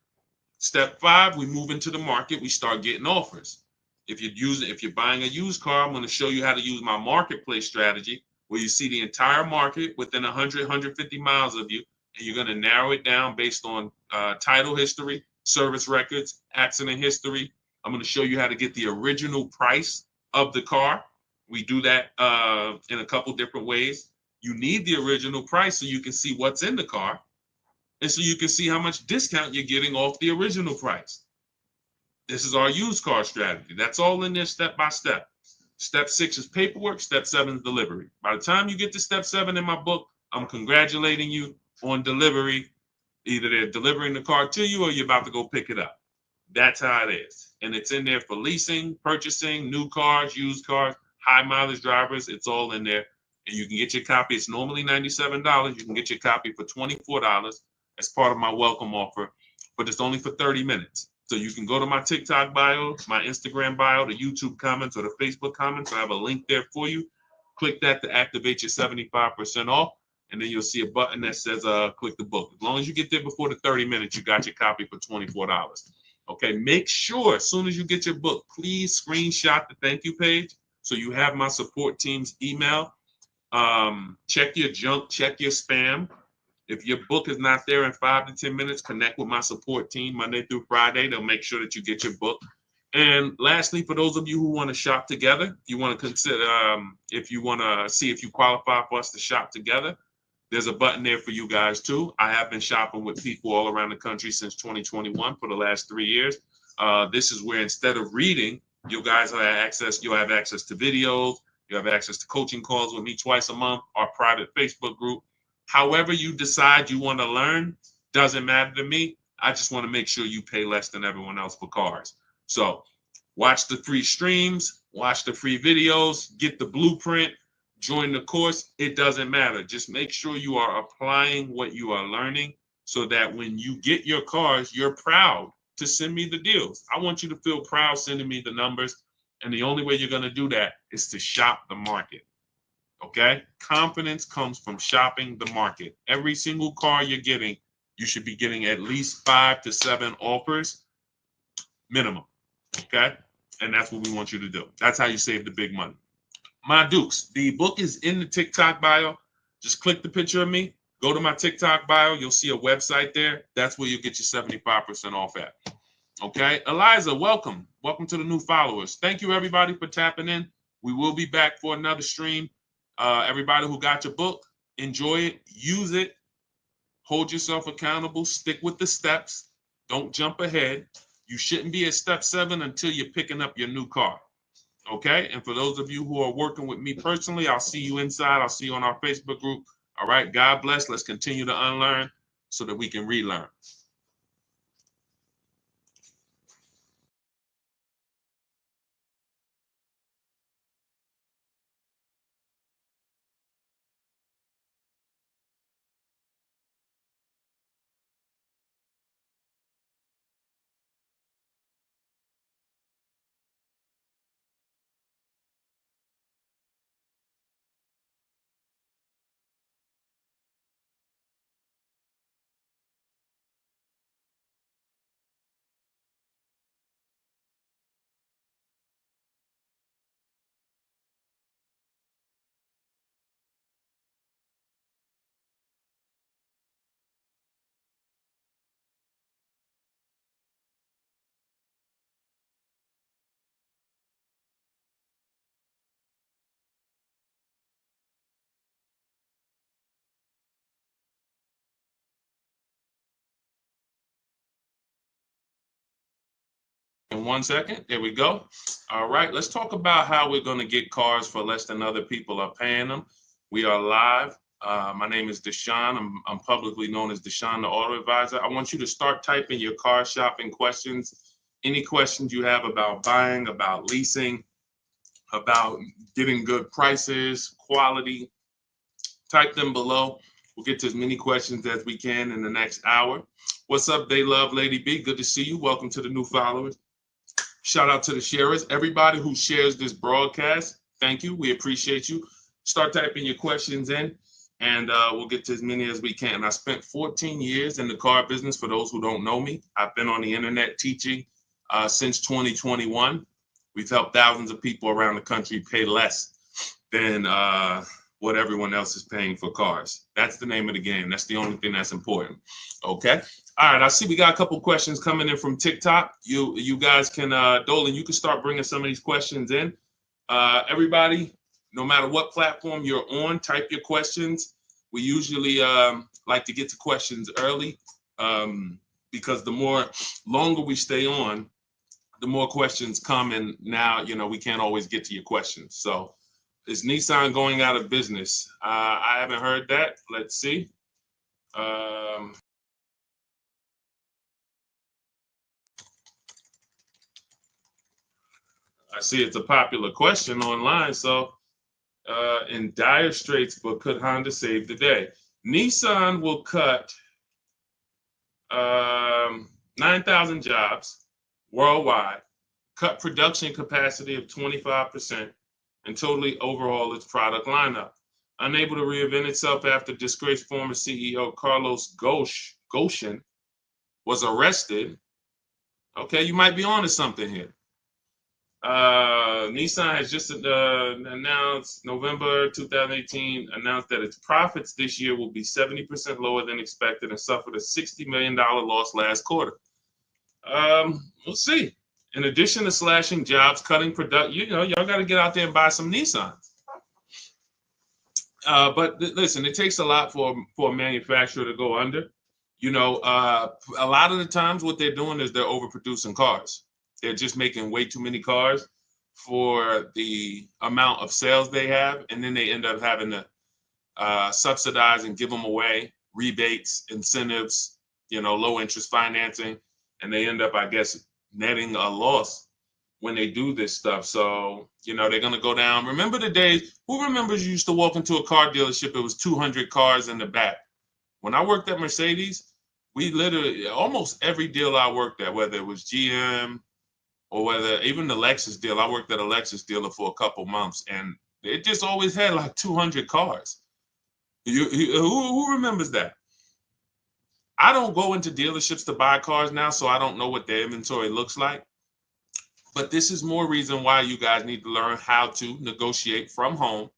Step 5, we move into the market. We start getting offers. If you're buying a used car, I'm going to show you how to use my marketplace strategy, where you see the entire market within 100, 150 miles of you, and you're going to narrow it down based on title history, service records, accident history. I'm going to show you how to get the original price of the car, We do that in a couple different ways. You need the original price so you can see what's in the car, and so you can see how much discount you're getting off the original price. This is our used car strategy. That's all in there step by step. Step 6 is paperwork. Step 7 is delivery. By the time you get to step 7 in my book, I'm congratulating you on delivery. Either they're delivering the car to you or you're about to go pick it up. That's how it is. And it's in there for leasing, purchasing, new cars, used cars, high mileage drivers. It's all in there. And you can get your copy. It's normally $97. You can get your copy for $24 as part of my welcome offer, but it's only for 30 minutes. So you can go to my TikTok bio, my Instagram bio, the YouTube comments, or the Facebook comments. I have a link there for you. Click that to activate your 75% off. And then you'll see a button that says click the book. As long as you get there before the 30 minutes, you got your copy for $24. Okay, make sure as soon as you get your book, please screenshot the thank you page so you have my support team's email. Check your junk, check your spam. If your book is not there in 5 to 10 minutes, connect with my support team Monday through Friday. They'll make sure that you get your book. And lastly, for those of you who want to shop together, you want to consider, if you want to see if you qualify for us to shop together, there's a button there for you guys too. I have been shopping with people all around the country since 2021 for the last 3 years. This is where instead of reading, you guys have access. You'll have access to videos. You have access to coaching calls with me twice a month, our private Facebook group. However you decide you want to learn, doesn't matter to me. I just want to make sure you pay less than everyone else for cars. So watch the free streams, watch the free videos, get the blueprint, join the course. It doesn't matter. Just make sure you are applying what you are learning so that when you get your cars, you're proud to send me the deals. I want you to feel proud sending me the numbers. And the only way you're going to do that is to shop the market. Okay? Confidence comes from shopping the market. Every single car you're getting, you should be getting at least 5 to 7 offers minimum. Okay? And that's what we want you to do. That's how you save the big money. My Dukes, the book is in the TikTok bio. Just click the picture of me. Go to my TikTok bio. You'll see a website there. That's where you'll get your 75% off at. Okay? Eliza, welcome. Welcome to the new followers. Thank you, everybody, for tapping in. We will be back for another stream. Everybody who got your book, enjoy it, use it, hold yourself accountable, stick with the steps, don't jump ahead. You shouldn't be at step 7 until you're picking up your new car. Okay? And for those of you who are working with me personally, I'll see you inside. I'll see you on our Facebook group. All right? God bless. Let's continue to unlearn so that we can relearn. In 1 second, there we go. All right, let's talk about how we're going to get cars for less than other people are paying them. We are live. My name is Deshone. I'm publicly known as Deshone, the Auto Advisor. I want you to start typing your car shopping questions. Any questions you have about buying, about leasing, about getting good prices, quality, type them below. We'll get to as many questions as we can in the next hour. What's up, They Love Lady B? Good to see you. Welcome to the new followers. Shout out to the sharers. Everybody who shares this broadcast, thank you. We appreciate you. Start typing your questions in, and we'll get to as many as we can. I spent 14 years in the car business. For those who don't know me, I've been on the internet teaching since 2021. We've helped thousands of people around the country pay less than what everyone else is paying for cars. That's the name of the game. That's the only thing that's important. Okay. All right. I see we got a couple questions coming in from TikTok. You guys can, Dolan, you can start bringing some of these questions in. Everybody, no matter what platform you're on, type your questions. We usually like to get to questions early because the more longer we stay on, the more questions come. And now, we can't always get to your questions. So is Nissan going out of business? I haven't heard that. Let's see. I see it's a popular question online. So in dire straits, but could Honda save the day? Nissan will cut 9,000 jobs worldwide, cut production capacity of 25%, and totally overhaul its product lineup. Unable to reinvent itself after disgraced former CEO Carlos Ghosn was arrested. Okay, you might be onto something here. Nissan has just announced, November 2018, announced that its profits this year will be 70% lower than expected and suffered a $60 million loss last quarter. We'll see. In addition to slashing jobs, cutting production, y'all got to get out there and buy some Nissans. But listen, it takes a lot for a manufacturer to go under. A lot of the times what they're doing is they're overproducing cars. They're just making way too many cars for the amount of sales they have, and then they end up having to subsidize and give them away, rebates, incentives, low interest financing, and they end up, I guess, netting a loss when they do this stuff. So, they're going to go down. Remember the days, who remembers you used to walk into a car dealership, it was 200 cars in the back. When I worked at Mercedes, we literally, almost every deal I worked at, whether it was GM, or whether even the Lexus deal, I worked at a Lexus dealer for a couple months, and it just always had like 200 cars. Who remembers that? I don't go into dealerships to buy cars now, so I don't know what their inventory looks like. But this is more reason why you guys need to learn how to negotiate from home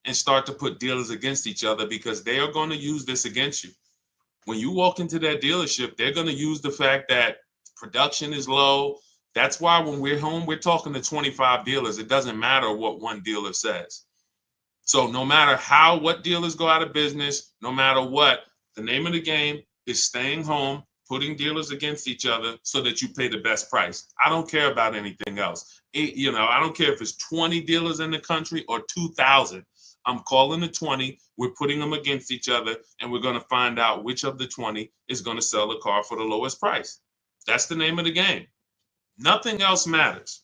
and start to put dealers against each other, because they are going to use this against you. When you walk into that dealership, they're going to use the fact that production is low. That's why when we're home, we're talking to 25 dealers. It doesn't matter what one dealer says. So no matter what dealers go out of business, no matter what, the name of the game is staying home, putting dealers against each other so that you pay the best price. I don't care about anything else. I don't care if it's 20 dealers in the country or 2,000. I'm calling the 20. We're putting them against each other, and we're going to find out which of the 20 is going to sell the car for the lowest price. That's the name of the game. Nothing else matters.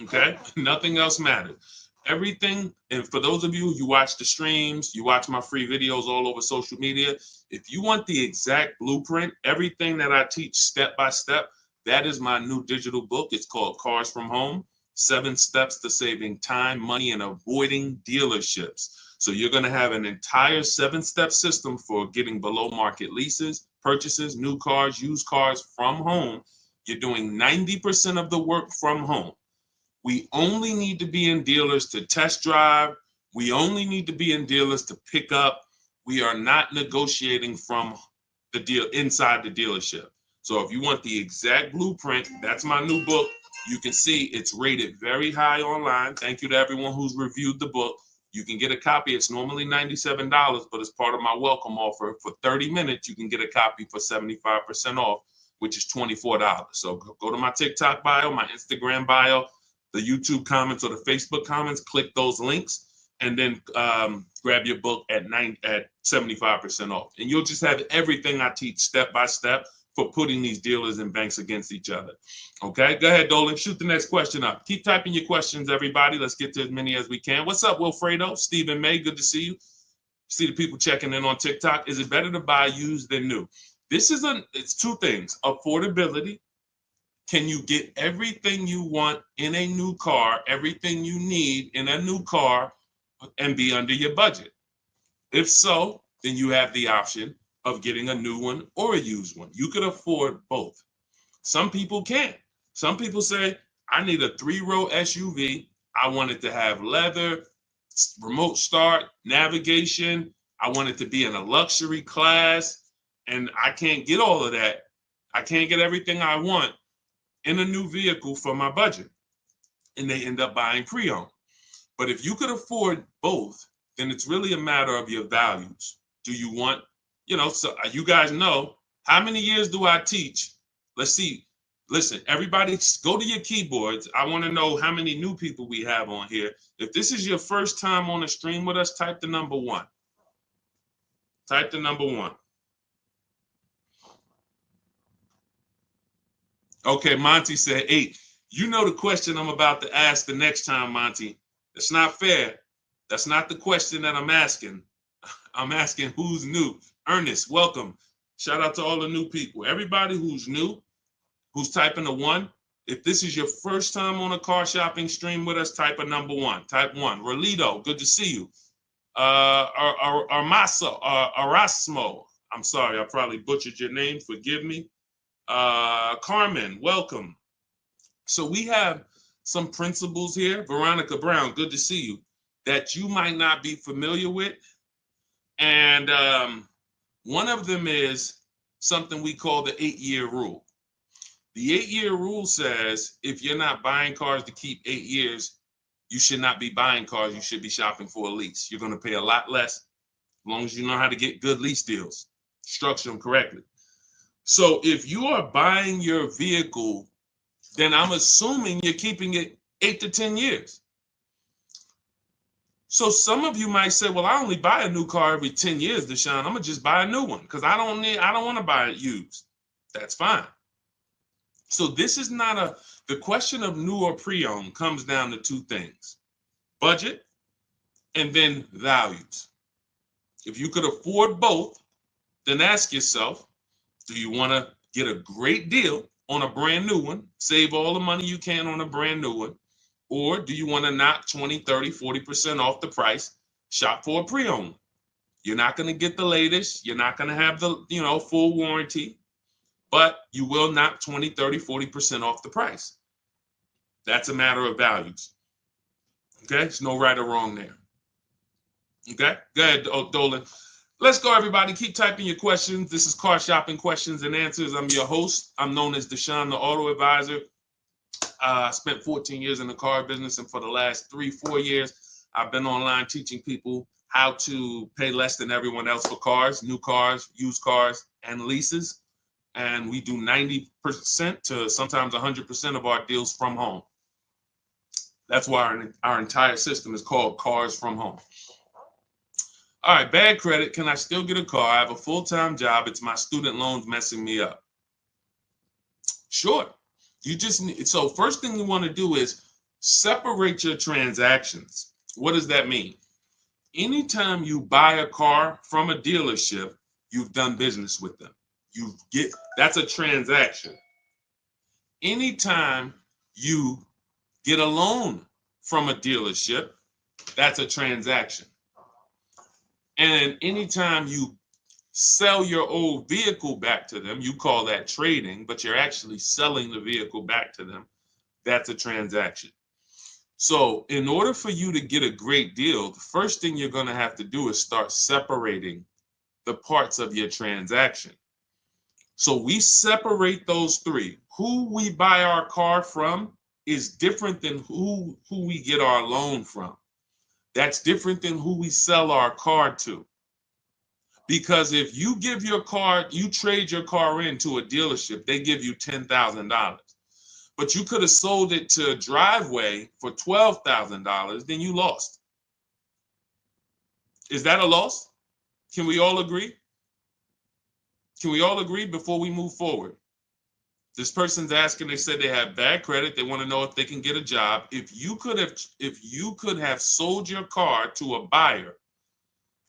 Okay? Nothing else matters. Everything, and for those of you who watch the streams, you watch my free videos all over social media, if you want the exact blueprint, everything that I teach step by step, that is my new digital book. It's called Cars from Home, 7 Steps to Saving Time, Money, and Avoiding Dealerships. So you're going to have an entire 7-step system for getting below market leases, purchases, new cars, used cars from home. You're doing 90% of the work from home. We only need to be in dealers to test drive. We only need to be in dealers to pick up. We are not negotiating from the deal inside the dealership. So if you want the exact blueprint, that's my new book. You can see it's rated very high online. Thank you to everyone who's reviewed the book. You can get a copy. It's normally $97, but as part of my welcome offer, for 30 minutes, you can get a copy for 75% off, which is $24. So go to my TikTok bio, my Instagram bio, the YouTube comments or the Facebook comments, click those links, and then grab your book at 75% off. And you'll just have everything I teach step by step for putting these dealers and banks against each other. Okay, go ahead, Dolan. Shoot the next question up. Keep typing your questions, everybody. Let's get to as many as we can. What's up, Wilfredo? Stephen May, good to see you. See the people checking in on TikTok. Is it better to buy used than new? It's two things. Affordability. Can you get everything you want in a new car, everything you need in a new car, and be under your budget? If so, then you have the option of getting a new one or a used one. You could afford both. Some people can't. Some people say, I need a 3-row SUV. I want it to have leather, remote start, navigation. I want it to be in a luxury class. And I can't get all of that. I can't get everything I want in a new vehicle for my budget. And they end up buying pre-owned. But if you could afford both, then it's really a matter of your values. Do you want, so you guys know, how many years do I teach? Let's see. Listen, everybody go to your keyboards. I want to know how many new people we have on here. If this is your first time on the stream with us, type the number 1. Type the number 1. Okay, Monty said 8. You know the question I'm about to ask the next time, Monty. It's not fair. That's not the question that I'm asking. I'm asking who's new. Ernest, welcome. Shout out to all the new people. Everybody who's new, who's typing a 1. If this is your first time on a car shopping stream with us, type a number 1. Type 1. Rolito, good to see you. Erasmo. I'm sorry, I probably butchered your name. Forgive me. Carmen, welcome. So we have some principles here. Veronica Brown, good to see you, that you might not be familiar with. And one of them is something we call the 8-year rule. The 8-year rule says if you're not buying cars to keep 8 years, you should not be buying cars. You should be shopping for a lease. You're going to pay a lot less as long as you know how to get good lease deals, structure them correctly. So if you are buying your vehicle, then I'm assuming you're keeping it 8 to 10 years. So some of you might say, well, I only buy a new car every 10 years, Deshone. I'm gonna just buy a new one because I don't want to buy it used. That's fine. So this is not the question of new or pre-owned comes down to 2 things: budget and then values. If you could afford both, then ask yourself, do you want to get a great deal on a brand new one, save all the money you can on a brand new one, or do you want to knock 20, 30, 40% off the price, shop for a pre-owned? You're not going to get the latest. You're not going to have the, full warranty, but you will knock 20, 30, 40% off the price. That's a matter of values. Okay? There's no right or wrong there. Okay? Go ahead, Dolan. Let's go, everybody. Keep typing your questions. This is Car Shopping Questions and Answers. I'm your host. I'm known as Deshone, the Auto Advisor. I spent 14 years in the car business, and for the last 3-4 years, I've been online teaching people how to pay less than everyone else for cars, new cars, used cars, and leases. And we do 90% to sometimes 100% of our deals from home. That's why our entire system is called Cars from Home. All right, bad credit. Can I still get a car? I have a full-time job. It's my student loans messing me up. Sure. You just need, so first thing you want to do is separate your transactions. What does that mean? Anytime you buy a car from a dealership, you've done business with them. That's a transaction. Anytime you get a loan from a dealership, that's a transaction. And anytime you sell your old vehicle back to them, you call that trading, but you're actually selling the vehicle back to them. That's a transaction. So in order for you to get a great deal, the first thing you're going to have to do is start separating the parts of your transaction. So we separate those 3. Who we buy our car from is different than who we get our loan from. That's different than who we sell our car to. Because if you trade your car into a dealership, they give you $10,000. But you could have sold it to Driveway for $12,000, then you lost. Is that a loss? Can we all agree? Can we all agree before we move forward? This person's asking, they said they have bad credit. They want to know if they can get a job. If you could have sold your car to a buyer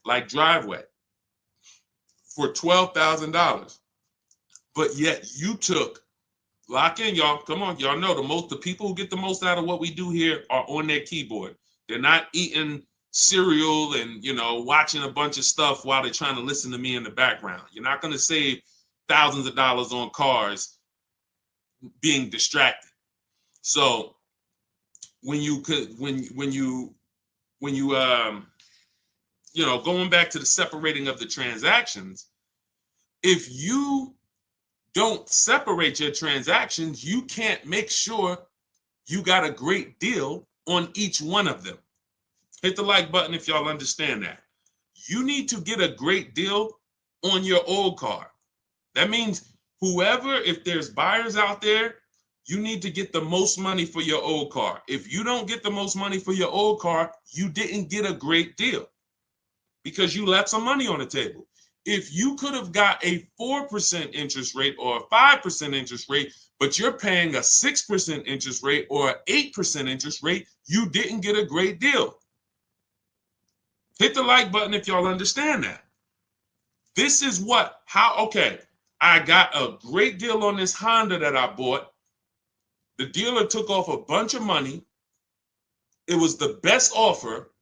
like Driveway for $12,000, but yet you took, lock in, y'all. Come on, y'all know the people who get the most out of what we do here are on their keyboard. They're not eating cereal and watching a bunch of stuff while they're trying to listen to me in the background. You're not going to save thousands of dollars on cars being distracted. So when you going back to the separating of the transactions, if you don't separate your transactions, you can't make sure you got a great deal on each one of them. Hit the like button if y'all understand that. You need to get a great deal on your old car. That means whoever, if there's buyers out there, you need to get the most money for your old car. If you don't get the most money for your old car, you didn't get a great deal because you left some money on the table. If you could have got a 4% interest rate or a 5% interest rate, but you're paying a 6% interest rate or an 8% interest rate, you didn't get a great deal. Hit the like button if y'all understand that. This is okay, I got a great deal on this Honda that I bought. The dealer took off a bunch of money. It was the best offer,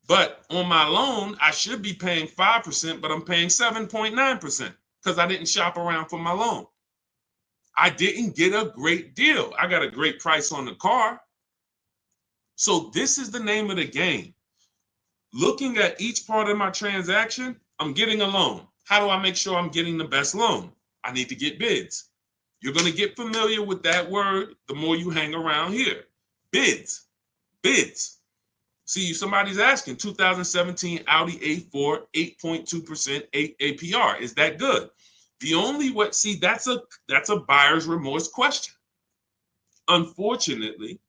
but on my loan, I should be paying 5%, but I'm paying 7.9% because I didn't shop around for my loan. I didn't get a great deal. I got a great price on the car. So this is the name of the game. Looking at each part of my transaction, I'm getting a loan. How do I make sure I'm getting the best loan? I need to get bids. You're going to get familiar with that word the more you hang around here. Bids. Bids. See, somebody's asking, 2017 Audi A4, 8.2% APR. Is that good? The only way, see, that's a buyer's remorse question. Unfortunately,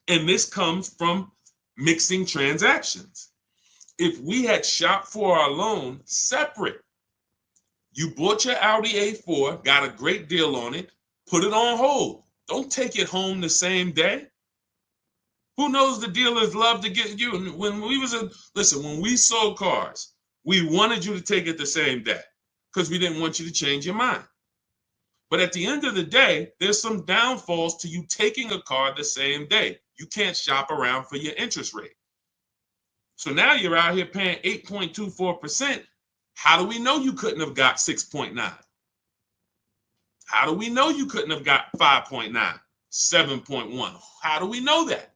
and this comes from mixing transactions. If we had shopped for our loan separate, you bought your Audi A4, got a great deal on it, put it on hold. Don't take it home the same day. Who knows, the dealers love to get you. When we sold cars, we wanted you to take it the same day because we didn't want you to change your mind. But at the end of the day, there's some downfalls to you taking a car the same day. You can't shop around for your interest rate. So now you're out here paying 8.24%. How do we know you couldn't have got 6.9? How do we know you couldn't have got 5.9, 7.1? How do we know that?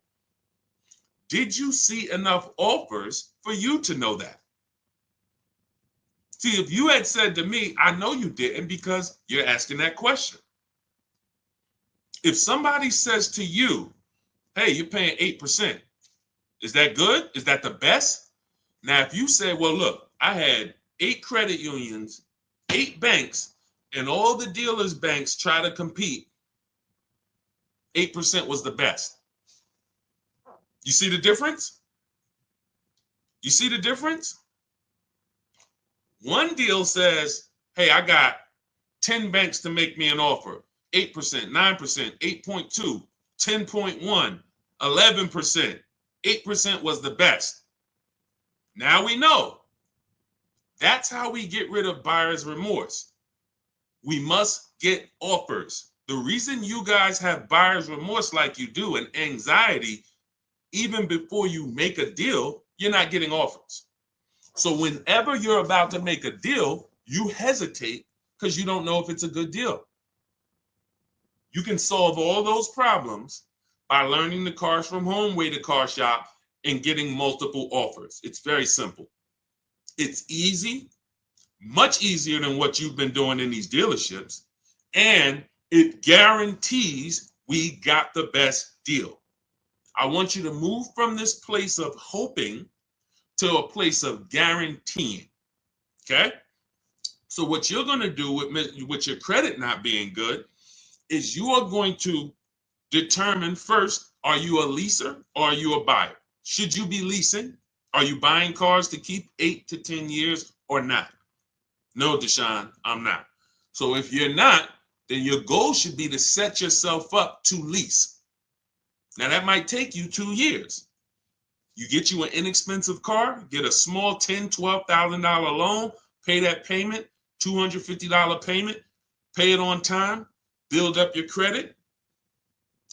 Did you see enough offers for you to know that? See, if you had said to me, I know you didn't because you're asking that question. If somebody says to you, hey, you're paying 8%, is that good? Is that the best? Now, if you say, well, look, I had 8 credit unions, 8 banks, and all the dealers' banks try to compete, 8% was the best. You see the difference? You see the difference? One deal says, hey, I got 10 banks to make me an offer. 8%, 9%, 8.2, 10.1, 11%. 8% was the best. Now we know. That's how we get rid of buyer's remorse. We must get offers. The reason you guys have buyer's remorse like you do and anxiety, even before you make a deal, you're not getting offers. So whenever you're about to make a deal, you hesitate because you don't know if it's a good deal. You can solve all those problems by learning the Cars from Home way to car shop and getting multiple offers. It's very simple. It's easy, much easier than what you've been doing in these dealerships, and it guarantees we got the best deal. I want you to move from this place of hoping to a place of guaranteeing. Okay? So what you're going to do with your credit not being good is you are going to determine first, are you a leaser or are you a buyer? Should you be leasing? Are you buying cars to keep 8 to 10 years or not? No, Deshone, I'm not. So if you're not, then your goal should be to set yourself up to lease. Now that might take you 2 years. You get you an inexpensive car, get a small $10,000, $12,000 loan, pay that payment, $250 payment, pay it on time, build up your credit.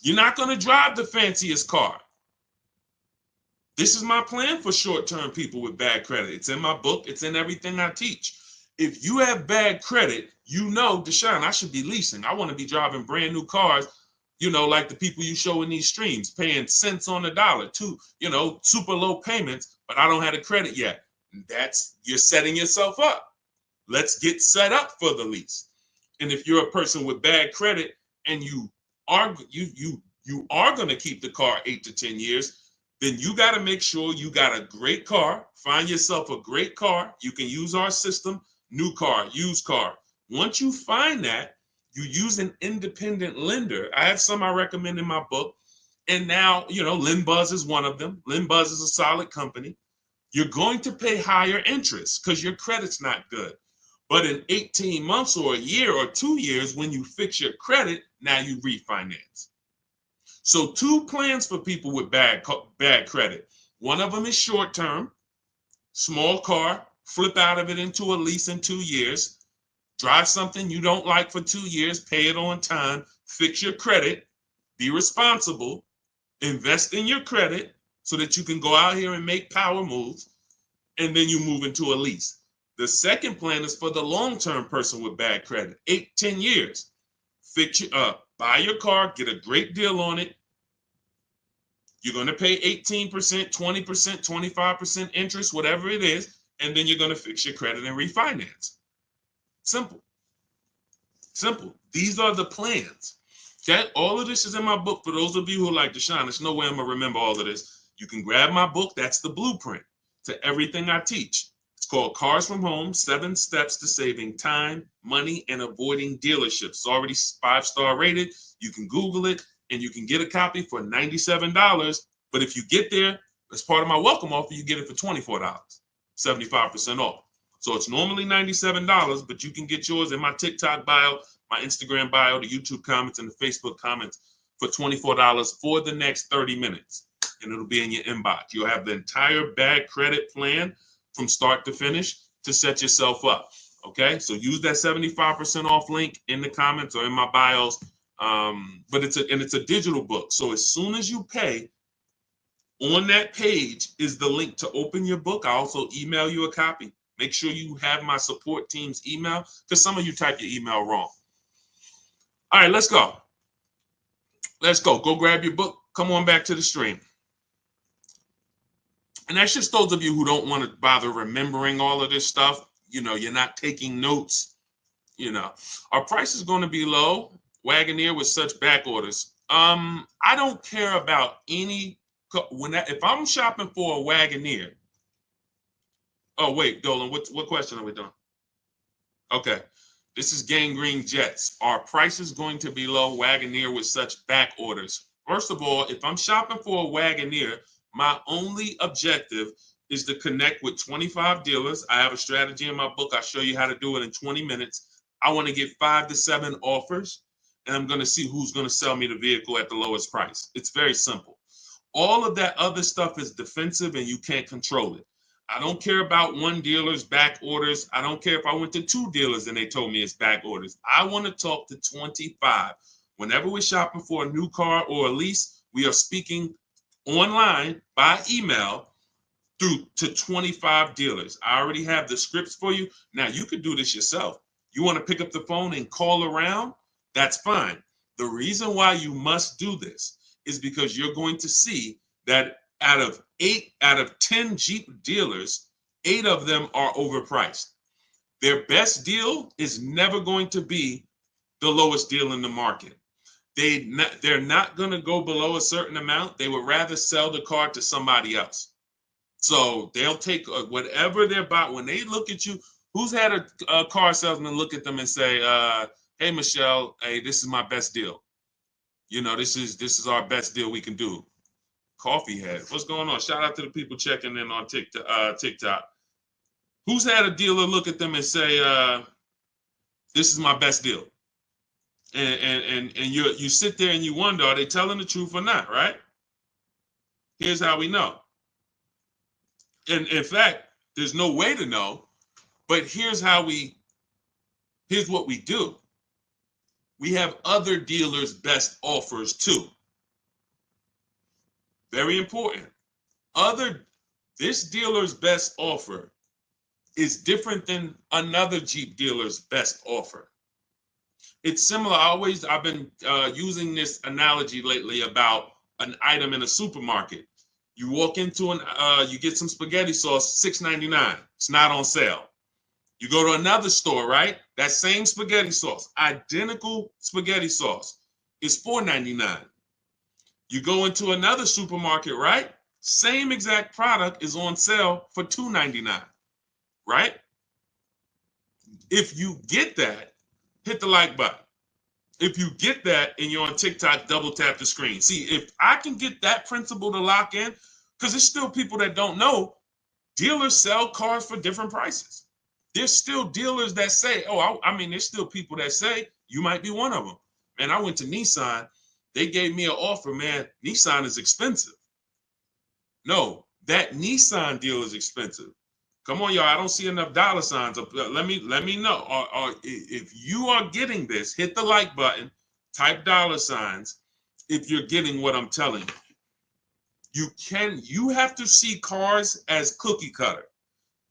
You're not going to drive the fanciest car. This is my plan for short-term people with bad credit. It's in my book. It's in everything I teach. If you have bad credit, you know, Deshone, I should be leasing. I want to be driving brand new cars, like the people you show in these streams, paying cents on the dollar, super low payments, but I don't have the credit yet. You're setting yourself up. Let's get set up for the lease. And if you're a person with bad credit and you are going to keep the car 8 to 10 years, then you got to make sure you got a great car. Find yourself a great car. You can use our system, new car, used car. Once you find that, you use an independent lender. I have some I recommend in my book. And now, LendBuzz is one of them. LendBuzz is a solid company. You're going to pay higher interest because your credit's not good. But in 18 months or a year or 2 years, when you fix your credit, now you refinance. So 2 plans for people with bad credit. One of them is short term, small car, flip out of it into a lease in 2 years, drive something you don't like for 2 years, pay it on time, fix your credit, be responsible, invest in your credit so that you can go out here and make power moves, and then you move into a lease. The second plan is for the long-term person with bad credit, 8-10 years. Fix your buy your car, get a great deal on it. You're going to pay 18%, 20%, 25% interest, whatever it is, and then you're going to fix your credit and refinance. Simple. Simple. These are the plans. Okay? All of this is in my book. For those of you who like Deshone, there's no way I'm going to remember all of this. You can grab my book. That's the blueprint to everything I teach. It's called Cars from Home, 7 Steps to Saving Time, Money, and Avoiding Dealerships. It's already 5-star rated. You can Google it, and you can get a copy for $97. But if you get there, as part of my welcome offer, you get it for $24, 75% off. So it's normally $97, but you can get yours in my TikTok bio, my Instagram bio, the YouTube comments, and the Facebook comments for $24 for the next 30 minutes. And it'll be in your inbox. You'll have the entire bad credit plan from start to finish to set yourself up. Okay, so use that 75% off link in the comments or in my bios. But it's a digital book. So as soon as you pay, on that page is the link to open your book. I also email you a copy. Make sure you have my support team's email because some of you type your email wrong. All right, let's go. Let's go. Go grab your book. Come on back to the stream. And that's just those of you who don't want to bother remembering all of this stuff. You're not taking notes. Our price is going to be low. Wagoneer with such back orders. I don't care about any if I'm shopping for a Wagoneer. Oh wait, Dolan, what question are we doing? Okay, this is Gangrene Jets. Our price is going to be low. Wagoneer with such back orders. First of all, if I'm shopping for a Wagoneer, my only objective is to connect with 25 dealers. I have a strategy in my book. I'll show you how to do it in 20 minutes. I want to get 5 to 7 offers, and I'm going to see who's going to sell me the vehicle at the lowest price. It's very simple. All of that other stuff is defensive, and you can't control it. I don't care about one dealer's back orders. I don't care if I went to 2 dealers and they told me it's back orders. I want to talk to 25. Whenever we're shopping for a new car or a lease, we are speaking online by email through to 25 dealers. I already have the scripts for you. Now you could do this yourself. You want to pick up the phone and call around? That's fine. The reason why you must do this is because you're going to see that out of 10 Jeep dealers, 8 of them are overpriced. Their best deal is never going to be the lowest deal in the market. They're not going to go below a certain amount. They would rather sell the car to somebody else. So they'll take whatever they're buying. When they look at you, who's had a car salesman look at them and say, hey, Michelle, hey, this is my best deal. This is our best deal we can do. Coffee head. What's going on? Shout out to the people checking in on TikTok. Who's had a dealer look at them and say, this is my best deal? And you sit there and you wonder, are they telling the truth or not, right? Here's how we know. And in fact, there's no way to know, but here's what we do. We have other dealers' best offers too. Very important. This dealer's best offer is different than another Jeep dealer's best offer. It's similar. I've been using this analogy lately about an item in a supermarket. You walk into you get some spaghetti sauce, $6.99. It's not on sale. You go to another store, right? That same spaghetti sauce, identical spaghetti sauce, is $4.99. You go into another supermarket, right? Same exact product is on sale for $299, right? If you get that, hit the like button. If you get that and you're on TikTok, double tap the screen. See, if I can get that principle to lock in, because there's still people that don't know, dealers sell cars for different prices. There's still dealers that say, oh, I mean, there's still people that say, you might be one of them. Man, I went to Nissan. They gave me an offer, man. Nissan is expensive. No, that Nissan deal is expensive. Come on, y'all. I don't see enough dollar signs up. Let me know. Or if you are getting this, hit the like button, type dollar signs if you're getting what I'm telling you. You have to see cars as cookie cutter.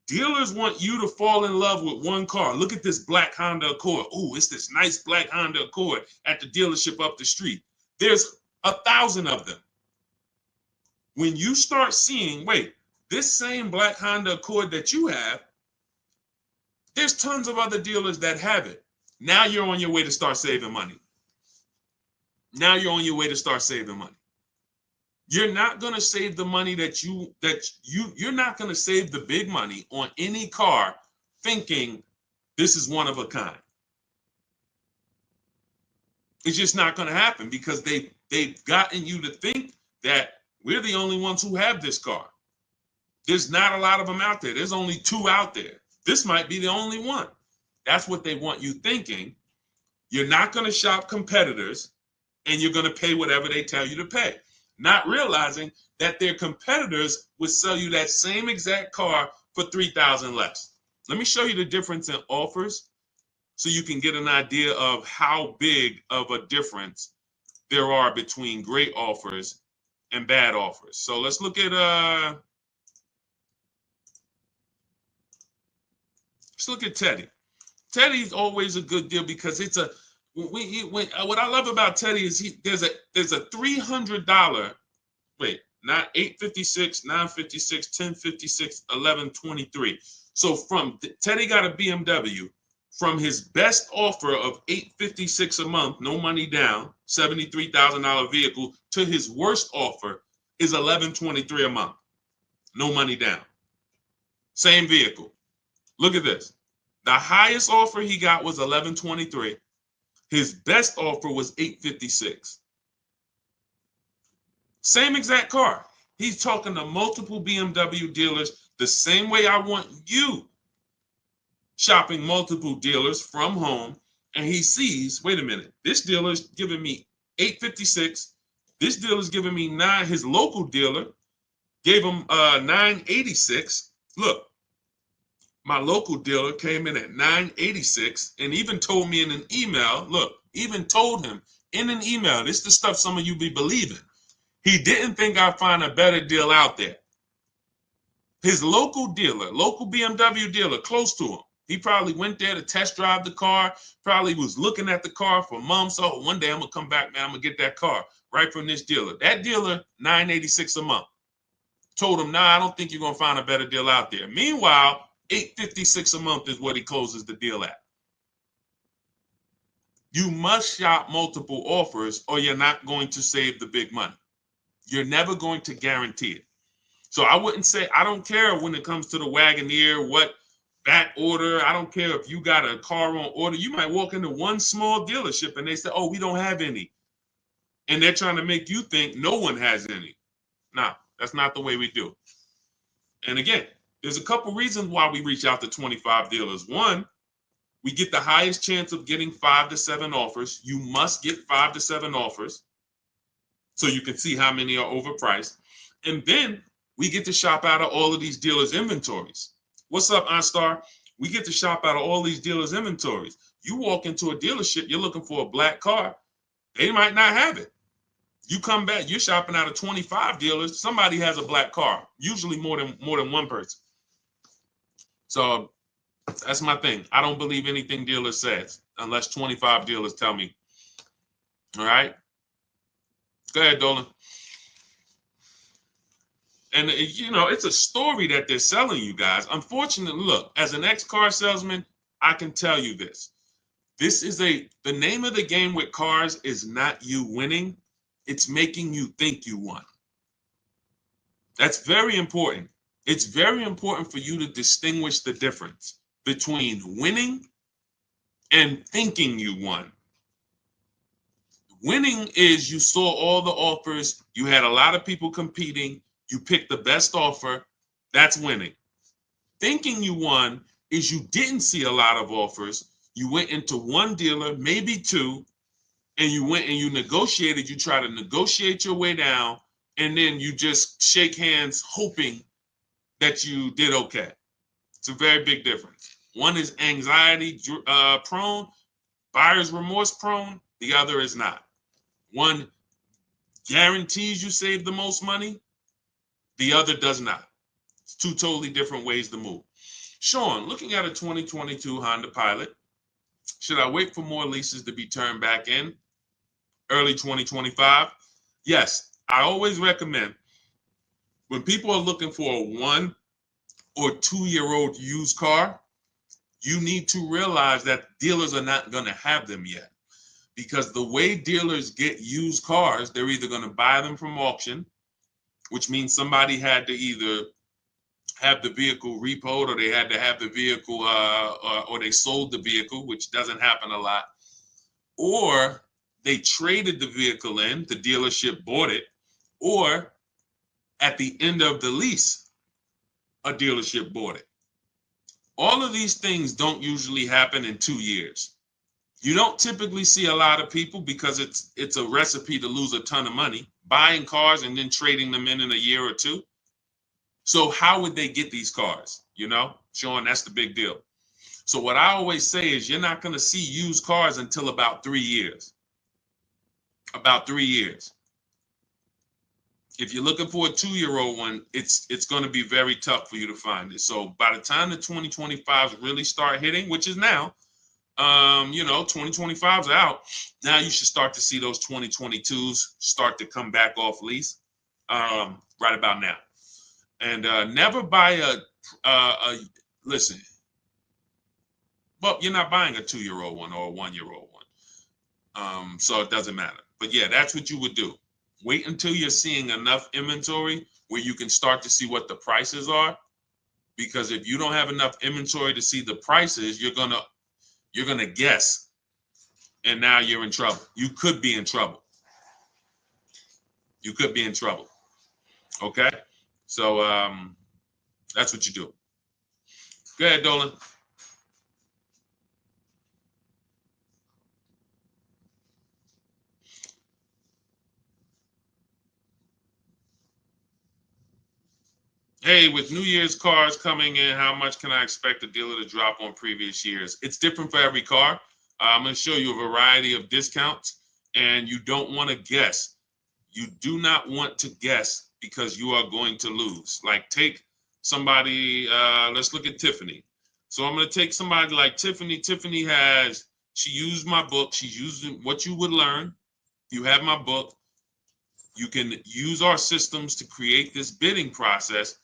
Dealers want you to fall in love with one car. Look at this black Honda Accord. Oh, it's this nice black Honda Accord at the dealership up the street. There's 1,000 of them. When you start seeing, wait, this same black Honda Accord that you have, there's tons of other dealers that have it. Now you're on your way to start saving money. Now you're on your way to start saving money. You're not going to save the money you're not going to save the big money on any car thinking this is one of a kind. It's just not going to happen because they've gotten you to think that we're the only ones who have this car. There's not a lot of them out there. There's only 2 out there. This might be the only one. That's what they want you thinking. You're not going to shop competitors and you're going to pay whatever they tell you to pay. Not realizing that their competitors would sell you that same exact car for $3,000 less. Let me show you the difference in offers so you can get an idea of how big of a difference there are between great offers and bad offers. So let's look at Teddy. Teddy's always a good deal because it's a what I love about Teddy is there's a $300, wait, not 856, 956, 1056, 1123. So from Teddy got a BMW from his best offer of $856 a month, no money down, $73,000 vehicle, to his worst offer is $1123 a month, no money down. Same vehicle. Look at this. The highest offer he got was $1123. His best offer was $856. Same exact car. He's talking to multiple BMW dealers the same way I want you shopping multiple dealers from home. And he sees, wait a minute, this dealer's giving me $856. This dealer's giving me $9. His local dealer gave him $986. Look. My local dealer came in at $986 and even told me in an email, look, even told him in an email, this is the stuff some of you be believing. He didn't think I'd find a better deal out there. His local dealer, local BMW dealer close to him, he probably went there to test drive the car, probably was looking at the car for months. Oh, one day I'm going to come back, man, I'm going to get that car right from this dealer. That dealer, $986 a month. Told him, nah, I don't think you're going to find a better deal out there. Meanwhile, $856 a month is what he closes the deal at. You must shop multiple offers or you're not going to save the big money. You're never going to guarantee it. So I wouldn't say, I don't care when it comes to the Wagoneer, what back order. I don't care if you got a car on order. You might walk into one small dealership and they say, oh, we don't have any. And they're trying to make you think no one has any. No, that's not the way we do it. And again, there's a couple reasons why we reach out to 25 dealers. One, we get the highest chance of getting 5 to 7 offers. You must get 5 to 7 offers so you can see how many are overpriced. And then we get to shop out of all of these dealers' inventories. What's up, OnStar? We get to shop out of all these dealers' inventories. You walk into a dealership, you're looking for a black car. They might not have it. You come back, you're shopping out of 25 dealers. Somebody has a black car, usually more than one person. So that's my thing. I don't believe anything dealer says unless 25 dealers tell me. All right. Go ahead, Dolan. And, you know, it's a story that they're selling you guys. Unfortunately, look, as an ex-car salesman, I can tell you this. The name of the game with cars is not you winning. It's making you think you won. That's very important. It's very important for you to distinguish the difference between winning and thinking you won. Winning is you saw all the offers, you had a lot of people competing, you picked the best offer. That's winning. Thinking you won is you didn't see a lot of offers. You went into one dealer, maybe two, and you went and you negotiated. You try to negotiate your way down, and then you just shake hands hoping that you did okay. It's a very big difference. One is anxiety prone, buyer's remorse prone. The other is not. One guarantees you save the most money. The other does not. It's two totally different ways to move. Sean, looking at a 2022 Honda Pilot, should I wait for more leases to be turned back in early 2025? Yes, I always recommend when people are looking for a 1 or 2 year old used car, you need to realize that dealers are not going to have them yet. Because the way dealers get used cars, they're either going to buy them from auction, which means somebody had to either have the vehicle repoed, or they had to have the vehicle, or they sold the vehicle, which doesn't happen a lot, or they traded the vehicle in, the dealership bought it, or at the end of the lease, a dealership bought it. All of these things don't usually happen in 2 years. You don't typically see a lot of people, because it's a recipe to lose a ton of money, buying cars and then trading them in a year or two. So how would they get these cars? Sean, that's the big deal. So what I always say is you're not going to see used cars until about 3 years. About 3 years. If you're looking for a 2-year-old one, it's going to be very tough for you to find it. So by the time the 2025s really start hitting, which is now, 2025's out. Now you should start to see those 2022s start to come back off lease right about now. And never buy listen, well, you're not buying a 2-year-old one or a 1-year-old one. So it doesn't matter. But yeah, that's what you would do. Wait until you're seeing enough inventory where you can start to see what the prices are. Because if you don't have enough inventory to see the prices, you're gonna guess. And now you're in trouble. You could be in trouble. You could be in trouble. Okay? So that's what you do. Go ahead, Dolan. Hey, with New Year's cars coming in, how much can I expect the dealer to drop on previous years? It's different for every car. I'm going to show you a variety of discounts, and you don't want to guess. You do not want to guess, because you are going to lose. Like, take somebody, let's look at Tiffany. So I'm going to take somebody like Tiffany. Tiffany she used my book. She's using what you would learn. You have my book. You can use our systems to create this bidding process.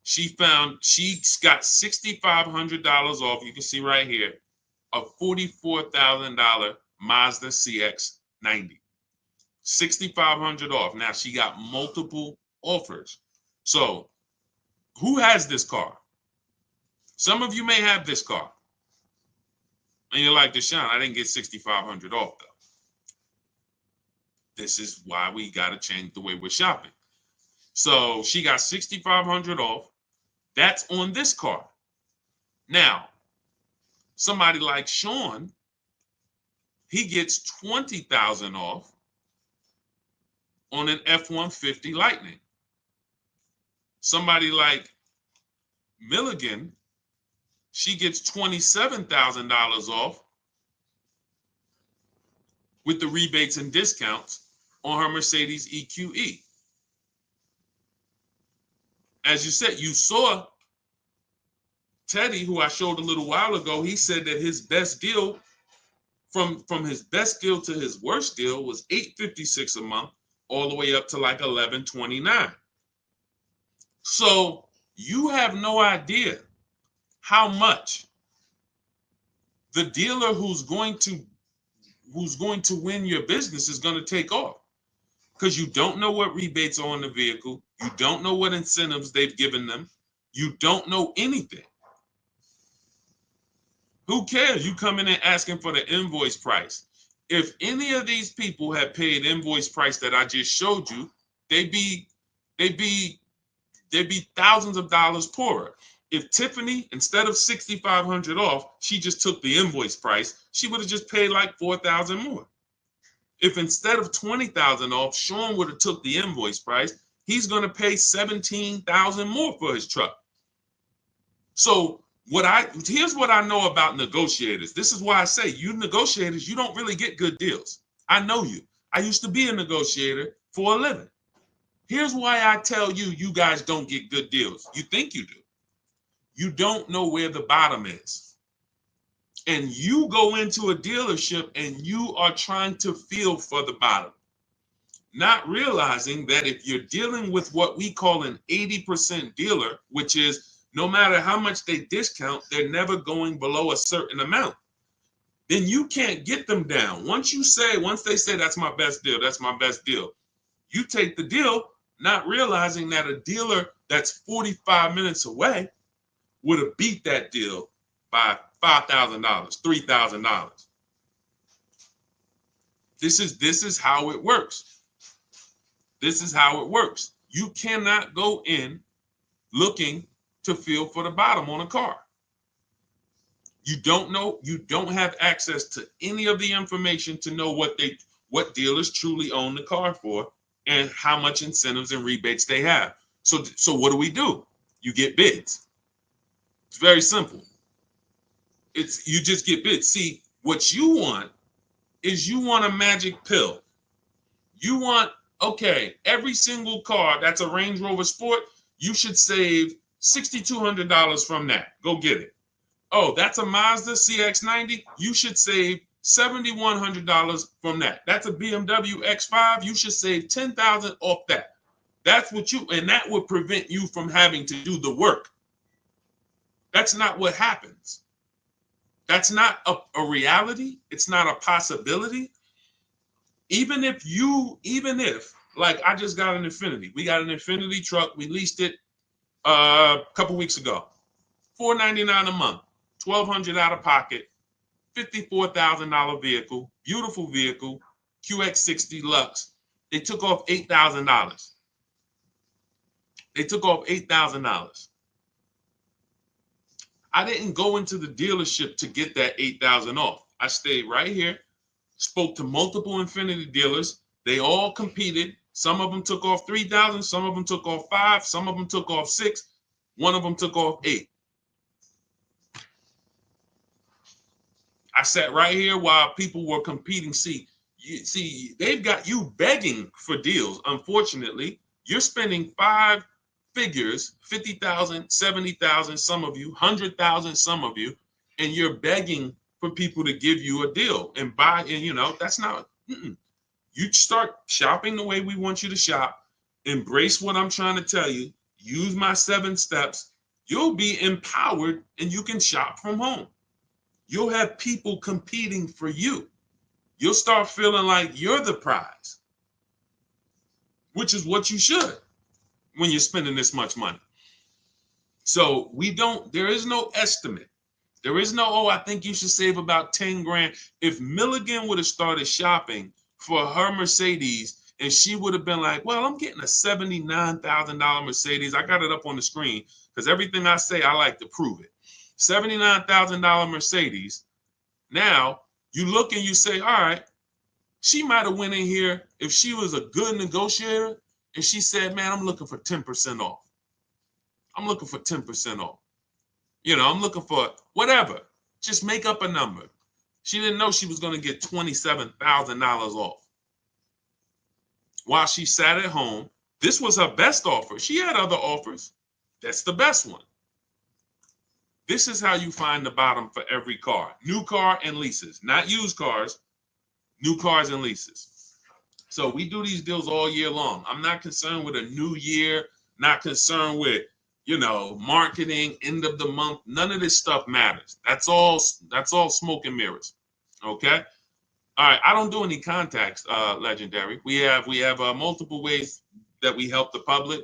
She got $6,500 off. You can see right here, a $44,000 Mazda CX-90. 6,500 off. Now she got multiple offers. So who has this car? Some of you may have this car. And you're like, Deshone, I didn't get 6,500 off though. This is why we got to change the way we're shopping. So she got 6,500 off. That's on this car. Now, somebody like Sean, he gets 20,000 off on an F-150 Lightning. Somebody like Milligan, she gets $27,000 off with the rebates and discounts on her Mercedes EQE. As you said, you saw Teddy, who I showed a little while ago. He said that his best deal, from his best deal to his worst deal, was $856 a month, all the way up to like $1129. So you have no idea how much the dealer who's going to win your business is going to take off. because you don't know what rebates are on the vehicle. You don't know what incentives they've given them. You don't know anything. Who cares? You come in and asking for the invoice price. If any of these people had paid invoice price that I just showed you, they'd be thousands of dollars poorer. If Tiffany, instead of 6,500 off, she just took the invoice price, she would have just paid like 4,000 more. If instead of 20,000 off, Sean would have took the invoice price, he's going to pay 17,000 more for his truck. So here's what I know about negotiators. This is why I say you negotiators, you don't really get good deals. I know you. I used to be a negotiator for a living. Here's why I tell you, you guys don't get good deals. You think you do. You don't know where the bottom is. And you go into a dealership and you are trying to feel for the bottom, not realizing that if you're dealing with what we call an 80% dealer, which is no matter how much they discount, they're never going below a certain amount, then you can't get them down. Once they say that's my best deal, that's my best deal, you take the deal, not realizing that a dealer that's 45 minutes away would have beat that deal by $5,000, $3,000. This is how it works. This is how it works. You cannot go in looking to feel for the bottom on a car. You don't know, you don't have access to any of the information to know what dealers truly own the car for and how much incentives and rebates they have. So what do? You get bids. It's very simple. You just get bids. See, what you want is you want a magic pill. You want, okay, every single car that's a Range Rover Sport, you should save $6,200 from that. Go get it. Oh, that's a Mazda CX-90. You should save $7,100 from that. That's a BMW X5. You should save $10,000 off that. That's what and that would prevent you from having to do the work. That's not what happens. That's not a reality. It's not a possibility. Even if, like I just got an Infiniti. We got an Infiniti truck. We leased it a couple weeks ago. $499 a month, $1,200 out of pocket, $54,000 vehicle, beautiful vehicle, QX60 Lux. They took off $8,000. They took off $8,000. I didn't go into the dealership to get that $8,000 off. I stayed right here, spoke to multiple Infiniti dealers. They all competed. Some of them took off $3,000. Some of them took off $5,000. Some of them took off $6,000. One of them took off $8,000. I sat right here while people were competing. See, they've got you begging for deals. Unfortunately, you're spending 5 figures, 50,000, 70,000, some of you, 100,000, some of you, and you're begging for people to give you a deal and buy. And that's not. You start shopping the way we want you to shop. Embrace what I'm trying to tell you. Use my 7 steps. You'll be empowered and you can shop from home. You'll have people competing for you. You'll start feeling like you're the prize, which is what you should when you're spending this much money. So there is no estimate. There is no, I think you should save about 10 grand. If Milligan would have started shopping for her Mercedes and she would have been like, well, I'm getting a $79,000 Mercedes. I got it up on the screen because everything I say, I like to prove it. $79,000 Mercedes. Now you look and you say, all right, she might have went in here if she was a good negotiator and she said, man, I'm looking for 10% off. I'm looking for 10% off. I'm looking for whatever. Just make up a number. She didn't know she was going to get $27,000 off. While she sat at home, this was her best offer. She had other offers. That's the best one. This is how you find the bottom for every car. New car and leases, not used cars, new cars and leases. So we do these deals all year long. I'm not concerned with a new year, not concerned with, marketing, end of the month. None of this stuff matters. That's all smoke and mirrors. Okay? All right, I don't do any contacts, Legendary. We have multiple ways that we help the public.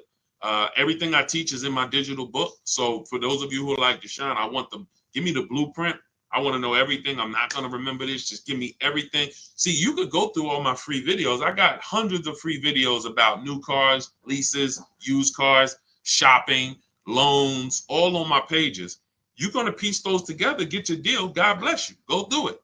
Everything I teach is in my digital book. So for those of you who are like Deshone, I want them, give me the blueprint. I want to know everything. I'm not going to remember this. Just give me everything. See, you could go through all my free videos. I got hundreds of free videos about new cars, leases, used cars, shopping, loans, all on my pages. You're going to piece those together, get your deal. God bless you. Go do it.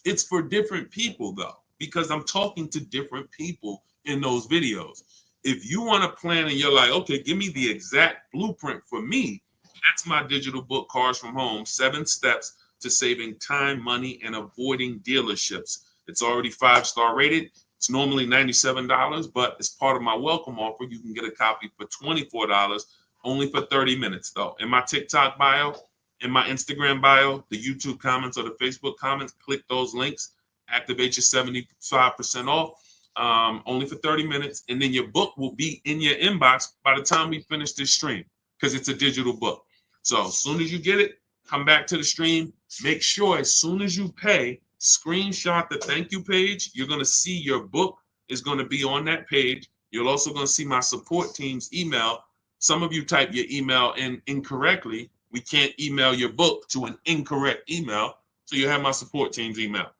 It's for different people though, because I'm talking to different people in those videos. If you want to plan and you're like, okay, give me the exact blueprint for me, that's my digital book, Cars from Home, 7 Steps to Saving Time, Money, and Avoiding Dealerships. It's already 5-star rated. It's normally $97, but as part of my welcome offer, you can get a copy for $24, only for 30 minutes though. In my TikTok bio, in my Instagram bio, the YouTube comments or the Facebook comments, click those links, activate your 75% off, only for 30 minutes. And then your book will be in your inbox by the time we finish this stream because it's a digital book. So as soon as you get it, come back to the stream. Make sure as soon as you pay, screenshot the thank you page. You're going to see your book is going to be on that page. You're also going to see my support team's email. Some of you type your email in incorrectly. We can't email your book to an incorrect email. So you have my support team's email.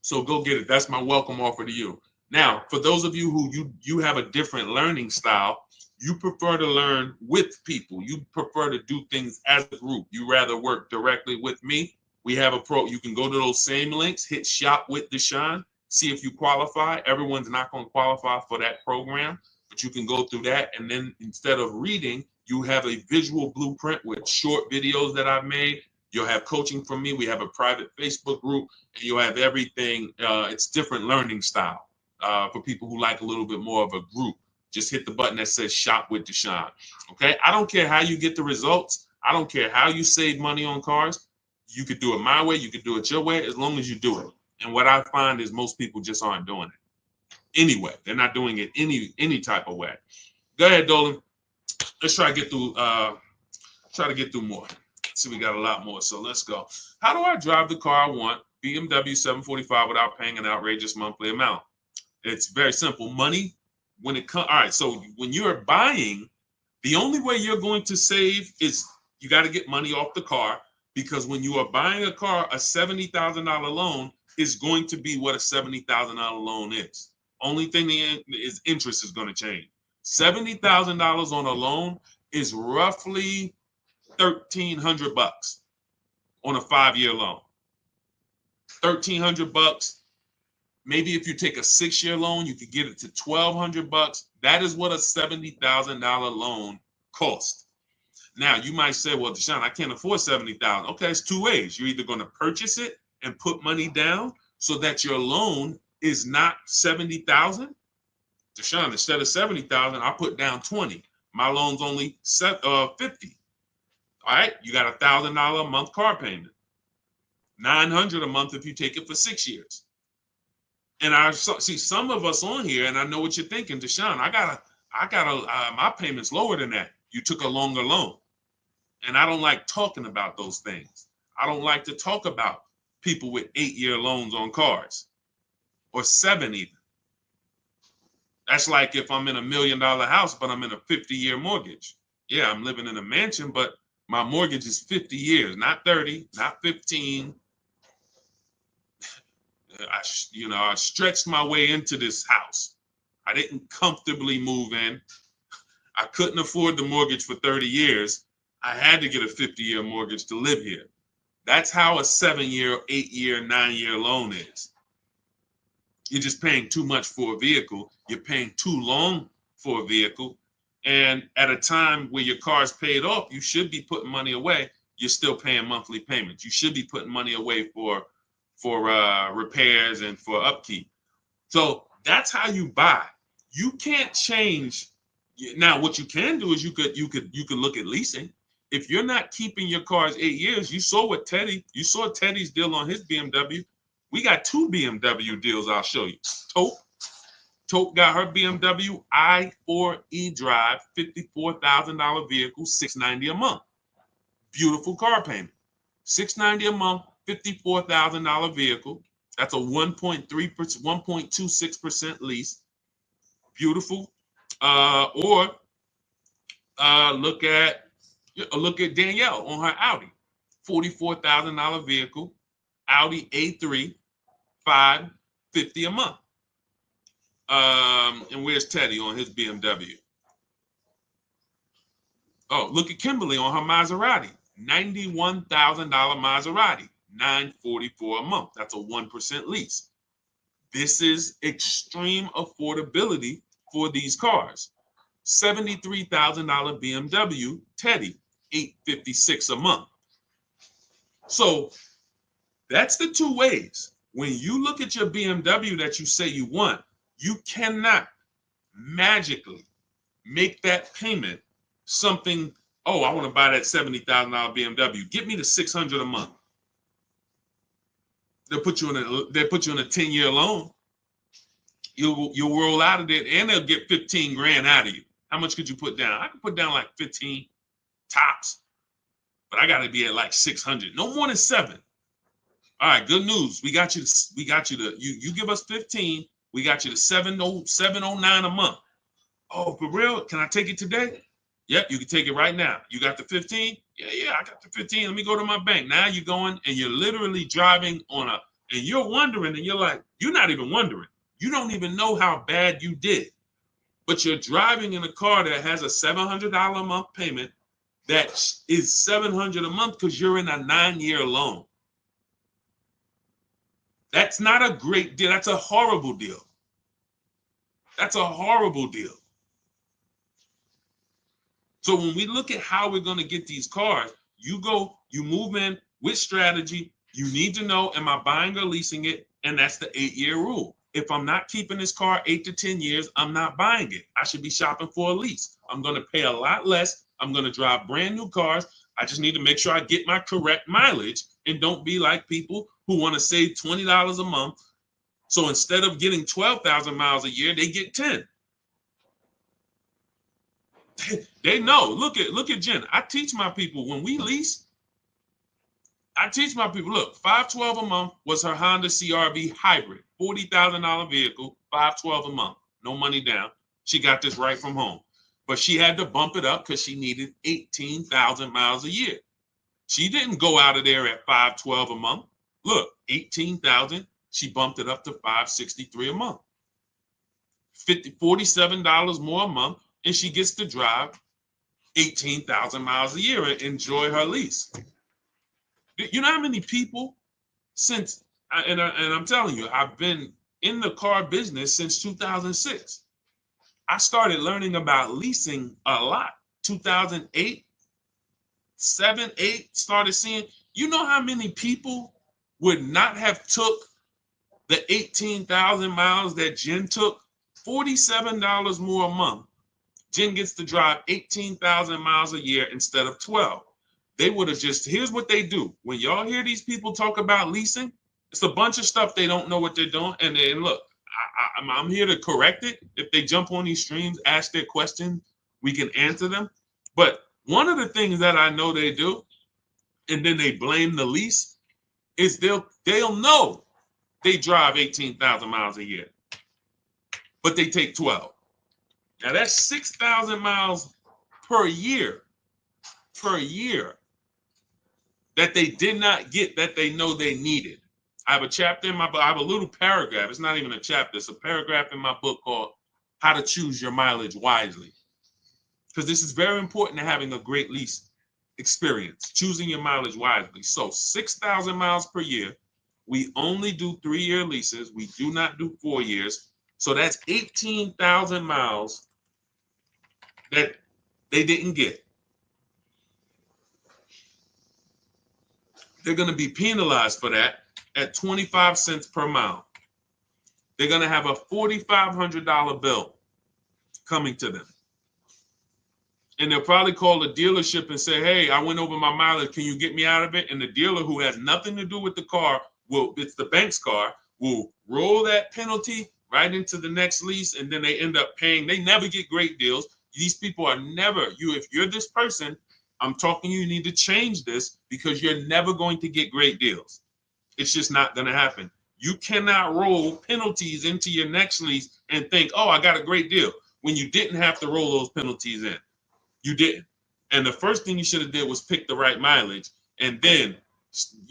So go get it. That's my welcome offer to you. Now, for those of you who you have a different learning style, you prefer to learn with people. You prefer to do things as a group. You rather work directly with me. We have a pro. You can go to those same links, hit shop with Deshone, see if you qualify. Everyone's not going to qualify for that program, but you can go through that. And then instead of reading, you have a visual blueprint with short videos that I've made. You'll have coaching from me. We have a private Facebook group, and you'll have everything. It's different learning style for people who like a little bit more of a group. Just hit the button that says shop with Deshone. Okay. I don't care how you get the results. I don't care how you save money on cars. You could do it my way. You could do it your way, as long as you do it. And what I find is most people just aren't doing it anyway. They're not doing it any type of way. Go ahead, Dolan. Let's try to get through more. See, we got a lot more. So let's go. How do I drive the car I want? BMW 745 without paying an outrageous monthly amount. It's very simple. Money. When it comes, all right, so when you're buying, the only way you're going to save is you got to get money off the car, because when you are buying a car, a $70,000 loan is going to be what a $70,000 loan is. Only thing is interest is going to change. $70,000 on a loan is roughly $1,300 on a 5-year loan. $1,300. Maybe if you take a 6-year loan, you could get it to $1,200. That is what a $70,000 loan costs. Now, you might say, well, Deshone, I can't afford $70,000. Okay, it's 2 ways. You're either going to purchase it and put money down so that your loan is not $70,000. Deshone, instead of $70,000, I put down $20,000. My loan's only $50,000. All right, you got $1,000 a month car payment. $900 a month if you take it for 6 years. And I see some of us on here, and I know what you're thinking, Deshone. My payment's lower than that. You took a longer loan, and I don't like talking about those things. I don't like to talk about people with 8-year loans on cars, or 7 even. That's like if I'm in a $1 million house, but I'm in a 50-year mortgage. Yeah, I'm living in a mansion, but my mortgage is 50 years, not 30, not 15. I stretched my way into this house. I didn't comfortably move in. I couldn't afford the mortgage for 30 years. I had to get a 50-year mortgage to live here. That's how a 7-year, 8-year, 9-year loan is. You're just paying too much for a vehicle. You're paying too long for a vehicle. And at a time where your car's paid off, you should be putting money away. You're still paying monthly payments. You should be putting money away for repairs and for upkeep. So that's how you buy. You can't change. Now, what you can do is you could look at leasing. If you're not keeping your cars 8 years, you saw Teddy's deal on his BMW. We got 2 BMW deals I'll show you. Tope got her BMW i4 eDrive, $54,000 vehicle, $690 a month. Beautiful car payment. $690 a month, $54,000 vehicle. That's a 1.3%, 1.26% lease. Beautiful. Or look at Danielle on her Audi, $44,000 vehicle, Audi A3, $550 a month. And where's Teddy on his BMW? Oh, look at Kimberly on her Maserati, $91,000 Maserati, $944 a month. That's a 1% lease. This is extreme affordability for these cars. $73,000 BMW Teddy, $856 a month. So that's the two ways. When you look at your BMW that you say you want, you cannot magically make that payment something, oh, I want to buy that $70,000 BMW. Get me the $600 a month. They'll put you in a 10-year loan. You'll roll out of it, and they'll get 15 grand out of you. How much could you put down? I could put down like 15 tops, but I got to be at like 600. No more than 7. All right, good news. We got you to you give us 15. We got you to 709 a month. Oh, for real? Can I take it today? Yep, you can take it right now. You got the 15? Yeah, I got the 15. Let me go to my bank. Now you're going and you're literally driving and you're wondering, and you're like, you're not even wondering. You don't even know how bad you did. But you're driving in a car that has a $700 a month payment that is $700 a month because you're in a 9-year loan. That's not a great deal. That's a horrible deal. That's a horrible deal. So when we look at how we're going to get these cars, you move in with strategy. You need to know, am I buying or leasing it? And that's the 8-year rule. If I'm not keeping this car 8 to 10 years, I'm not buying it. I should be shopping for a lease. I'm going to pay a lot less. I'm going to drive brand new cars. I just need to make sure I get my correct mileage and don't be like people who want to save $20 a month. So instead of getting 12,000 miles a year, they get 10. They know. Look at Jen. I teach my people when we lease. I teach my people, look, $512 a month was her Honda CRV hybrid, $40,000 vehicle, $512 a month, no money down. She got this right from home, but she had to bump it up because she needed 18,000 miles a year. She didn't go out of there at $512 a month. Look, 18,000. She bumped it up to $563 a month, $47 more a month, and she gets to drive 18,000 miles a year and enjoy her lease. You know how many people and I'm telling you, I've been in the car business since 2006. I started learning about leasing a lot. 2008, 7, 8, started seeing, you know how many people would not have took the 18,000 miles that Jen took? $47 more a month. Jen gets to drive 18,000 miles a year instead of 12. They would have here's what they do. When y'all hear these people talk about leasing, it's a bunch of stuff they don't know what they're doing. And look, I'm here to correct it. If they jump on these streams, ask their questions, we can answer them. But one of the things that I know they do, and then they blame the lease, is they'll know they drive 18,000 miles a year, but they take 12. Now that's 6,000 miles per year that they did not get that they know they needed. I have a chapter in my book. I have a little paragraph. It's not even a chapter. It's a paragraph in my book called How to Choose Your Mileage Wisely. Because this is very important to having a great lease experience, choosing your mileage wisely. So 6,000 miles per year. We only do 3-year leases. We do not do 4 years. So that's 18,000 miles that they didn't get. They're going to be penalized for that at 25 cents per mile. They're going to have a $4,500 bill coming to them. And they'll probably call the dealership and say, hey, I went over my mileage. Can you get me out of it? And the dealer, who has nothing to do with the car, it's the bank's car, will roll that penalty right into the next lease. And then they end up paying. They never get great deals. These people are never, if you're this person, I'm talking you need to change this because you're never going to get great deals. It's just not going to happen. You cannot roll penalties into your next lease and think, oh, I got a great deal, when you didn't have to roll those penalties in. You didn't. And the first thing you should have did was pick the right mileage. And then,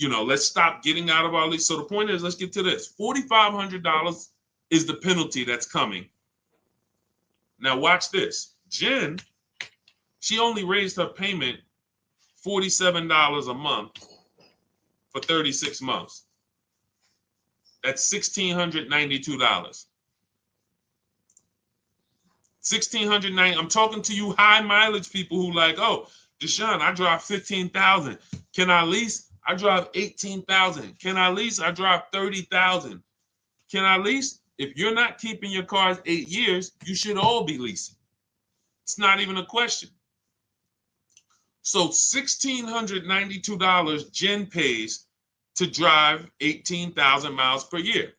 let's stop getting out of our lease. So the point is, let's get to this. $4,500 is the penalty that's coming. Now watch this. Jen, she only raised her payment $47 a month for 36 months. That's $1,692. $1,690. I'm talking to you high mileage people who like, oh, Deshone, I drive 15,000. Can I lease? I drive 18,000. Can I lease? I drive 30,000. Can I lease? If you're not keeping your cars 8 years, you should all be leasing. It's not even a question. So $1,692 Jen pays to drive 18,000 miles per year.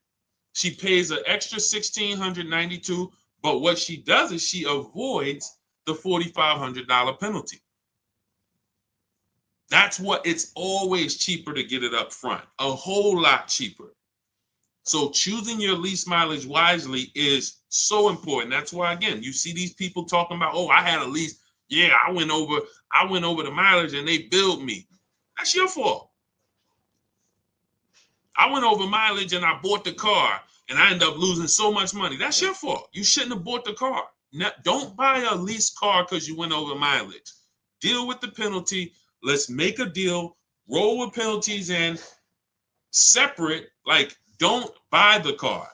She pays an extra $1,692, but what she does is she avoids the $4,500 penalty. That's what, it's always cheaper to get it up front, a whole lot cheaper. So choosing your lease mileage wisely is so important. That's why, again, you see these people talking about, oh, I had a lease. Yeah, I went over the mileage and they billed me. That's your fault. I went over mileage and I bought the car and I ended up losing so much money. That's your fault. You shouldn't have bought the car. Now, don't buy a leased car because you went over mileage. Deal with the penalty. Let's make a deal. Roll with penalties in separate. Like, don't buy the car.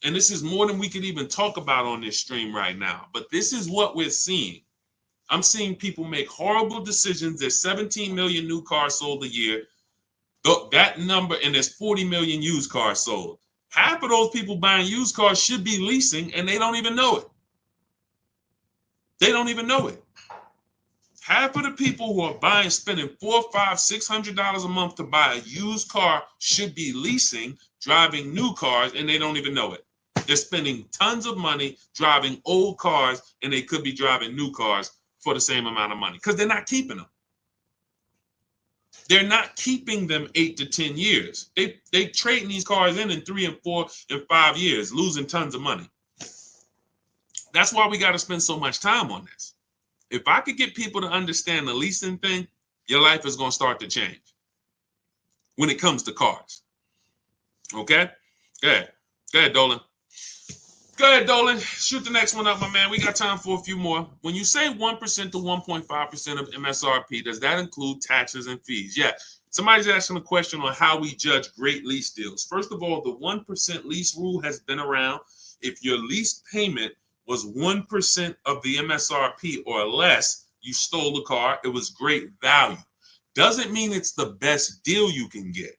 And this is more than we could even talk about on this stream right now. But this is what we're seeing. I'm seeing people make horrible decisions. There's 17 million new cars sold a year. That number, and there's 40 million used cars sold. Half of those people buying used cars should be leasing, and they don't even know it. They don't even know it. Half of the people who are buying, spending $400, $500, $600 a month to buy a used car should be leasing, driving new cars, and they don't even know it. They're spending tons of money driving old cars, and they could be driving new cars for the same amount of money because they're not keeping them. They're not keeping them 8 to 10 years. They trading these cars in 3 and 4 and 5 years, losing tons of money. That's why we got to spend so much time on this. If I could get people to understand the leasing thing, your life is going to start to change when it comes to cars. Okay? Go ahead. Go ahead, Dolan. Go ahead, Dolan. Shoot the next one up, my man. We got time for a few more. When you say 1% to 1.5% of MSRP, does that include taxes and fees? Yeah. Somebody's asking a question on how we judge great lease deals. First of all, the 1% lease rule has been around. If your lease payment was 1% of the MSRP or less, you stole the car, it was great value. Doesn't mean it's the best deal you can get.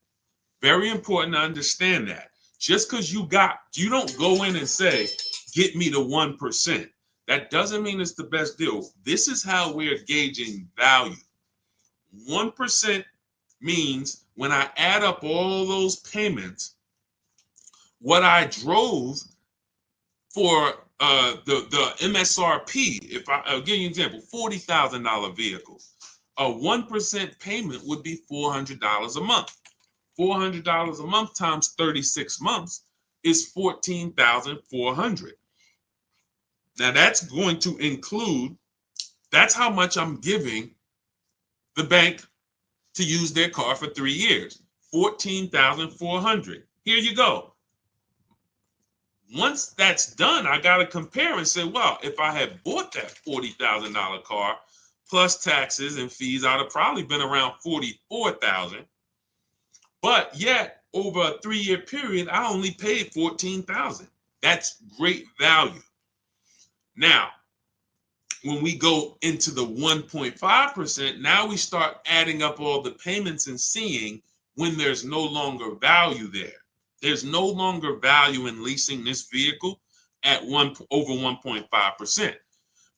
Very important to understand that. Just because you don't go in and say, get me to 1%. That doesn't mean it's the best deal. This is how we're gauging value. 1% means when I add up all those payments, what I drove for the MSRP, if I'll give you an example, $40,000 vehicle, a 1% payment would be $400 a month. $400 a month times 36 months is $14,400. Now that's going to include, that's how much I'm giving the bank to use their car for 3 years, $14,400. Here you go. Once that's done, I got to compare and say, well, if I had bought that $40,000 car plus taxes and fees, I'd have probably been around $44,000. But yet, over a 3-year period, I only paid $14,000. That's great value. Now, when we go into the 1.5%, now we start adding up all the payments and seeing when there's no longer value there. There's no longer value in leasing this vehicle at over 1.5%.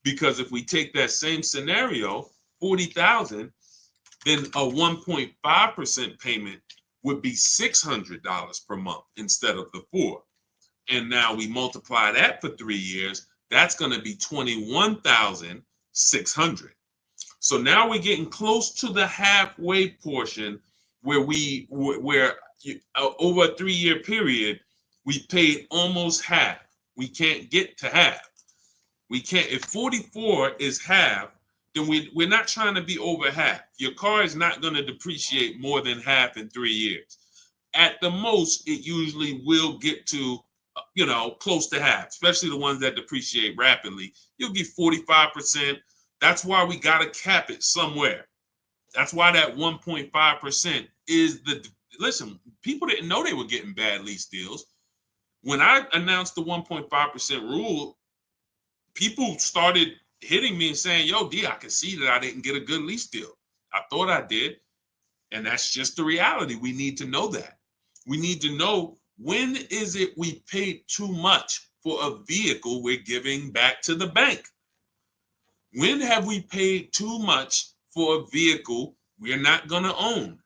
Because if we take that same scenario, $40,000, then a 1.5% payment would be $600 per month instead of the $4,000. And now we multiply that for 3 years, that's going to be $21,600. So now we're getting close to the halfway portion where over a 3-year period, we paid almost half. We can't get to half. We can't. If 44 is half, then we're not trying to be over half. Your car is not going to depreciate more than half in 3 years. At the most, it usually will get to, close to half, especially the ones that depreciate rapidly. You'll get 45%. That's why we got to cap it somewhere. That's why that 1.5% is listen, people didn't know they were getting bad lease deals. When I announced the 1.5% rule, people started hitting me and saying, yo, D, I can see that I didn't get a good lease deal. I thought I did. And that's just the reality. We need to know that. We need to know, when is it we paid too much for a vehicle we're giving back to the bank? When have we paid too much for a vehicle we're not going to own?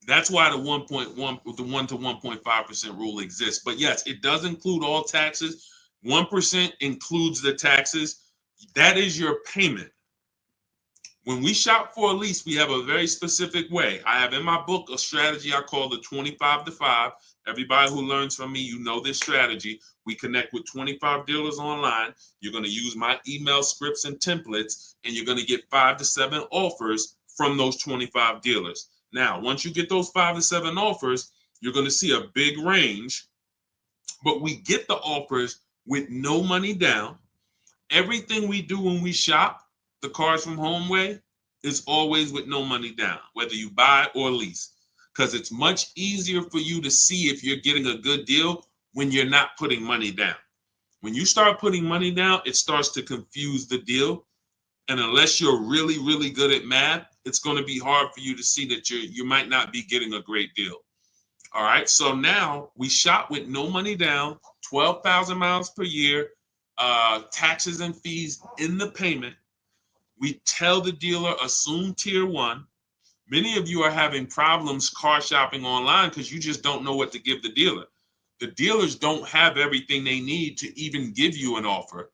That's why the 1 to 1.5% rule exists. But yes, it does include all taxes. 1% includes the taxes. That is your payment. When we shop for a lease, we have a very specific way. I have in my book a strategy I call the 25 to 5. Everybody who learns from me, you know this strategy. We connect with 25 dealers online. You're going to use my email scripts and templates, and you're going to get 5 to 7 offers from those 25 dealers. Now, once you get those 5 to 7 offers, you're going to see a big range, but we get the offers with no money down. Everything we do when we shop, the Cars from Home way, is always with no money down, whether you buy or lease, because it's much easier for you to see if you're getting a good deal when you're not putting money down. When you start putting money down, it starts to confuse the deal. And unless you're really, really good at math, it's going to be hard for you to see that you might not be getting a great deal. All right. So now we shop with no money down, 12,000 miles per year, taxes and fees in the payment. We tell the dealer, assume tier 1. Many of you are having problems car shopping online because you just don't know what to give the dealer. The dealers don't have everything they need to even give you an offer.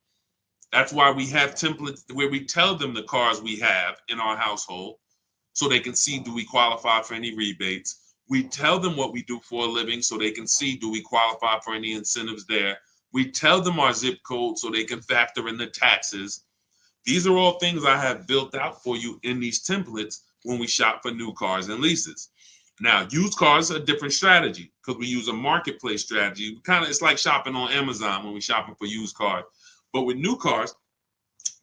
That's why we have templates where we tell them the cars we have in our household so they can see, do we qualify for any rebates? We tell them what we do for a living so they can see, do we qualify for any incentives there? We tell them our zip code so they can factor in the taxes. These are all things I have built out for you in these templates when we shop for new cars and leases. Now, used cars are a different strategy because we use a marketplace strategy. It's like shopping on Amazon when we're shopping for used cars. But with new cars,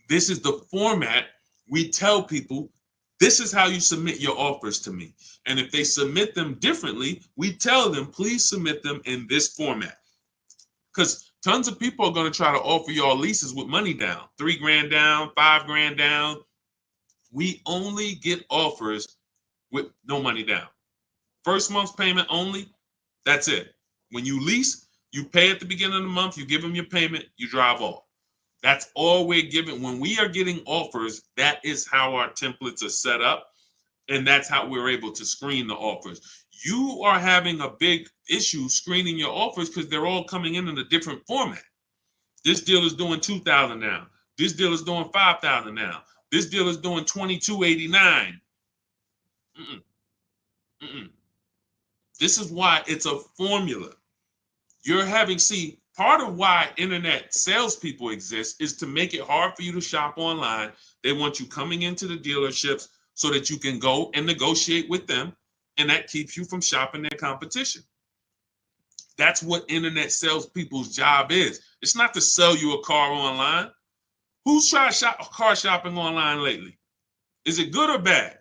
this is the format. We tell people, this is how you submit your offers to me. And if they submit them differently, we tell them, please submit them in this format. Because tons of people are going to try to offer y'all leases with money down, $3,000 down, $5,000 down. We only get offers with no money down. First month's payment only, that's it. When you lease, you pay at the beginning of the month, you give them your payment, you drive off. That's all we're giving. When we are getting offers, that is how our templates are set up, and that's how we're able to screen the offers. You are having a big issue screening your offers because they're all coming in a different format. This deal is doing $2,000 now. This deal is doing $5,000 now. This deal is doing $2,289. This is why it's a formula. Part of why internet salespeople exist is to make it hard for you to shop online. They want you coming into the dealerships so that you can go and negotiate with them, and that keeps you from shopping their competition. That's what internet salespeople's job is. It's not to sell you a car online. Who's tried car shopping online lately? Is it good or bad?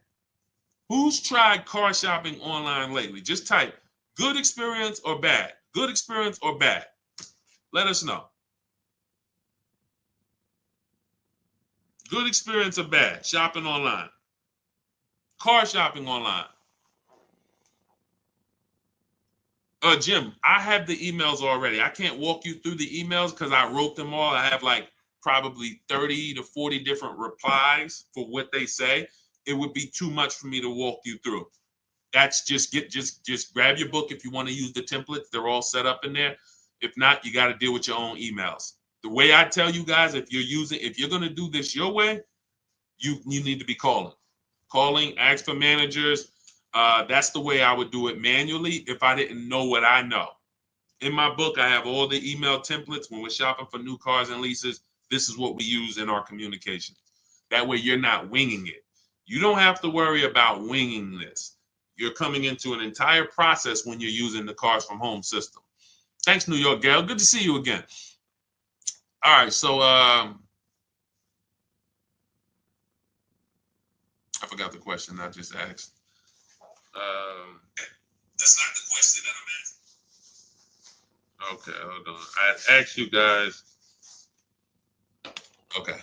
Who's tried car shopping online lately? Just type good experience or bad. Good experience or bad. Let us know. Good experience or bad shopping online. Car shopping online. Jim, I have the emails already. I can't walk you through the emails because I wrote them all. I have like probably 30 to 40 different replies for what they say. It would be too much for me to walk you through. That's just grab your book if you want to use the templates. They're all set up in there. If not, you got to deal with your own emails. The way I tell you guys, if you're going to do this your way, you need to be calling, ask for managers. That's the way I would do it manually if I didn't know what I know. In my book, I have all the email templates. When we're shopping for new cars and leases, this is what we use in our communication. That way you're not winging it. You don't have to worry about winging this. You're coming into an entire process when you're using the Cars from Home system. Thanks, New York Gal. Good to see you again. All right, so I forgot the question I just asked. That's not the question that I'm asking. Okay, hold on. I asked you guys. Okay,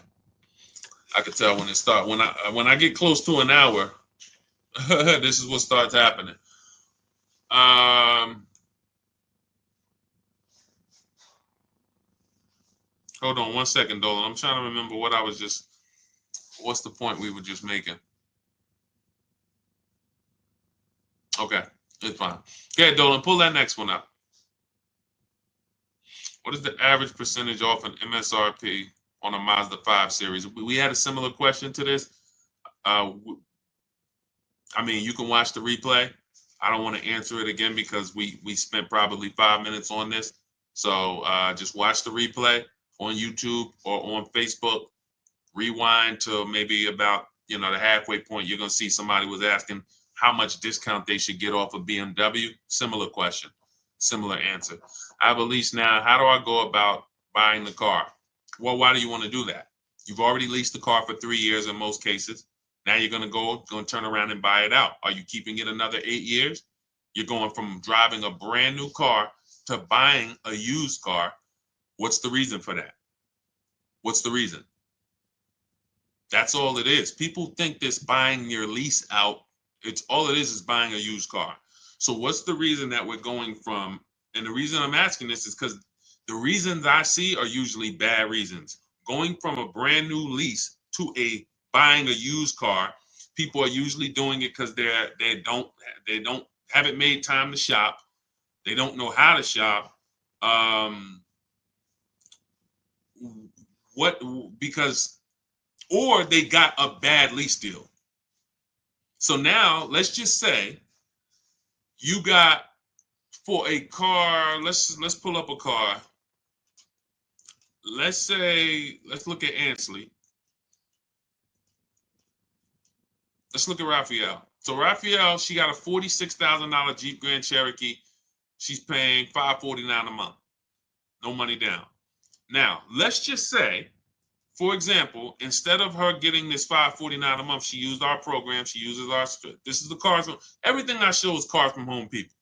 I could tell when it starts. When I get close to an hour, this is what starts happening. Hold on one second, Dolan. I'm trying to remember what I was just. What's the point we were just making? Okay, it's fine. Okay, Dolan, pull that next one up. What is the average percentage off an MSRP on a Mazda 5 Series? We had a similar question to this. I mean, you can watch the replay. I don't want to answer it again because we spent probably 5 minutes on this. So just watch the replay on YouTube or on Facebook. Rewind to maybe about the halfway point. You're gonna see somebody was asking how much discount they should get off of BMW. Similar question, similar answer. I have a lease now. How do I go about buying the car? Well, why do you want to do that? You've already leased the car for 3 years in most cases. Now you're going to turn around and buy it out. Are you keeping it another 8 years? You're going from driving a brand new car to buying a used car. What's the reason for that? What's the reason? That's all it is. People think this buying your lease out, it's all it is buying a used car. So what's the reason that we're going from, and the reason I'm asking this is because the reasons I see are usually bad reasons. Going from a brand new lease to buying a used car, people are usually doing it because they haven't made time to shop. They don't know how to shop. Or they got a bad lease deal. So now let's just say you got for a car, let's pull up a car. Let's look at Ansley. Let's look at Raphael. So Raphael, she got a $46,000 Jeep Grand Cherokee. She's paying $549 a month. No money down. Now, let's just say, for example, instead of her getting this $549 a month, she used our program. She uses our. This is the Cars from. Everything I show is Cars from Home people.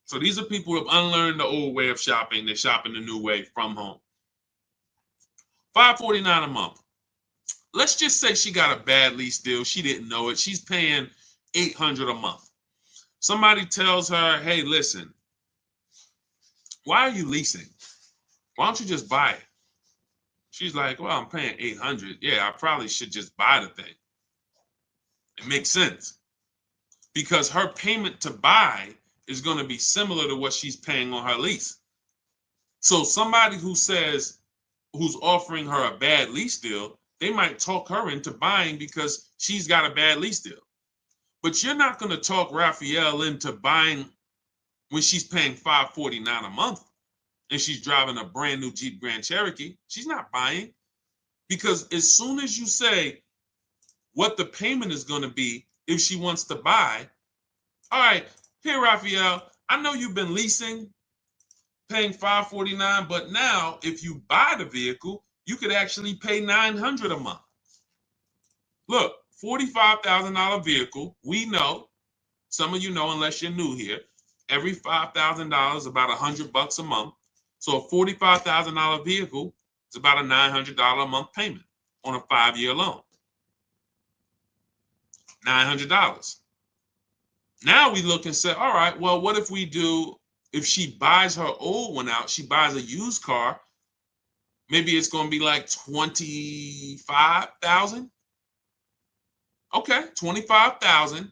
So these are people who have unlearned the old way of shopping. They're shopping the new way from home. $549 a month. Let's just say she got a bad lease deal. She didn't know it. She's paying $800 a month. Somebody tells her, hey, listen, why are you leasing? Why don't you just buy it? She's like, well, I'm paying $800. Yeah, I probably should just buy the thing. It makes sense. Because her payment to buy is going to be similar to what she's paying on her lease. So somebody who's offering her a bad lease deal, they might talk her into buying because she's got a bad lease deal. But you're not going to talk Raphael into buying when she's paying $549 a month and she's driving a brand new Jeep Grand Cherokee. She's not buying because as soon as you say what the payment is going to be if she wants to buy, all right, here, Raphael, I know you've been leasing, paying $549, but now if you buy the vehicle, you could actually pay $900 a month. Look, $45,000 vehicle. We know, some of you know, unless you're new here, every $5,000 is about $100 a month. So a $45,000 vehicle is about a $900 a month payment on a 5-year loan. $900. Now we look and say, all right, well, what if she buys her old one out, she buys a used car, maybe it's going to be like $25,000. Okay, $25,000.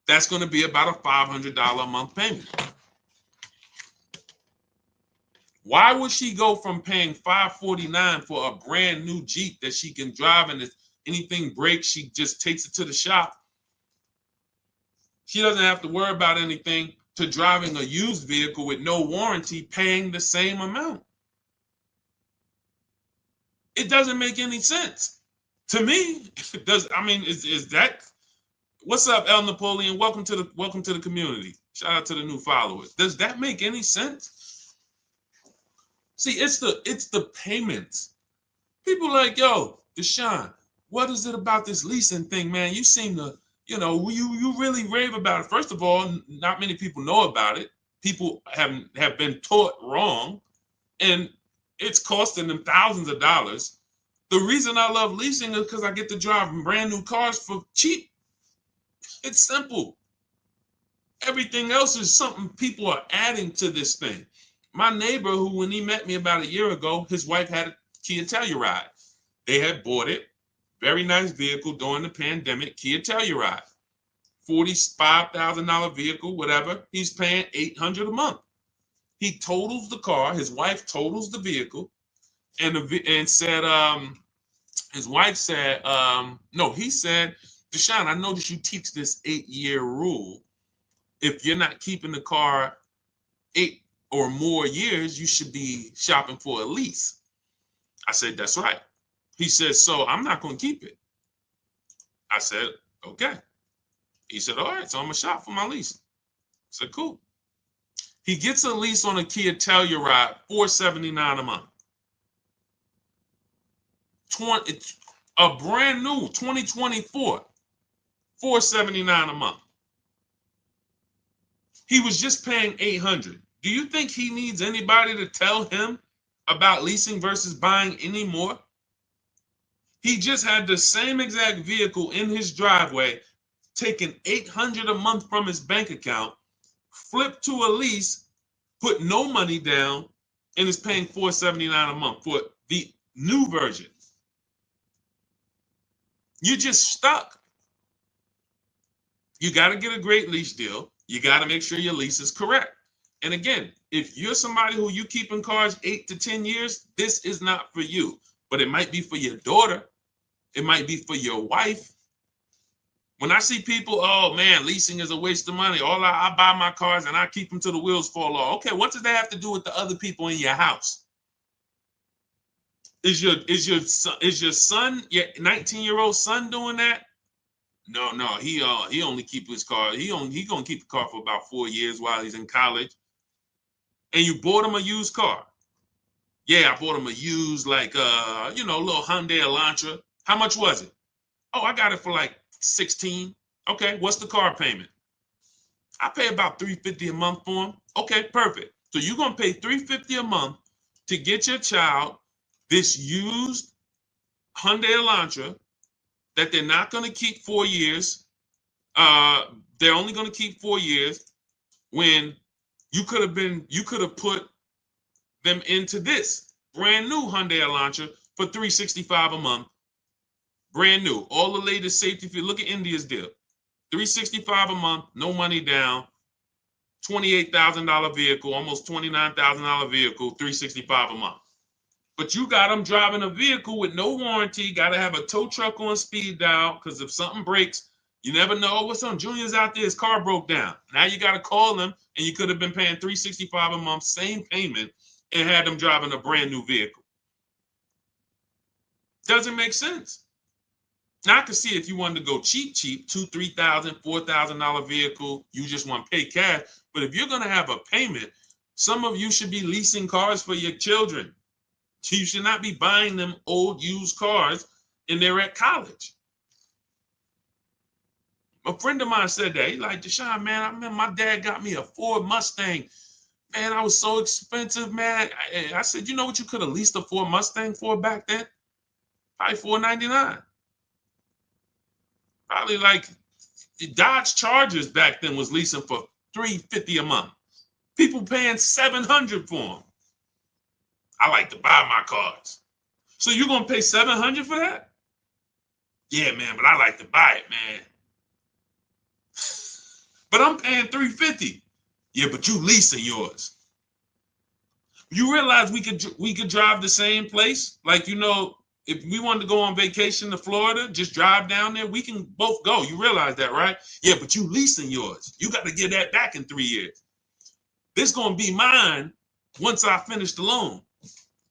That's going to be about a $500 a month payment. Why would she go from paying $549 for a brand new Jeep that she can drive and if anything breaks, she just takes it to the shop? She doesn't have to worry about anything to driving a used vehicle with no warranty paying the same amount. It doesn't make any sense. To me, it does. I mean, is that what's up, El Napoleon? Welcome to the community. Shout out to the new followers. Does that make any sense? See, it's the payments. People like, yo, Deshone, what is it about this leasing thing, man? You seem to, you really rave about it. First of all, not many people know about it. People have been taught wrong, and it's costing them thousands of dollars. The reason I love leasing is because I get to drive brand new cars for cheap. It's simple. Everything else is something people are adding to this thing. My neighbor, who when he met me about a year ago, his wife had a Kia Telluride. They had bought it. Very nice vehicle during the pandemic, Kia Telluride. $45,000 vehicle, whatever. He's paying $800 a month. He totals the car. His wife totals the vehicle, and said, his wife said, no, he said, Deshone, I noticed you teach this 8-year rule. If you're not keeping the car 8 or more years, you should be shopping for a lease. I said, that's right. He said, so I'm not going to keep it. I said, okay. He said, all right, so I'm going to shop for my lease. I said, cool. He gets a lease on a Kia Telluride, $479 a month. A brand new 2024, $479 a month. He was just paying $800. Do you think he needs anybody to tell him about leasing versus buying anymore? He just had the same exact vehicle in his driveway, taking $800 a month from his bank account, flipped to a lease, put no money down, and is paying $479 a month for the new version. You're just stuck. You got to get a great lease deal. You got to make sure your lease is correct. And again, if you're somebody who you keep in cars 8 to 10 years, this is not for you. But it might be for your daughter. It might be for your wife. When I see people, oh man, leasing is a waste of money. I buy my cars and I keep them till the wheels fall off. Okay, what does that have to do with the other people in your house? Is your son, your 19-year-old son doing that? No, he only keep his car. He gonna keep the car for about 4 years while he's in college. And you bought him a used car. Yeah, I bought him a used, like little Hyundai Elantra. How much was it? Oh, I got it for like 16. Okay, what's the car payment? I pay about $350 a month for him. Okay, perfect. So you're gonna pay $350 a month to get your child this used Hyundai Elantra that they're not gonna keep 4 years. They're only gonna keep 4 years when you could have put them into this brand new Hyundai Elantra for $365 a month. Brand new, all the latest safety. If you look at India's deal, $365 a month, no money down, $28,000 vehicle, almost $29,000 vehicle, $365 a month. But you got them driving a vehicle with no warranty. Got to have a tow truck on speed dial because if something breaks, you never know. What's on? Junior's out there, his car broke down. Now you got to call them, and you could have been paying $365 a month, same payment, and had them driving a brand new vehicle. Doesn't make sense. Now I can see if you wanted to go cheap, $2,000, $3,000, $4,000 vehicle, you just want to pay cash. But if you're going to have a payment, some of you should be leasing cars for your children. You should not be buying them old used cars and they're at college. A friend of mine said that. He's like, Deshone, man, I remember my dad got me a Ford Mustang. Man, I was so expensive, man. I said, you know what you could have leased a Ford Mustang for back then? Probably $499. Probably like the Dodge Chargers back then was leasing for $350 a month. People paying $700 for them. I like to buy my cars. So you're gonna pay $700 for that? Yeah, man, but I like to buy it, man. But I'm paying $350. Yeah, but you leasing yours. You realize we could drive the same place? Like, If we wanted to go on vacation to Florida, just drive down there, we can both go. You realize that, right? Yeah, but you leasing yours. You got to get that back in 3 years. This is going to be mine once I finish the loan.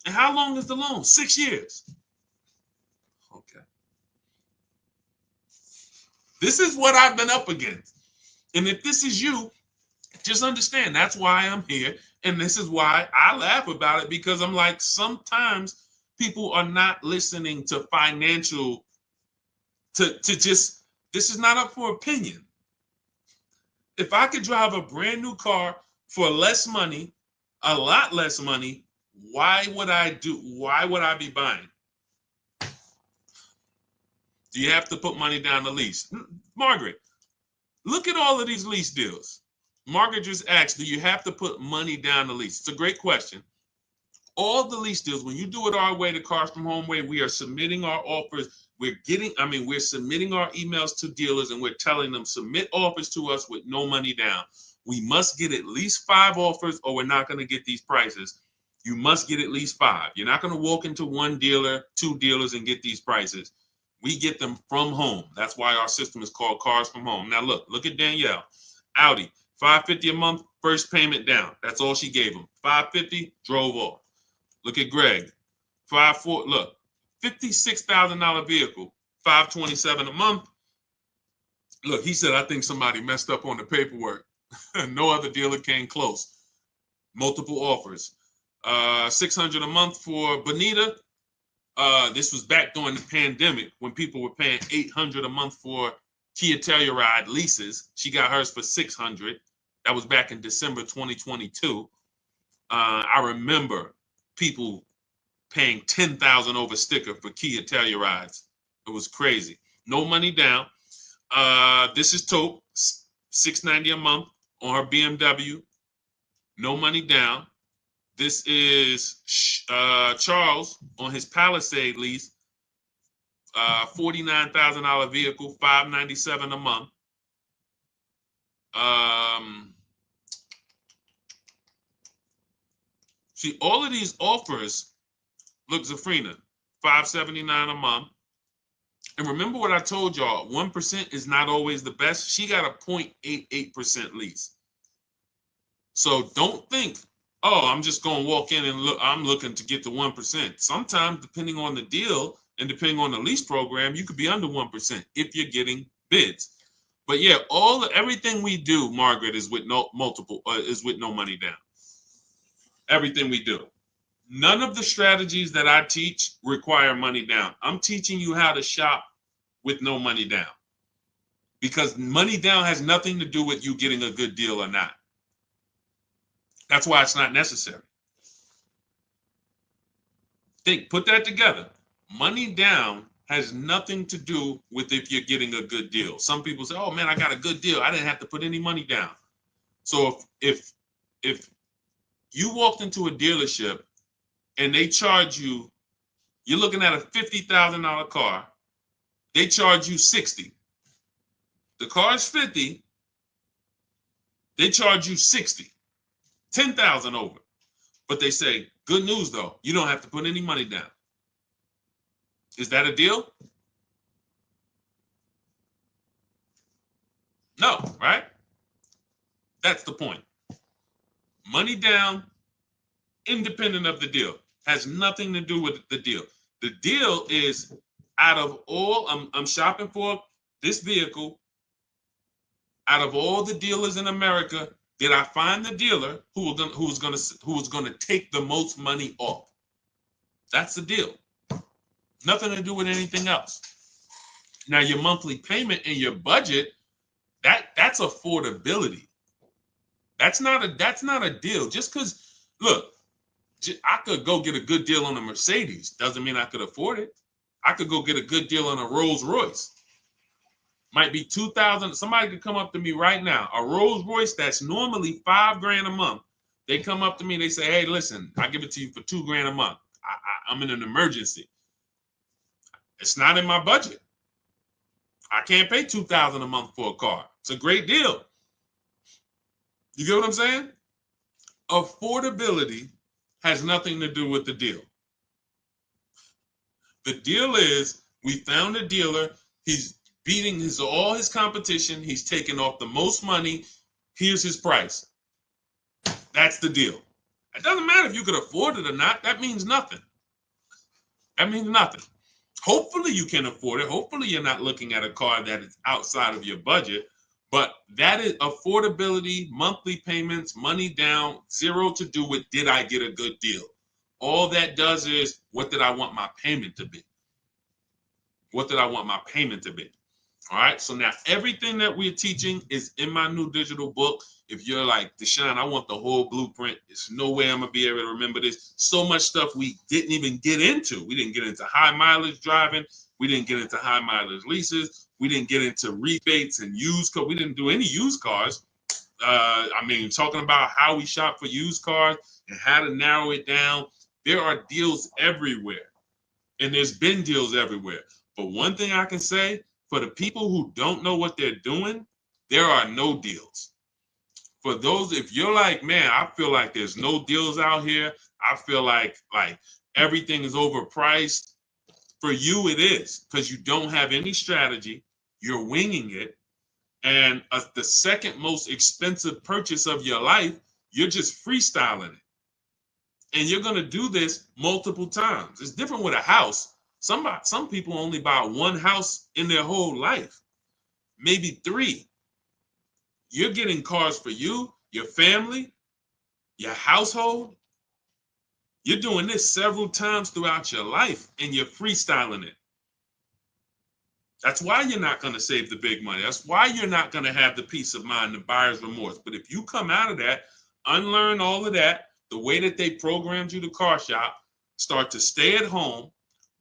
And how long is the loan? 6 years. Okay. This is what I've been up against. And if this is you, just understand that's why I'm here. And this is why I laugh about it, because I'm like, sometimes people are not listening to financial, to just, this is not up for opinion. If I could drive a brand new car for less money, a lot less money, why would I be buying? Do you have to put money down to lease? Margaret, look at all of these lease deals. Margaret just asked, do you have to put money down to lease? It's a great question. All the lease deals, when you do it our way, the Cars from Home way, we are submitting our offers. We're submitting our emails to dealers, and we're telling them, submit offers to us with no money down. We must get at least 5 offers, or we're not going to get these prices. You must get at least 5. You're not going to walk into one dealer, 2 dealers, and get these prices. We get them from home. That's why our system is called Cars from Home. Now look at Danielle. Audi, $550 a month, first payment down. That's all she gave him. $550, drove off. Look at Greg, look, $56,000 vehicle, $527 a month. Look, he said, I think somebody messed up on the paperwork. No other dealer came close. Multiple offers. $600 a month for Bonita. This was back during the pandemic when people were paying $800 a month for Kia Telluride leases. She got hers for $600. That was back in December 2022. I remember people paying $10,000 over sticker for Kia Tellurides. It was crazy. No money down. This is Taupe, $690 a month on her BMW. No money down. This is Charles on his Palisade lease, $49,000 vehicle, $597 a month. See, all of these offers, look, Zafrina, $579 a month. And remember what I told y'all, 1% is not always the best. She got a 0.88% lease. So don't think, oh, I'm just going to walk in and look, I'm looking to get the 1%. Sometimes, depending on the deal and depending on the lease program, you could be under 1% if you're getting bids. But yeah, everything we do, Margaret, is with no money down. Everything we do. None of the strategies that I teach require money down. I'm teaching you how to shop with no money down, because money down has nothing to do with you getting a good deal or not. That's why it's not necessary. Put that together. Money down has nothing to do with if you're getting a good deal. Some people say, oh man, I got a good deal. I didn't have to put any money down. So if you walked into a dealership and they charge you, you're looking at a $50,000 car, they charge you $60,000. The car's $50,000, they charge you $60,000, $10,000 over. But they say, good news though, you don't have to put any money down. Is that a deal? No, right? That's the point. Money down, independent of the deal, has nothing to do with the deal. The deal is, out of all, I'm shopping for this vehicle. Out of all the dealers in America, did I find the dealer who was going to take the most money off? That's the deal. Nothing to do with anything else. Now, your monthly payment and your budget, that's affordability. That's not a deal. Just because, look, I could go get a good deal on a Mercedes. Doesn't mean I could afford it. I could go get a good deal on a Rolls Royce. Might be $2,000. Somebody could come up to me right now. A Rolls Royce that's normally $5,000 a month. They come up to me and they say, hey, listen, I give it to you for $2,000 a month. I'm in an emergency. It's not in my budget. I can't pay $2,000 a month for a car. It's a great deal. You get what I'm saying? Affordability has nothing to do with the deal. The deal is we found a dealer. He's beating all his competition. He's taking off the most money. Here's his price. That's the deal. It doesn't matter if you could afford it or not. That means nothing. That means nothing. Hopefully you can afford it. Hopefully you're not looking at a car that is outside of your budget. But that is affordability, monthly payments, money down, zero to do with did I get a good deal. All that does is what did I want my payment to be? What did I want my payment to be? All right. So now everything that we're teaching is in my new digital book. If you're like, Deshone, I want the whole blueprint. There's no way I'm going to be able to remember this. So much stuff we didn't even get into. We didn't get into high mileage driving. We didn't get into high mileage leases. We didn't get into rebates and used cars. We didn't do any used cars. Talking about how we shop for used cars and how to narrow it down. There are deals everywhere. And there's been deals everywhere. But one thing I can say, for the people who don't know what they're doing, there are no deals. For those, if you're like, man, I feel like there's no deals out here. I feel like everything is overpriced. For you, it is, because you don't have any strategy. You're winging it. And the second most expensive purchase of your life, you're just freestyling it. And you're going to do this multiple times. It's different with a house. Some people only buy one house in their whole life, maybe three. You're getting cars for you, your family, your household. You're doing this several times throughout your life, and you're freestyling it. That's why you're not going to save the big money. That's why you're not going to have the peace of mind, the buyer's remorse. But if you come out of that, unlearn all of that, the way that they programmed you to car shop, start to stay at home,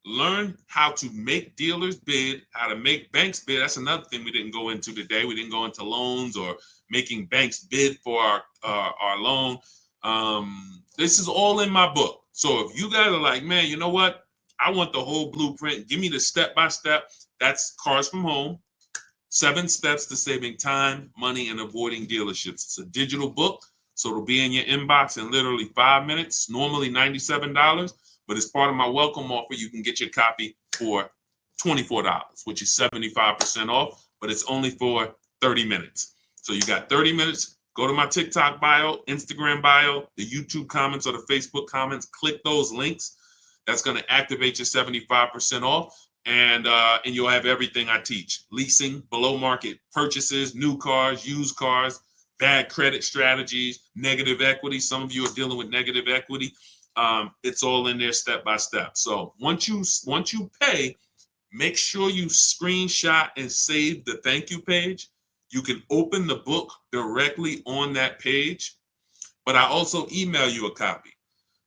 learn how to make dealers bid, how to make banks bid. That's another thing we didn't go into today. We didn't go into loans or making banks bid for our loan. This is all in my book. So if you guys are like, man, you know what? I want the whole blueprint. Give me the step-by-step. That's Cars from Home. 7 steps to saving time, money, and avoiding dealerships. It's a digital book, so it'll be in your inbox in literally 5 minutes, normally $97. But as part of my welcome offer, you can get your copy for $24, which is 75% off, but it's only for 30 minutes. So you got 30 minutes. Go to my TikTok bio, Instagram bio, the YouTube comments or the Facebook comments. Click those links. That's going to activate your 75% off. And you'll have everything I teach. Leasing, below market purchases, new cars, used cars, bad credit strategies, negative equity. Some of you are dealing with negative equity. It's all in there step by step. So once you pay, make sure you screenshot and save the thank you page. You can open the book directly on that page, but I also email you a copy.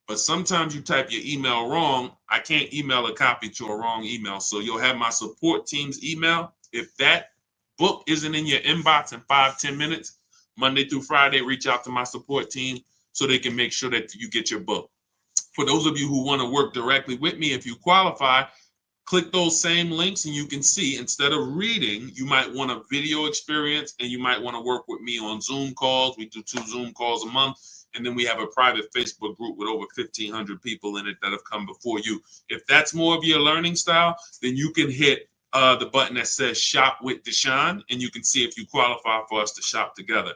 But sometimes you type your email wrong. I can't email a copy to a wrong email. So you'll have my support team's email. If that book isn't in your inbox in 5-10 minutes, Monday through Friday, reach out to my support team so they can make sure that you get your book. For those of you who want to work directly with me, if you qualify, click those same links and you can see, instead of reading, you might want a video experience and you might want to work with me on Zoom calls. We do 2 Zoom calls a month. And then we have a private Facebook group with over 1,500 people in it that have come before you. If that's more of your learning style, then you can hit the button that says Shop with Deshone, and you can see if you qualify for us to shop together.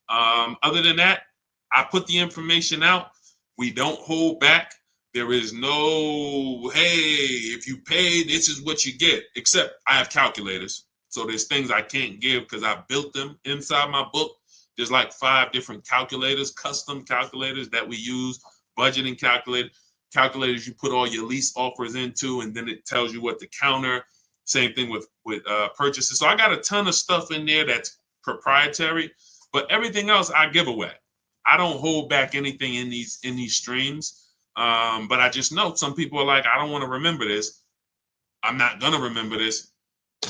Other than that, I put the information out. We don't hold back. There is no, hey, if you pay, this is what you get, except I have calculators. So there's things I can't give because I built them inside my book. There's like 5 different calculators, custom calculators that we use, budgeting calculators you put all your lease offers into, and then it tells you what to counter. Same thing with purchases. So I got a ton of stuff in there that's proprietary, but everything else I give away. I don't hold back anything in these streams. But I just know some people are like, I don't want to remember this. I'm not gonna remember this.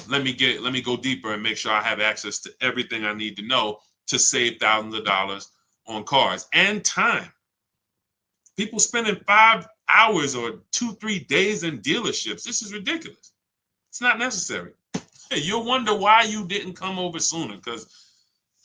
Let me go deeper and make sure I have access to everything I need to know to save thousands of dollars on cars and time. People spending 5 hours or 2-3 days in dealerships. This is ridiculous. It's not necessary. Hey, you'll wonder why you didn't come over sooner, because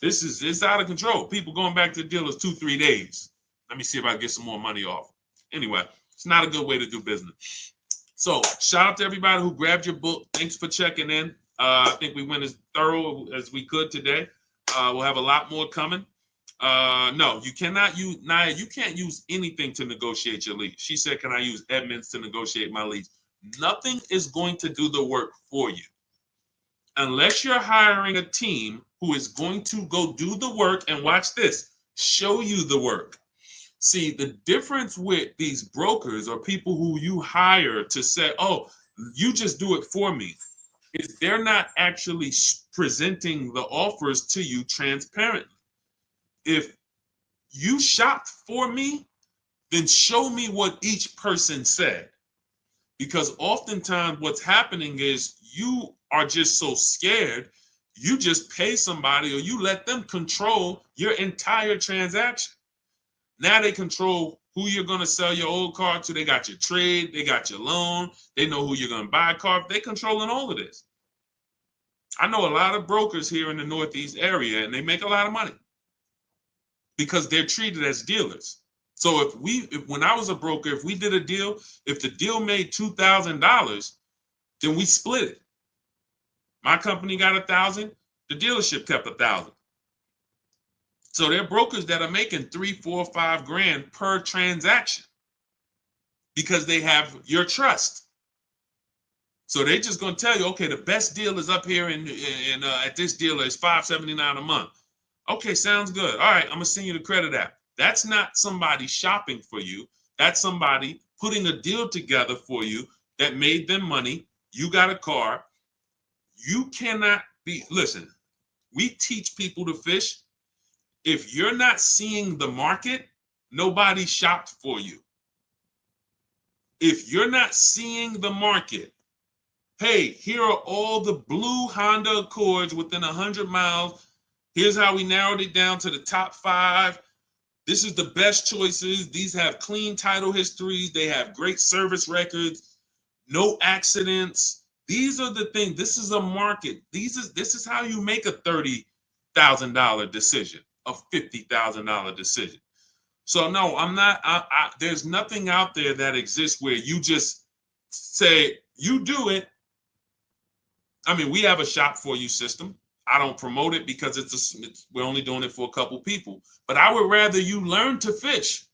it's out of control. People going back to the dealers 2-3 days. Let me see if I can get some more money off. Anyway, it's not a good way to do business. So shout out to everybody who grabbed your book. Thanks for checking in. I think we went as thorough as we could today. We'll have a lot more coming. No, you cannot use, Naya, you can't use anything to negotiate your lease. She said, can I use Edmunds to negotiate my lease? Nothing is going to do the work for you. Unless you're hiring a team who is going to go do the work and watch this, show you the work. See, the difference with these brokers or people who you hire to say, oh, you just do it for me, is they're not actually presenting the offers to you transparently. If you shopped for me, then show me what each person said. Because oftentimes what's happening is you are just so scared, you just pay somebody or you let them control your entire transaction. Now they control who you're going to sell your old car to. They got your trade, they got your loan, they know who you're going to buy a car. They're controlling all of this. I know a lot of brokers here in the Northeast area, and they make a lot of money because they're treated as dealers. So if when I was a broker, if we did a deal, if the deal made $2,000, then we split it. My company got $1,000, the dealership kept $1,000. So there are brokers that are making $3, $4, $5 grand per transaction because they have your trust. So they're just going to tell you, okay, the best deal is up here at this dealer is $579 a month. Okay, sounds good. All right, I'm going to send you the credit app. That's not somebody shopping for you. That's somebody putting a deal together for you that made them money. You got a car. You cannot listen, we teach people to fish. If you're not seeing the market, nobody shopped for you. If you're not seeing the market, hey, here are all the blue Honda Accords within 100 miles. Here's how we narrowed it down to the top 5. This is the best choices. These have clean title histories. They have great service records, no accidents. These are the things. This is a market. This is how you make a $30,000 decision, a $50,000 decision. So no, I'm not. There's nothing out there that exists where you just say you do it. I mean, we have a shop for you system. I don't promote it because we're only doing it for a couple people. But I would rather you learn to fish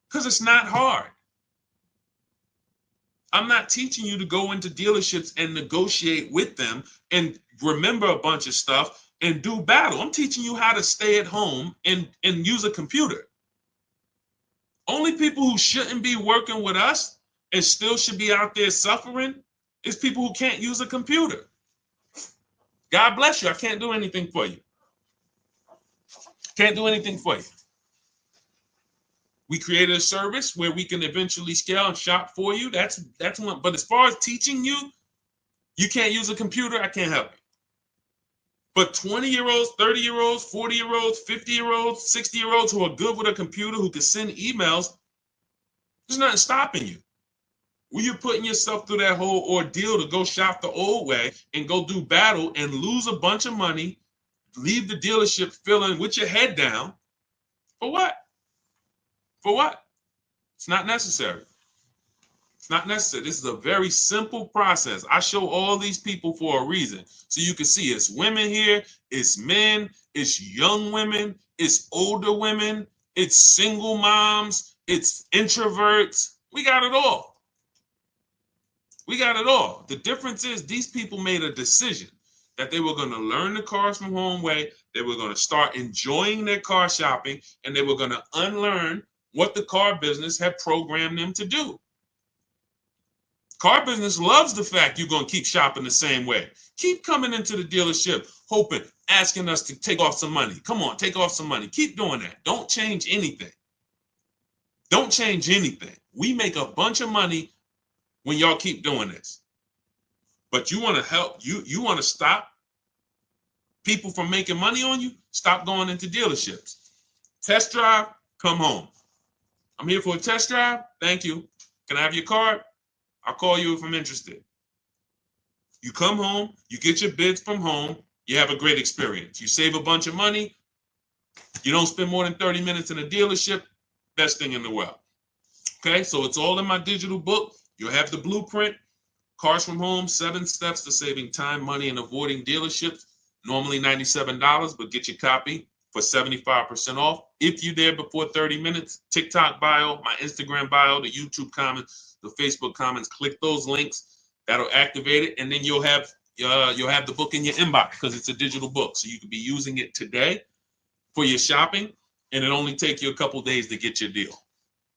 because it's not hard. I'm not teaching you to go into dealerships and negotiate with them and remember a bunch of stuff and do battle. I'm teaching you how to stay at home and use a computer. Only people who shouldn't be working with us and still should be out there suffering is people who can't use a computer. God bless you. I can't do anything for you. Can't do anything for you. We created a service where we can eventually scale and shop for you. That's one. But as far as teaching you, you can't use a computer. I can't help you. But 20-year-olds, 30-year-olds, 40-year-olds, 50-year-olds, 60-year-olds who are good with a computer, who can send emails, there's nothing stopping you. When you're putting yourself through that whole ordeal to go shop the old way and go do battle and lose a bunch of money, leave the dealership feeling with your head down, for what? For what? It's not necessary. It's not necessary. This is a very simple process. I show all these people for a reason. So you can see it's women here, it's men, it's young women, it's older women, it's single moms, it's introverts. We got it all. We got it all. The difference is these people made a decision that they were going to learn the cars from home way. They were going to start enjoying their car shopping, and they were going to unlearn what the car business had programmed them to do. Car business loves the fact you're going to keep shopping the same way. Keep coming into the dealership, hoping, asking us to take off some money. Come on, take off some money. Keep doing that. Don't change anything. Don't change anything. We make a bunch of money when y'all keep doing this. But you want to help, you want to stop people from making money on you? Stop going into dealerships. Test drive, come home. I'm here for a test drive. Thank you. Can I have your card? I'll call you if I'm interested. You come home, you get your bids from home, you have a great experience. You save a bunch of money. You don't spend more than 30 minutes in a dealership. Best thing in the world. Okay, so it's all in my digital book. You'll have the blueprint, Cars from Home, 7 steps to saving time, money, and avoiding dealerships. Normally $97, but get your copy for 75% off. If you're there before 30 minutes, TikTok bio, my Instagram bio, the YouTube comments, the Facebook comments, click those links. That'll activate it, and then you'll have the book in your inbox because it's a digital book. So you can be using it today for your shopping, and it only takes you a couple days to get your deal.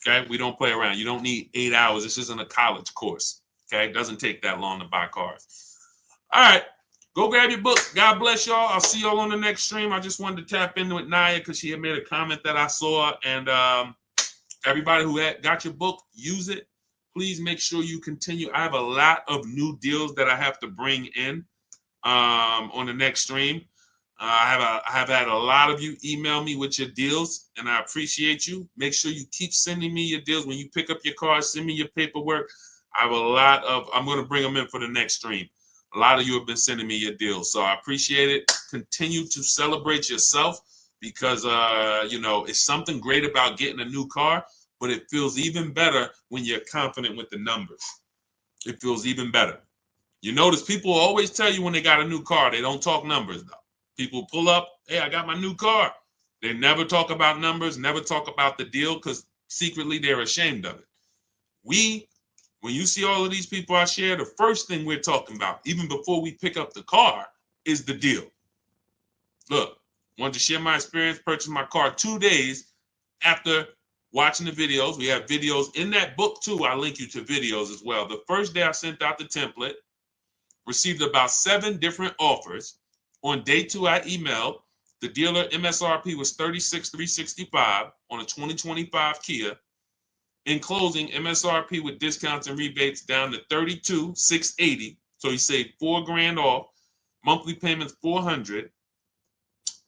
Okay, we don't play around. You don't need 8 hours. This isn't a college course. Okay, it doesn't take that long to buy cars. All right, go grab your book. God bless y'all. I'll see y'all on the next stream. I just wanted to tap in with Naya because she had made a comment that I saw. And everybody who got your book, use it. Please make sure you continue. I have a lot of new deals that I have to bring in on the next stream. I have had a lot of you email me with your deals, and I appreciate you. Make sure you keep sending me your deals. When you pick up your car, send me your paperwork. I have a lot of, I'm going to bring them in for the next stream. A lot of you have been sending me your deals, so I appreciate it. Continue to celebrate yourself because, you know, it's something great about getting a new car, but it feels even better when you're confident with the numbers. It feels even better. You notice people always tell you when they got a new car, they don't talk numbers, though. People pull up, hey, I got my new car. They never talk about numbers, never talk about the deal because secretly they're ashamed of it. When you see all of these people I share, the first thing we're talking about, even before we pick up the car, is the deal. Look, wanted to share my experience, purchased my car 2 days after watching the videos. We have videos in that book too. I link you to videos as well. The first day I sent out the template, received about 7 different offers. On day 2, I emailed. The dealer MSRP was $36,365 on a 2025 Kia. In closing, MSRP with discounts and rebates down to $32,680. So he saved $4,000 off. Monthly payments $400.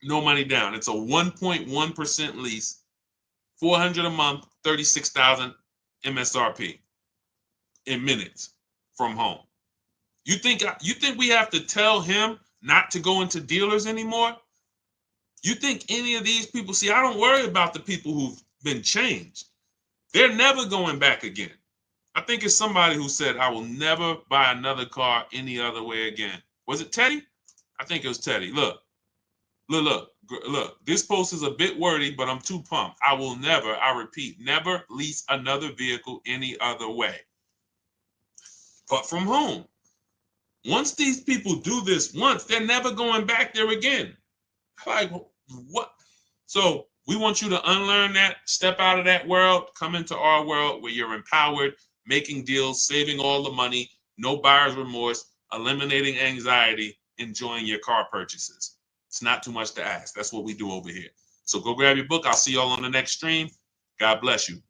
No money down. It's a 1.1% lease. $400 a month, $36,000 MSRP in minutes from home. You think we have to tell him not to go into dealers anymore? You think any of these people, see, I don't worry about the people who've been changed. They're never going back again. I think it's somebody who said, I will never buy another car any other way again. Was it Teddy? I think it was Teddy. Look. This post is a bit wordy, but I'm too pumped. I will never, I repeat, never lease another vehicle any other way but from home. Once these people do this once, they're never going back there again. Like, what? So we want you to unlearn that, step out of that world, come into our world where you're empowered, making deals, saving all the money, no buyer's remorse, eliminating anxiety, enjoying your car purchases. It's not too much to ask. That's what we do over here. So go grab your book. I'll see y'all on the next stream. God bless you.